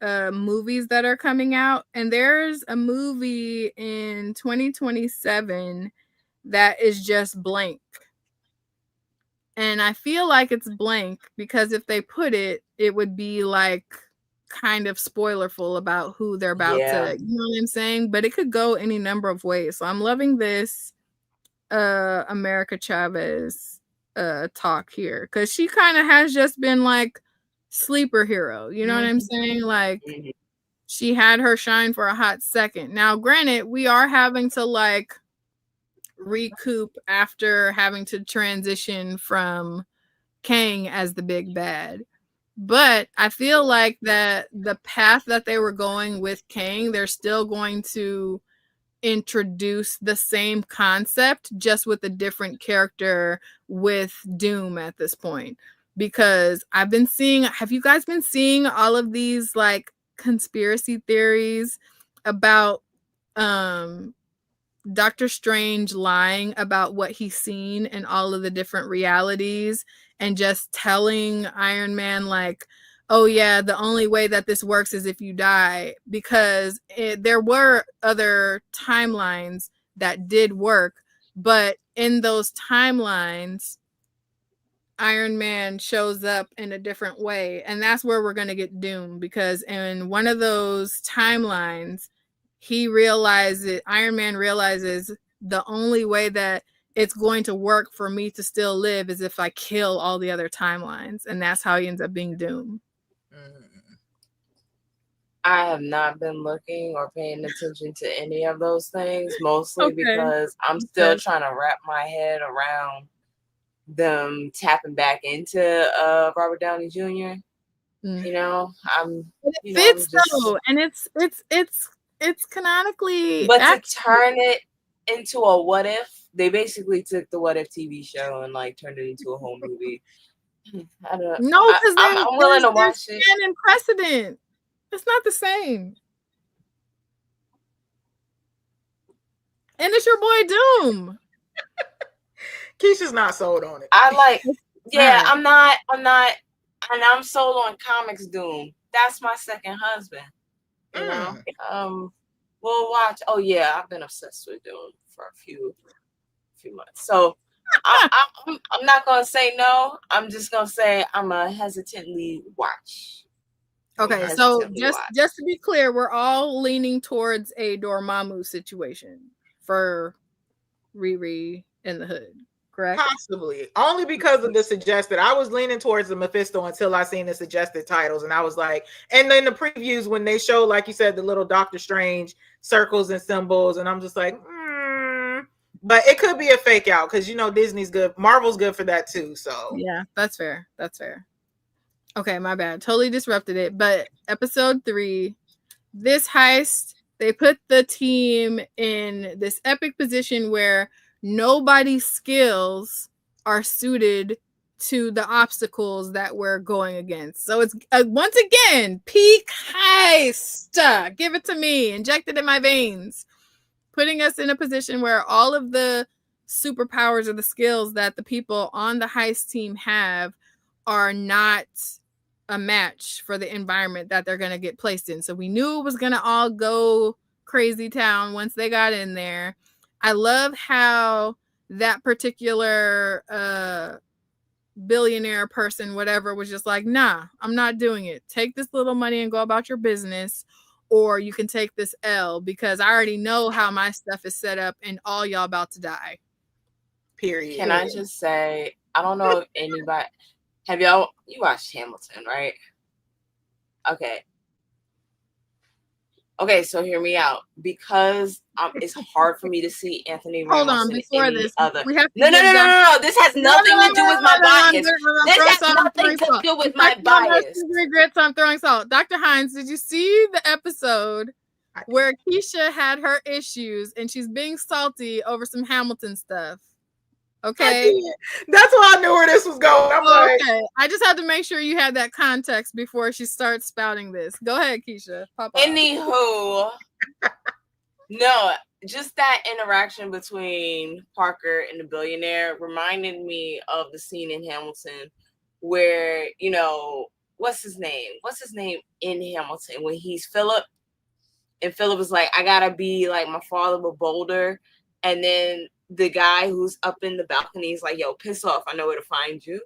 movies that are coming out, and there's a movie in 2027 that is just blank. And I feel like it's blank because if they put it, it would be like kind of spoilerful about who they're about to, you know what I'm saying? But it could go any number of ways. So I'm loving this America Chavez talk here, because she kind of has just been like sleeper hero, you know what I'm saying? Like she had her shine for a hot second. Now granted, we are having to like recoup after having to transition from Kang as the big bad, but I feel like that the path that they were going with Kang, they're still going to introduce the same concept, just with a different character with Doom at this point. Because have you guys been seeing all of these like conspiracy theories about Doctor Strange lying about what he's seen in all of the different realities, and just telling Iron Man like, oh yeah, the only way that this works is if you die, because there were other timelines that did work, but in those timelines Iron Man shows up in a different way, and that's where we're going to get Doom, because in one of those timelines Iron Man realizes the only way that it's going to work for me to still live is if I kill all the other timelines, and that's how he ends up being Doom.
I have not been looking or paying attention to any of those things, mostly because I'm still trying to wrap my head around them tapping back into Robert Downey Jr. You know,
it fits though, and it's canonically.
But to turn it into a what if, they basically took the What If TV show and like turned it into a whole movie. I don't.
No, because
I'm willing to watch it.
And precedent. It's not the same. And it's your boy Doom.
Keisha's not sold on it.
I'm not, and I'm sold on comics Doom. That's my second husband. You know, we'll watch. Oh yeah, I've been obsessed with Doom for a few months. So I'm not gonna say no. I'm just gonna say I'm a hesitantly watch.
Okay, so just to be clear, we're all leaning towards a Dormammu situation for Riri in the Hood, correct?
Possibly. Only because of the suggested. I was leaning towards the Mephisto until I seen the suggested titles, and I was like, and then the previews when they show, like you said, the little Doctor Strange circles and symbols, and I'm just like, but it could be a fake out because Disney's good, Marvel's good for that too. So
yeah, that's fair. Okay, my bad. Totally disrupted it. But episode 3, this heist, they put the team in this epic position where nobody's skills are suited to the obstacles that we're going against. So it's once again peak heist. Give it to me. Inject it in my veins. Putting us in a position where all of the superpowers or the skills that the people on the heist team have are not a match for the environment that they're going to get placed in. So we knew it was going to all go crazy town once they got in there. I love how that particular billionaire person, whatever, was just like, nah, I'm not doing it. Take this little money and go about your business, or you can take this L because I already know how my stuff is set up and all y'all about to die.
Period.
Can I just say, I don't know if anybody... you watched Hamilton, right? Okay, so hear me out. Because it's hard for me to see Anthony Ramos.
Hold on, before this, we have to
no. This has nothing to do with my bias. This has nothing to do with my bias.
Regrets, I'm throwing salt. Dr. Hines, did you see the episode where Keisha had her issues and she's being salty over some Hamilton stuff? Okay,
that's why I knew where this was going.
Okay, I just had to make sure you had that context before she starts spouting this. Go ahead, Keisha.
Anywho, no, just that interaction between Parker and the billionaire reminded me of the scene in Hamilton where, what's his name in Hamilton when he's Philip, and Philip is like, I gotta be like my father but bolder, and then the guy who's up in the balcony is like, yo, piss off, I know where to find you.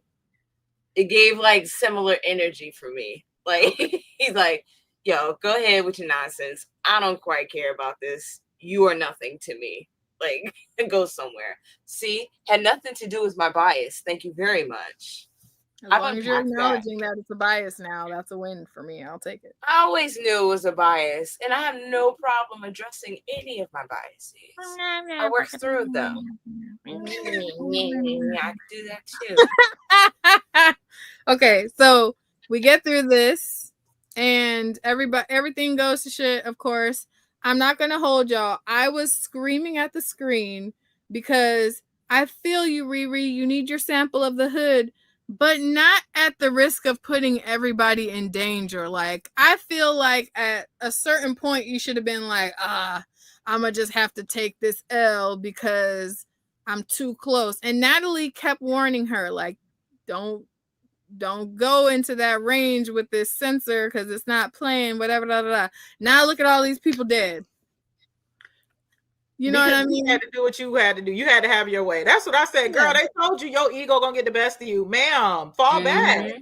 It gave like similar energy for me. Like, he's like, yo, go ahead with your nonsense. I don't quite care about this. You are nothing to me. Like, go somewhere. See, had nothing to do with my bias. Thank you very much.
As long as you're acknowledging that it's a bias now, that's a win for me. I'll take it.
I always knew it was a bias, and I have no problem addressing any of my biases. I work through them. I can do that too.
Okay, so we get through this, and everything goes to shit, of course. I'm not going to hold y'all. I was screaming at the screen because I feel you, Riri. You need your sample of the Hood, but not at the risk of putting everybody in danger. Like, I feel like at a certain point you should have been like, I'm gonna just have to take this L because I'm too close. And Natalie kept warning her, like, don't go into that range with this sensor because it's not playing, whatever. Now look at all these people dead. You know what I mean?
You had to do what you had to do. You had to have your way. That's what I said, girl. They told you your ego gonna get the best of you, ma'am. Fall back.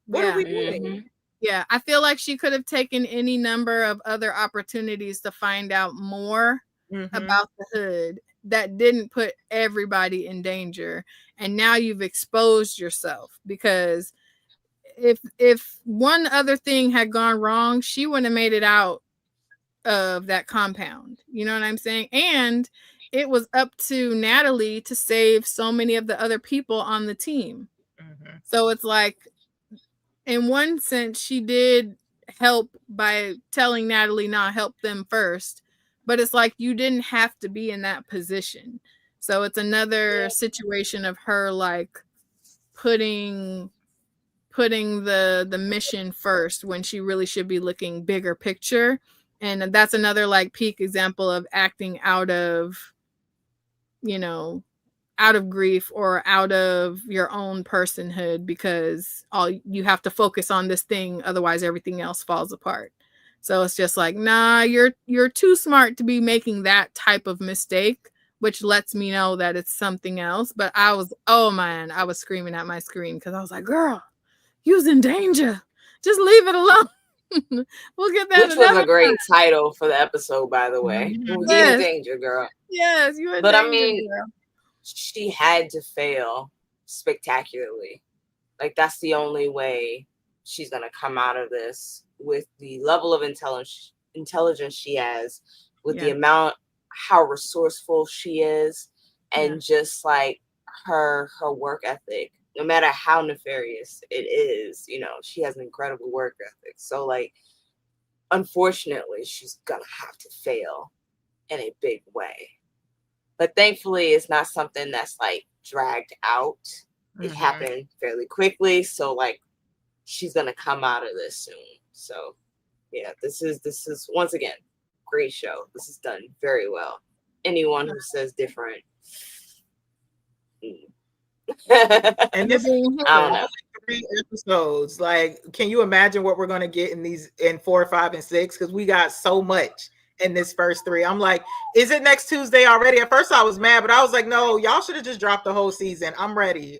What are we doing?
Yeah, I feel like she could have taken any number of other opportunities to find out more about the hood that didn't put everybody in danger. And now you've exposed yourself, because if one other thing had gone wrong, she wouldn't have made it out of that compound. You know what I'm saying? And it was up to Natalie to save so many of the other people on the team. So it's like, in one sense, she did help by telling Natalie not help them first, but it's like you didn't have to be in that position. So it's another situation of her like putting the mission first when she really should be looking bigger picture. And that's another like peak example of acting out of, out of grief or out of your own personhood, because all you have to focus on this thing, otherwise everything else falls apart. So it's just like, nah, you're too smart to be making that type of mistake, which lets me know that it's something else. But I was screaming at my screen because I was like, girl, you's in danger. Just leave it alone. We'll get that.
Which was a great title for the episode, by the way. You in danger, girl.
Yes, you in danger. But I mean,
girl, she had to fail spectacularly. Like, that's the only way she's gonna come out of this, with the level of intelligence she has, with the amount, how resourceful she is, and just like her work ethic. No matter how nefarious it is, she has an incredible work ethic. So, like, unfortunately, she's gonna have to fail in a big way. But thankfully, it's not something that's like dragged out. It happened fairly quickly. So, like, she's gonna come out of this soon. So, yeah, this is once again, great show. This is done very well. Anyone who says different.
And this is 3 episodes. Like, can you imagine what we're going to get in 4, 5, and 6? Because we got so much in this first 3. I'm like, is it next Tuesday already? At first I was mad, but I was like, no, y'all should have just dropped the whole season. I'm ready.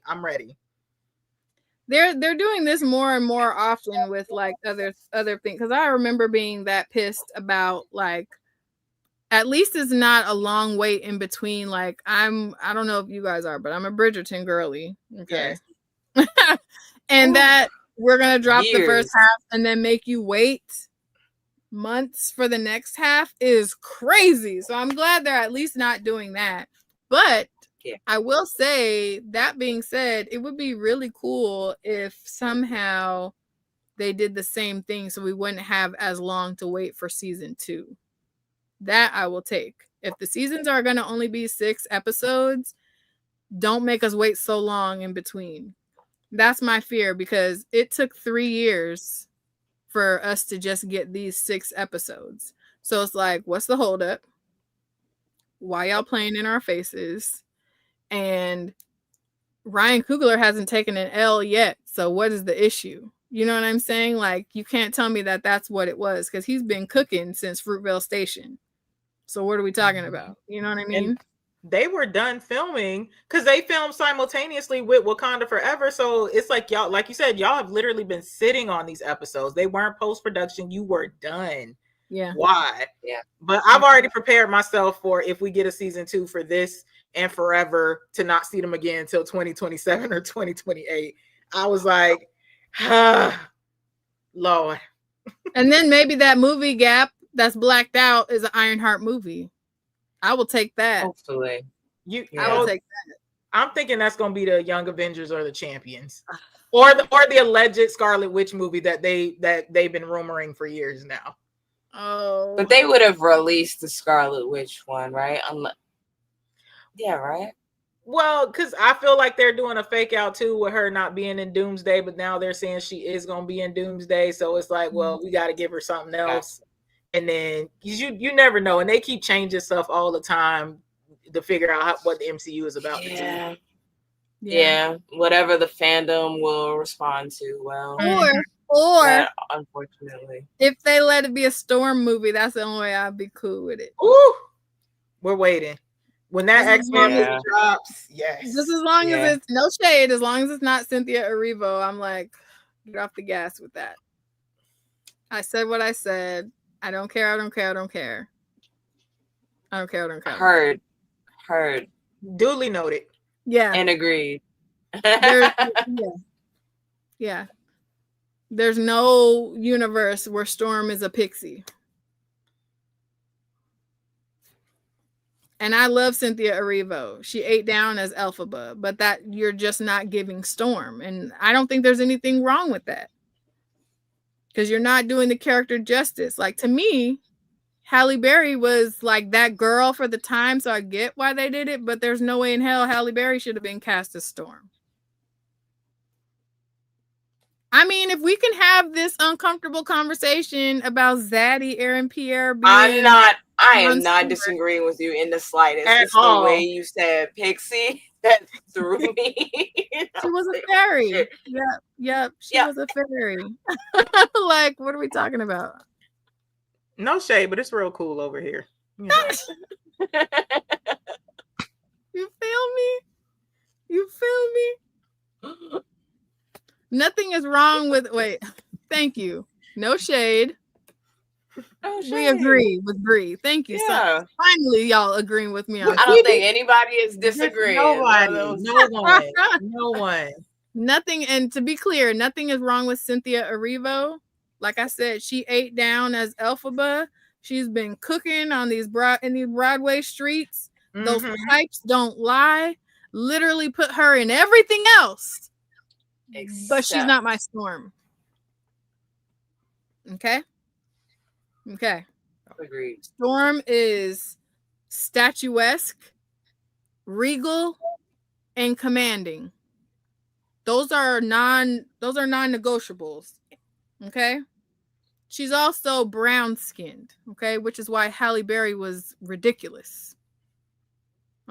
They're doing this more and more often with like other things, because I remember being that pissed about, like, at least it's not a long wait in between. Like, I don't know if you guys are, but I'm a Bridgerton girly. Okay. Yes. And that we're going to drop the first half and then make you wait months for the next half is crazy. So I'm glad they're at least not doing that. But I will say, that being said, it would be really cool if somehow they did the same thing so we wouldn't have as long to wait for season 2. That I will take. If the seasons are going to only be 6 episodes, don't make us wait so long in between. That's my fear, because it took 3 years for us to just get these 6 episodes. So it's like, what's the holdup? Why y'all playing in our faces? And Ryan Coogler hasn't taken an L yet. So what is the issue? You know what I'm saying? Like, you can't tell me that that's what it was, because he's been cooking since Fruitvale Station. So what are we talking about? You know what I mean?
And they were done filming, because they filmed simultaneously with Wakanda Forever. So it's like, y'all, like you said, y'all have literally been sitting on these episodes. They weren't post-production. You were done.
Yeah.
Why? Yeah. But I've already prepared myself for, if we get a season 2 for this and Forever, to not see them again until 2027 or 2028. I was like, Lord.
And then maybe that movie gap that's blacked out is an Ironheart movie. I will take that.
Hopefully.
I will take that. I'm thinking that's going to be the Young Avengers or the Champions, or the alleged Scarlet Witch movie that they've been rumoring for years now.
Oh,
but they would have released the Scarlet Witch one, right? Yeah, right.
Well, because I feel like they're doing a fake out too with her not being in Doomsday, but now they're saying she is going to be in Doomsday. So it's like, well, we got to give her something else. And then you never know. And they keep changing stuff all the time to figure out what the MCU is about.
Yeah. Whatever the fandom will respond to. Well,
or
unfortunately,
if they let it be a Storm movie, that's the only way I'd be cool with it.
Ooh. We're waiting. When that X-Men movie drops, yes.
Just as long as it's no shade, as long as it's not Cynthia Erivo, I'm like, get off the gas with that. I said what I said. I don't care. I don't care. I don't care. I don't care. I don't care.
Heard.
Duly noted.
Yeah.
And agreed.
Yeah. There's no universe where Storm is a pixie. And I love Cynthia Erivo. She ate down as Elphaba, but that you're just not giving Storm. And I don't think there's anything wrong with that. Because you're not doing the character justice. Like, to me, Halle Berry was like that girl for the time, so I get why they did it, but there's no way in hell Halle Berry should have been cast as Storm. I mean, if we can have this uncomfortable conversation about Zaddy, Aaron Pierre being...
I am not disagreeing with you in the slightest. It's the way you said Pixie that threw me.
She was a fairy. Yep. She was a fairy. Like, what are we talking about?
No shade, but it's real cool over here.
You feel me? You feel me? Nothing is wrong with... Wait. Thank you. No shade. We agree with Bree. Thank you.
Yeah.
So finally, y'all agreeing with me on
I don't think anybody is disagreeing.
No one.
Nothing. And to be clear, nothing is wrong with Cynthia Erivo. Like I said, she ate down as Elphaba. She's been cooking on these Broadway streets. Mm-hmm. Those pipes don't lie. Literally put her in everything else. But she's not my Storm. Okay.
Agreed.
Storm is statuesque, regal, and commanding. Those are non-negotiables. Okay. She's also brown-skinned. Okay, which is why Halle Berry was ridiculous.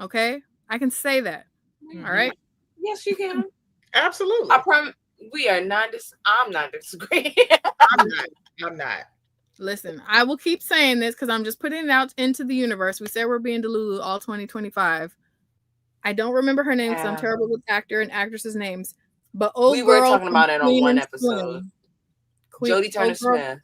Okay, I can say that. Mm-hmm. All right.
Yes, you can.
Absolutely.
I promise. We are not. I'm not disagreeing.
I'm not.
Listen, I will keep saying this because I'm just putting it out into the universe. We said we're being Delulu all 2025. I don't remember her name because I'm terrible with actor and actresses' names. But
we were talking about it on one episode. Jodie Turner-Smith.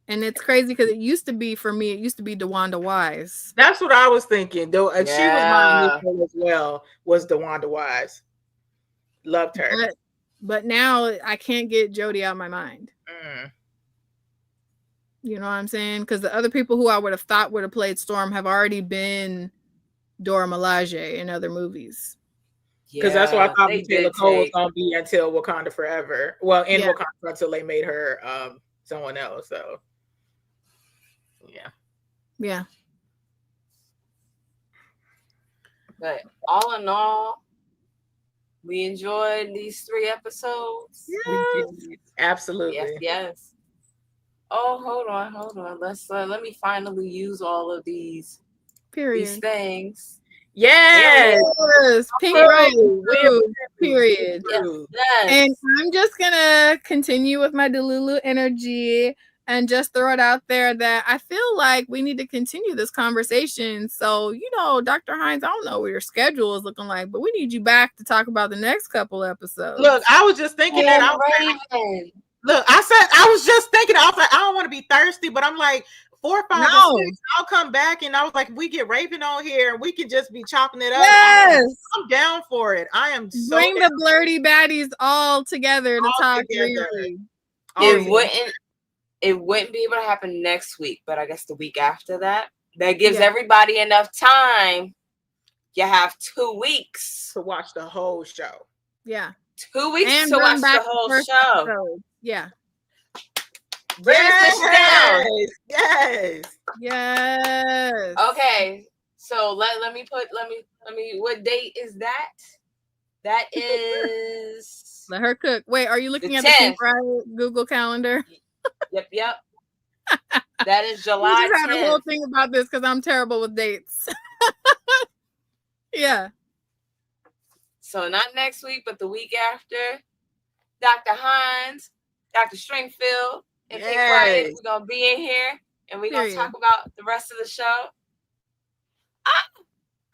And it's crazy because it used to be, for me, it used to be DeWanda Wise.
That's what I was thinking. Though, and she was my initial as well, was DeWanda Wise. Loved her.
But now I can't get Jodie out of my mind. You know what I'm saying? Because the other people who I would have thought would have played Storm have already been Dora Milaje in other movies.
Because that's what I thought Taylor Cole was going to be until Wakanda Forever. Well, in Wakanda until they made her someone else. So,
yeah.
But all in all, we enjoyed these 3 episodes.
Yes.
Absolutely.
Yes. Oh, hold on. Let me finally use all of these things.
Yes.
Pink right. Period.
Yes.
And I'm just gonna continue with my Delulu energy and just throw it out there that I feel like we need to continue this conversation. So, Dr. Hines, I don't know what your schedule is looking like, but we need you back to talk about the next couple episodes.
Look, I was just thinking that. I was just thinking, I was like, I don't want to be thirsty, but I'm like, 4, 5, and 6, I'll come back. And I was like, we get Raven on here and we can just be chopping it up.
Yes.
I'm down for it. I am so
bring the Blerdy baddies all together to talk really.
It wouldn't be able to happen next week, but I guess the week after that gives everybody enough time. You have 2 weeks
to watch the whole show.
Yeah.
2 weeks and to watch the whole show.
Episode. Yeah. Yes.
Okay. So let me what date is that? That is
let her cook. Wait, are you looking at the Riot Google Calendar?
Yep. That is July 10th.
We just had a whole thing about this because I'm terrible with dates. Yeah.
So not next week, but the week after. Dr. Hines, Dr. Stringfield, and Pink Riot, we're gonna be in here. and we're gonna
Period.
talk about the rest of the show.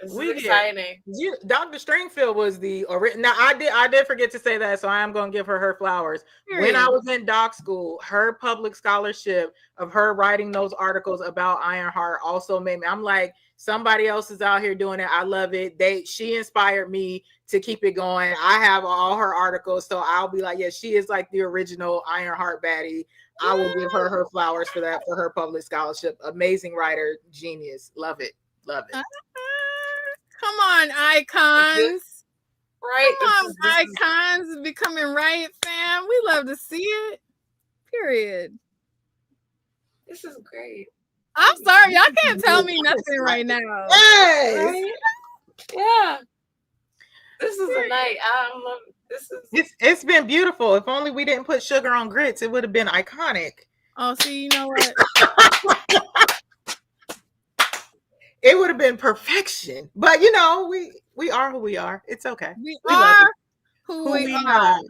This is exciting.
Dr. Stringfield was the original. Now I did forget to say that, so I am gonna give her flowers.
Period.
When I was in doc school, her public scholarship of her writing those articles about Ironheart also made me. I'm like, somebody else is out here doing it. I love it. She inspired me to keep it going. I have all her articles, so I'll be like, yeah, she is like the original Ironheart baddie. I will give her flowers for that, for her public scholarship. Amazing writer, genius. Love it. Love it.
Come on, icons.
Right?
Come on, icons becoming Riot fam. We love to see it. Period.
This is great.
I'm sorry, y'all can't tell me nothing right now.
Yes.
Right? Yeah. This is a night. I love this.
It's been beautiful. If only we didn't put sugar on grits, it would have been iconic.
Oh, see, you know what?
It would have been perfection. But you know, we are who we are. It's okay.
We are who we are.
are.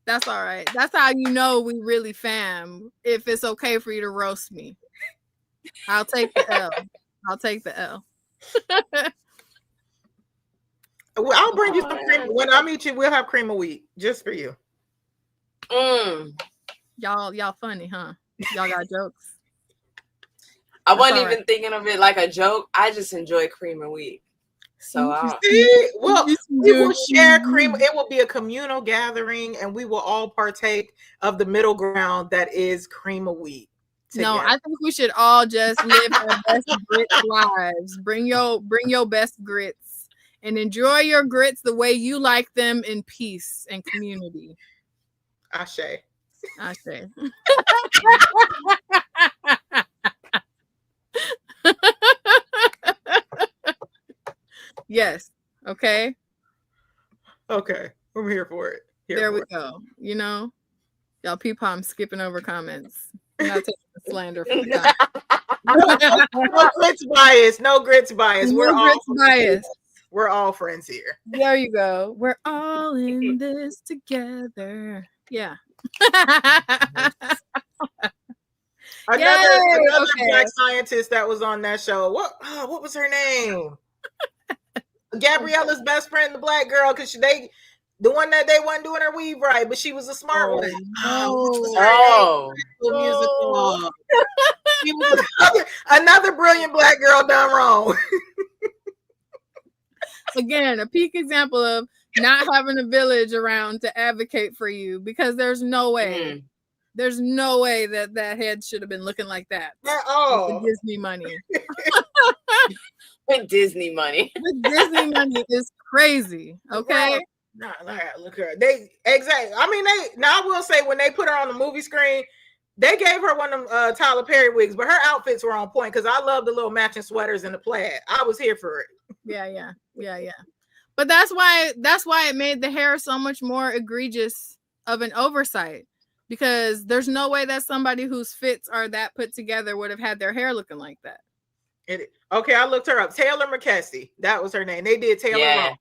That's all right. That's how you know we really fam. If it's okay for you to roast me, I'll take the L. I'll take the L.
I'll bring you some cream. When I meet you, we'll have cream of wheat just for you.
Y'all funny, huh? Y'all got jokes.
I wasn't even thinking of it like a joke. I just enjoy cream and wheat. So
well, we will share cream. It will be a communal gathering, and we will all partake of the middle ground that is cream of wheat. Together.
No, I think we should all just live our best grits lives. Bring your best grits and enjoy your grits the way you like them, in peace and community.
Ashe.
Yes. Okay.
Okay. I'm here for it.
There we go. You know, y'all peep I'm skipping over comments. I'm not taking the slander from the
No grits bias. No grits bias.
We're all bias.
We're all friends here.
There you go. We're all in this together. Yeah.
Another Black scientist that was on that show. What was her name? Gabriella's best friend, the black girl, because the one that they wasn't doing her weave right, but she was a smart one. Musical. She was another brilliant black girl done wrong.
Again, a peak example of not having a village around to advocate for you, because there's no way. There's no way that head should have been looking like that.
Oh,
Disney money.
With Disney money.
With Disney money is crazy. Okay.
Nah, look at her. I will say, when they put her on the movie screen, they gave her one of them Tyler Perry wigs, but her outfits were on point, because I love the little matching sweaters and the plaid. I was here for it.
Yeah. But that's why it made the hair so much more egregious of an oversight, because there's no way that somebody whose fits are that put together would have had their hair looking like that.
Okay, I looked her up. Taylor McKessie. That was her name. They did Taylor wrong.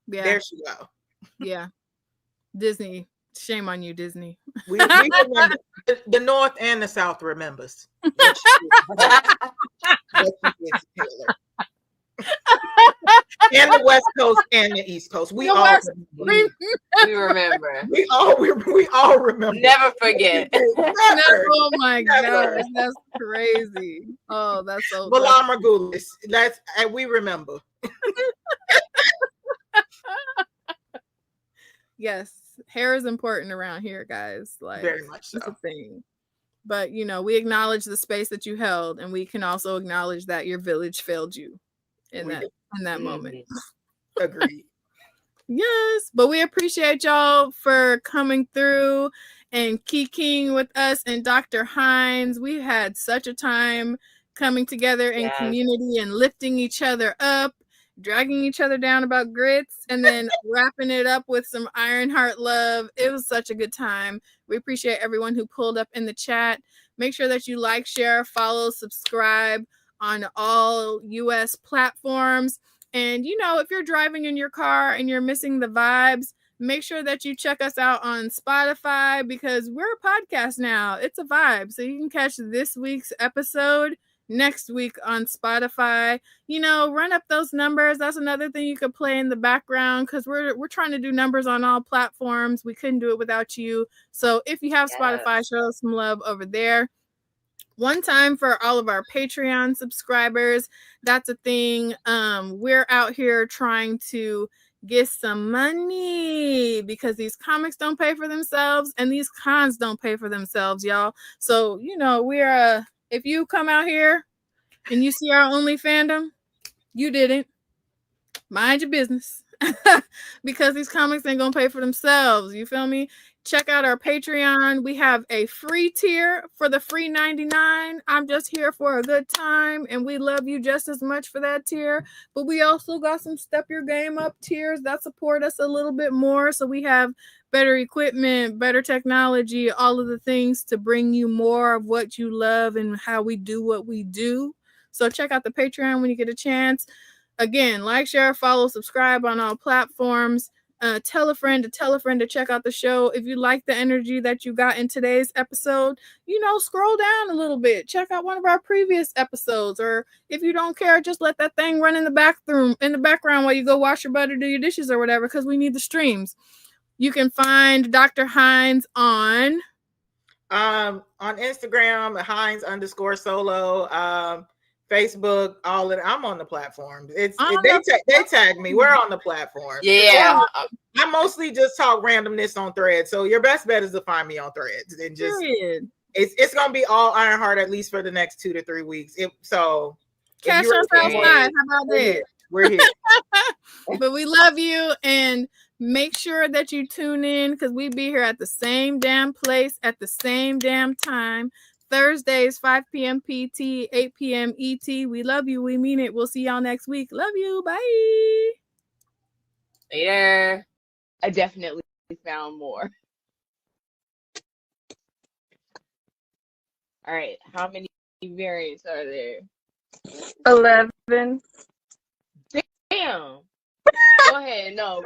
Yeah.
There she go.
Yeah. Disney. Shame on you, Disney.
We remember. The North and the South remembers. What you did to Taylor. And the West Coast and the East Coast. We all
remember.
We all remember.
Never forget.
Oh my gosh, that's crazy. Oh, that's so.
Balamargulis. We remember.
Yes, hair is important around here, guys. Like,
very much so.
It's a thing. But we acknowledge the space that you held, and we can also acknowledge that your village failed you in that moment.
Agreed.
Yes, but we appreciate y'all for coming through and kikiing with us and Dr. Hines. We had such a time coming together in community and lifting each other up, dragging each other down about grits, and then wrapping it up with some Ironheart love. It was such a good time. We appreciate everyone who pulled up in the chat. Make sure that you like, share, follow, subscribe on all US platforms. And if you're driving in your car and you're missing the vibes, Make sure that you check us out on Spotify because we're a podcast now. It's a vibe. So you can catch this week's episode next week on Spotify. You know, run up those numbers. That's another thing you could play in the background because we're trying to do numbers on all platforms. We couldn't do it without you. So if you have Spotify, show us some love over there. One time for all of our Patreon subscribers, that's a thing. We're out here trying to get some money because these comics don't pay for themselves and these cons don't pay for themselves, y'all. So, you know, we're if you come out here and you see our only fandom, you didn't. Mind your business. Because these comics ain't gonna pay for themselves. You feel me? Check out our Patreon. We have a free tier for the free 99. I'm just here for a good time, and we love you just as much for that tier. But we also got some step your game up tiers that support us a little bit more. So we have better equipment, better technology, all of the things to bring you more of what you love and how we do what we do. So check out the Patreon when you get a chance. Again, like, share, follow, subscribe on all platforms. Tell a friend to check out the show. If you like the energy that you got in today's episode, you know, scroll down a little bit. Check out one of our previous episodes. Or if you don't care, just let that thing run in the background while you go wash your butt or do your dishes or whatever, because we need the streams. You can find Dr. Hines on
Instagram, Hines_solo. Facebook, all of it. I'm on the platforms. They tag me. We're on the platform.
Yeah.
I mostly just talk randomness on Threads. So your best bet is to find me on Threads and just it's gonna be all Ironheart at least for the next 2 to 3 weeks.
Catch us outside. How about that?
We're here.
But we love you, and make sure that you tune in because we be here at the same damn place at the same damn time. Thursdays, 5 p.m. PT, 8 p.m. ET. We love you. We mean it. We'll see y'all next week. Love you. Bye.
Later. I definitely found more. All right. How many variants are there?
11.
Damn. Go ahead. No.